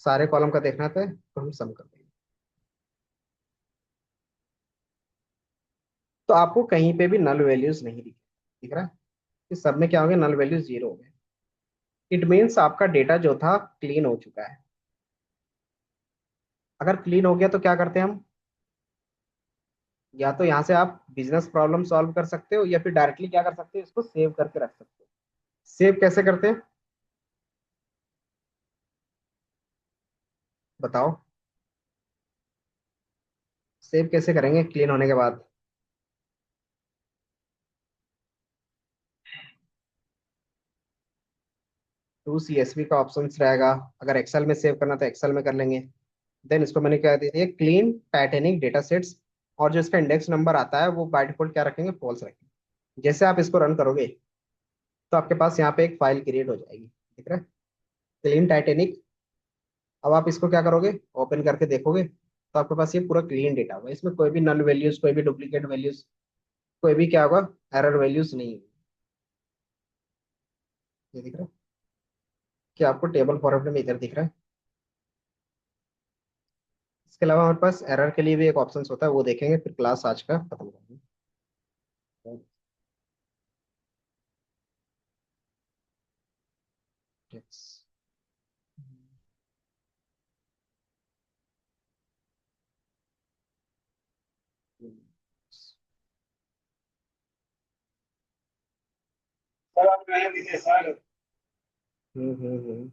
[SPEAKER 1] सारे कॉलम का देखना था तो हम सम कर देंगे। तो आपको कहीं पे भी नल वैल्यूज नहीं दिख रहा है कि सब में क्या हो गया, नल वैल्यूज 0 हो गए। इट मीन्स आपका डेटा जो था क्लीन हो चुका है। अगर क्लीन हो गया तो क्या करते हैं हम, या तो यहाँ से आप बिजनेस प्रॉब्लम सॉल्व कर सकते हो या फिर डायरेक्टली क्या कर सकते हो, इसको सेव करके रख सकते हो। सेव कैसे करते हैं बताओ, सेव कैसे करेंगे क्लीन होने के बाद? टू सीएसवी का ऑप्शन रहेगा, अगर एक्सेल में सेव करना तो एक्सेल में कर लेंगे। देन इसको मैंने क्या दे दिया, क्लीन टाइटेनिक डेटा सेट्स, और जो इसका इंडेक्स नंबर आता है वो बाय डिफॉल्ट क्या रखेंगे, फॉल्स रखेंगे। जैसे आप इसको रन करोगे तो आपके पास यहाँ पे एक फाइल क्रिएट हो जाएगी, ठीक है, क्लीन टाइटेनिक। अब आप इसको क्या करोगे, ओपन करके देखोगे तो आपके पास ये पूरा क्लीन डेटा होगा, इसमें कोई भी नल वैल्यूज, कोई भी डुप्लीकेट वैल्यूज, कोई भी क्या होगा, एरर वैल्यूज नहीं होगी। ये दिख रहा है कि आपको टेबल फॉर्मेट में इधर दिख रहा है। इसके अलावा हमारे पास एरर के लिए भी एक ऑप्शन होता है, वो देखेंगे फिर क्लास आज का खत्म करेंगे। Yes.
[SPEAKER 4] सर आप नया दीजिए सर।
[SPEAKER 1] हम्म।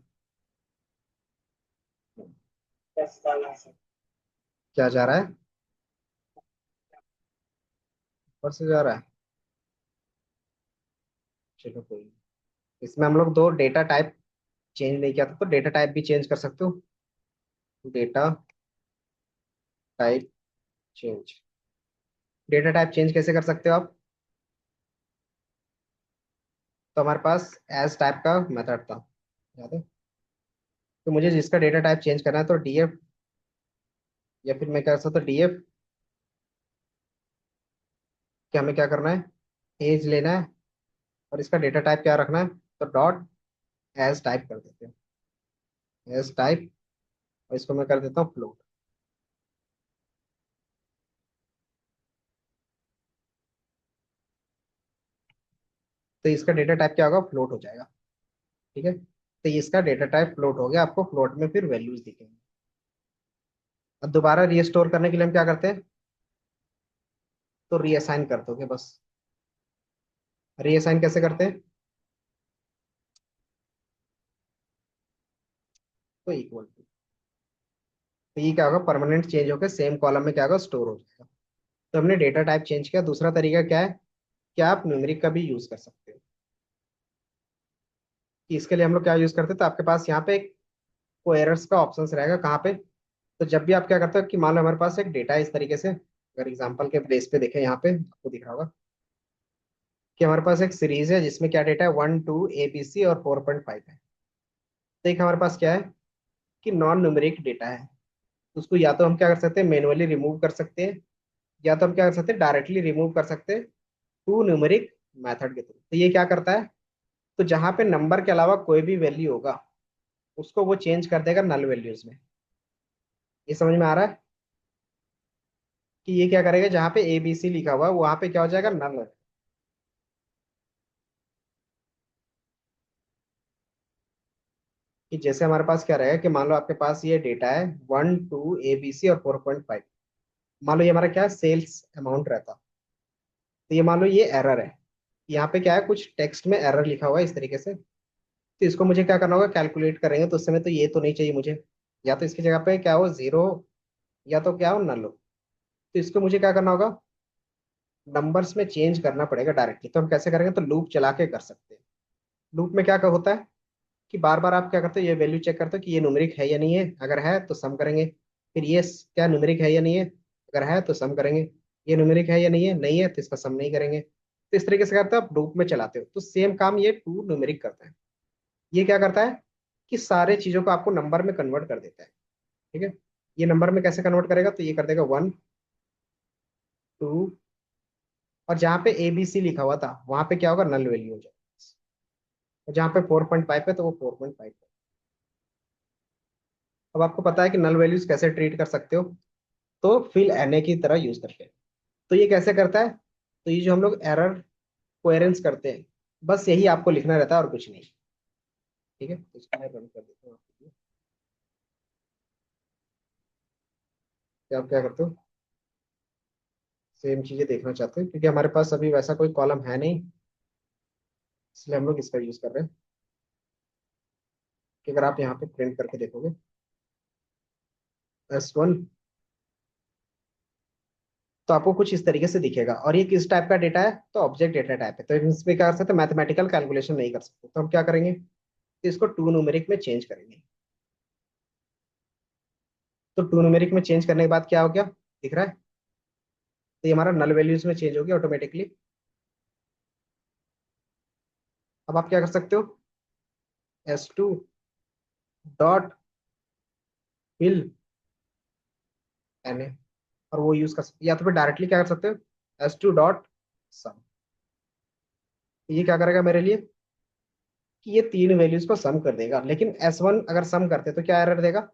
[SPEAKER 4] 10 साल है सर।
[SPEAKER 1] क्या जा रहा है? ऊपर से जा रहा है। चलो कोई नहीं। इसमें हम लोग दो डेटा टाइप चेंज नहीं किया था, तो डेटा टाइप भी चेंज कर सकते हो। Data type change. Data type change कैसे कर सकते हो आप? तो हमारे पास एज टाइप का मेथड था, याद है? तो मुझे जिसका डेटा टाइप चेंज करना है तो डीएफ, या फिर मैं कह सकता हूँ डीएफ कि हमें क्या करना है, एज लेना है, और इसका डेटा टाइप क्या रखना है, तो डॉट एज टाइप कर देते हैं। एज टाइप, और इसको मैं कर देता हूँ फ्लोट। तो इसका डेटा टाइप क्या होगा, फ्लोट हो जाएगा। ठीक है, तो इसका डेटा टाइप फ्लोट हो गया, आपको फ्लोट में फिर वैल्यूज दिखेंगे। अब दोबारा रीस्टोर करने के लिए हम क्या करते हैं, तो रीअसाइन कर दोगे बस। रीअसाइन कैसे करते हैं, तो इक्वल टू, तो ये क्या होगा, परमानेंट चेंज होकर सेम कॉलम में क्या होगा, स्टोर हो जाएगा। तो हमने डेटा टाइप चेंज किया। दूसरा तरीका क्या है, कि आप न्यूमेरिक का भी यूज कर सकते हो। कि इसके लिए हम लोग क्या यूज करते हैं, तो आपके पास यहाँ पे एक कोएरर्स का ऑप्शन रहेगा कहाँ पे। तो जब भी आप क्या करते हो, कि मान लो हमारे पास एक डेटा है इस तरीके से, अगर एग्जांपल के बेस पे देखें, यहाँ पे आपको दिख रहा होगा कि हमारे पास एक सीरीज है जिसमें क्या डेटा है, 1 2 ABC और 4.5 है। तो एक हमारे पास क्या है, कि नॉन न्यूमेरिक डेटा है। तो उसको या तो हम क्या कर सकते हैं, मैनुअली रिमूव कर सकते हैं, या तो हम क्या कर सकते हैं, डायरेक्टली रिमूव कर सकते हैं टू न्यूमेरिक मेथड के थ्रू। तो ये क्या करता है, तो जहां पे नंबर के अलावा कोई भी वैल्यू होगा, उसको वो चेंज कर देगा नल वैल्यूज में। ये समझ में आ रहा है, कि ये क्या करेगा, जहां पे ABC लिखा हुआ है वहां पे क्या हो जाएगा, नल। कि जैसे हमारे पास क्या रहेगा, कि मान लो आपके पास ये डेटा है 1 2 ABC और 4.5। मान लो ये हमारा क्या है, सेल्स अमाउंट रहता। तो ये मान लो ये एरर है, यहाँ पे क्या है, कुछ टेक्स्ट में एरर लिखा हुआ है इस तरीके से। तो इसको मुझे क्या करना होगा, कैलकुलेट करेंगे तो उस समय तो ये तो नहीं चाहिए मुझे, या तो इसकी जगह पे क्या हो, जीरो, या तो क्या हो, नल हो। तो इसको मुझे क्या करना होगा, नंबर्स में चेंज करना पड़ेगा डायरेक्टली। तो हम कैसे करेंगे, तो लूप चला के कर सकते हैं। लूप में क्या होता है, कि बार बार आप क्या करते हो, ये वैल्यू चेक करते हो कि ये न्यूमेरिक है या नहीं है, अगर है तो सम करेंगे। फिर ये क्या न्यूमेरिक है या नहीं है, अगर है तो सम करेंगे। ये न्यूमेरिक है या नहीं है, नहीं है तो इसका सम नहीं करेंगे। तो इस तरीके से करते हो, आप लूप में चलाते हो, तो सेम काम ये टू न्यूमेरिक करता है। ये क्या करता है, कि सारे चीजों को आपको नंबर में कन्वर्ट कर देता है। ठीक है, ये नंबर में कैसे कन्वर्ट करेगा, तो ये कर देगा 1 2, और जहाँ पे ABC लिखा हुआ था वहां पे क्या होगा, नल वैल्यू हो जाएगा। और जहाँ पे 4.5 है तो वो 4.5 है। अब आपको पता है कि नल वैल्यूज कैसे ट्रीट कर सकते हो, तो फिल NA की तरह यूज करके। तो ये कैसे करता है, तो ये जो हम लोग एरर कोहेरेंस करते हैं, बस यही आपको लिखना रहता है और कुछ नहीं। ठीक है, तो इसको मैं रन कर देता हूँ आपके लिए। कि आप क्या करते हो, सेम चीजें देखना चाहते हो, क्योंकि हमारे पास अभी वैसा कोई कॉलम है नहीं, इसलिए हम लोग इसका यूज कर रहे हैं। कि अगर आप यहाँ पे प्रिंट करके देखोगे, S1, तो आपको कुछ इस तरीके से दिखेगा। और ये किस टाइप का डेटा है, तो ऑब्जेक्ट डेटा टाइप है। तो इसमें क्या कर सकते हैं, मैथमेटिकल कैलकुलेशन नहीं कर सकते, तो हम क्या करेंगे, तो इसको टू न्यूमेरिक में चेंज करेंगे। तो टू न्यूमेरिक में चेंज करने के बाद क्या हो गया, दिख रहा है, तो ये हमारा नल वैल्यूज में चेंज हो गया ऑटोमेटिकली। अब आप क्या कर सकते हो, S2 डॉट फिल NA, और वो यूज कर सकते, या तो फिर डायरेक्टली क्या कर सकते हो, S2 डॉट सम। ये क्या करेगा मेरे लिए, कि ये तीन वैल्यूज को सम कर देगा। लेकिन S1 अगर सम करते तो क्या एरर देगा,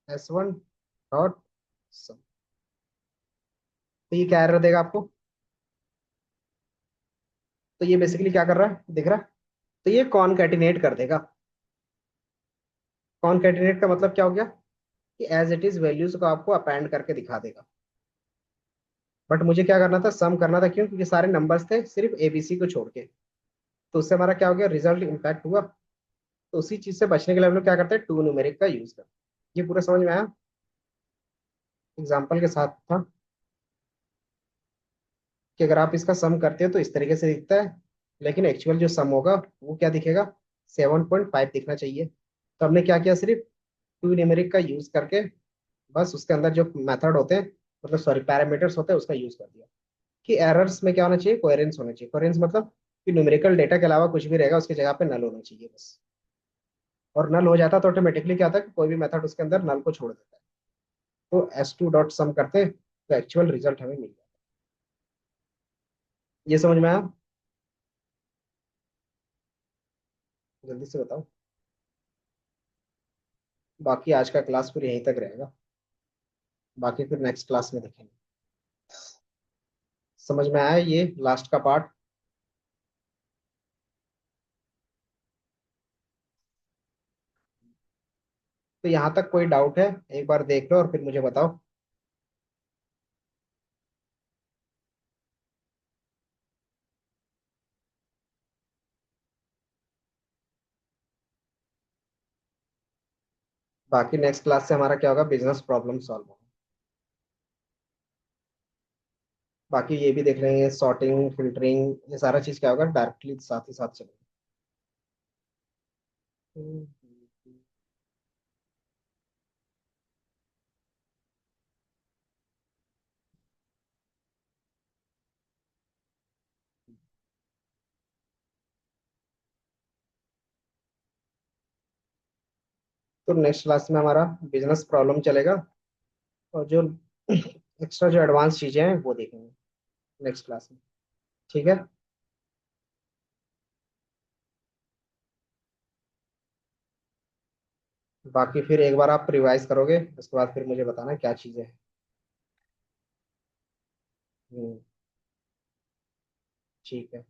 [SPEAKER 1] S1 डॉट सम। तो ये क्या एरर देगा आपको, तो ये बेसिकली क्या कर रहा है, दिख रहा है, तो ये कॉनकैटिनेट कर देगा। कॉनकैटिनेट का मतलब क्या हो गया, कि एज इट इज वैल्यूज को आपको अपेंड करके दिखा देगा। बट मुझे क्या करना था, सम करना था, क्यों, क्योंकि सारे नंबर्स थे सिर्फ ABC को छोड़ के। तो उससे हमारा क्या हो गया, रिजल्ट इम्पैक्ट हुआ। तो उसी चीज से बचने के लिए हम लोग क्या करते हैं, टू न्यूमेरिक का यूज करते हैं। ये पूरा समझ में आया। एग्जाम्पल के साथ था कि अगर आप इसका सम करते हो तो इस तरीके से दिखता है, लेकिन एक्चुअल जो सम होगा वो क्या दिखेगा, 7.5 दिखना चाहिए। तो हमने क्या किया, सिर्फ टू न्यूमेरिक का यूज करके बस उसके अंदर जो मेथड होते हैं, मतलब सॉरी पैरामीटर्स होते हैं, उसका यूज कर दिया। कि एरर्स में क्या होना चाहिए, कोहेरेंस होना चाहिए। कोहेरेंस मतलब कि न्यूमेरिकल डेटा के अलावा कुछ भी रहेगा उसकी जगह पे नल होना चाहिए बस। और नल हो जाता तो ऑटोमेटिकली क्या होता है कि कोई भी मेथड उसके अंदर नल को छोड़ देता है। तो S2 डॉट सम करते हैं तो एक्चुअल रिजल्ट हमें मिल जाता है। ये समझ में आया? जल्दी से बताओ। बाकी आज का क्लास फिर यहीं तक रहेगा, बाकी फिर नेक्स्ट क्लास में देखेंगे। समझ में आया ये लास्ट का पार्ट? तो यहाँ तक कोई डाउट है, एक बार देख लो और फिर मुझे बताओ। बाकी नेक्स्ट क्लास से हमारा क्या होगा, बिजनेस प्रॉब्लम सॉल्व होगा। बाकी ये भी देख लेंगे, सॉर्टिंग फिल्टरिंग, ये सारा चीज क्या होगा डायरेक्टली साथ ही साथ चलेगा। तो नेक्स्ट क्लास में हमारा बिजनेस प्रॉब्लम चलेगा, और जो एक्स्ट्रा जो एडवांस चीजें हैं वो देखेंगे नेक्स्ट क्लास में। ठीक है। बाकी फिर एक बार आप रिवाइज करोगे, उसके बाद फिर मुझे बताना क्या चीजें हैं। ठीक है।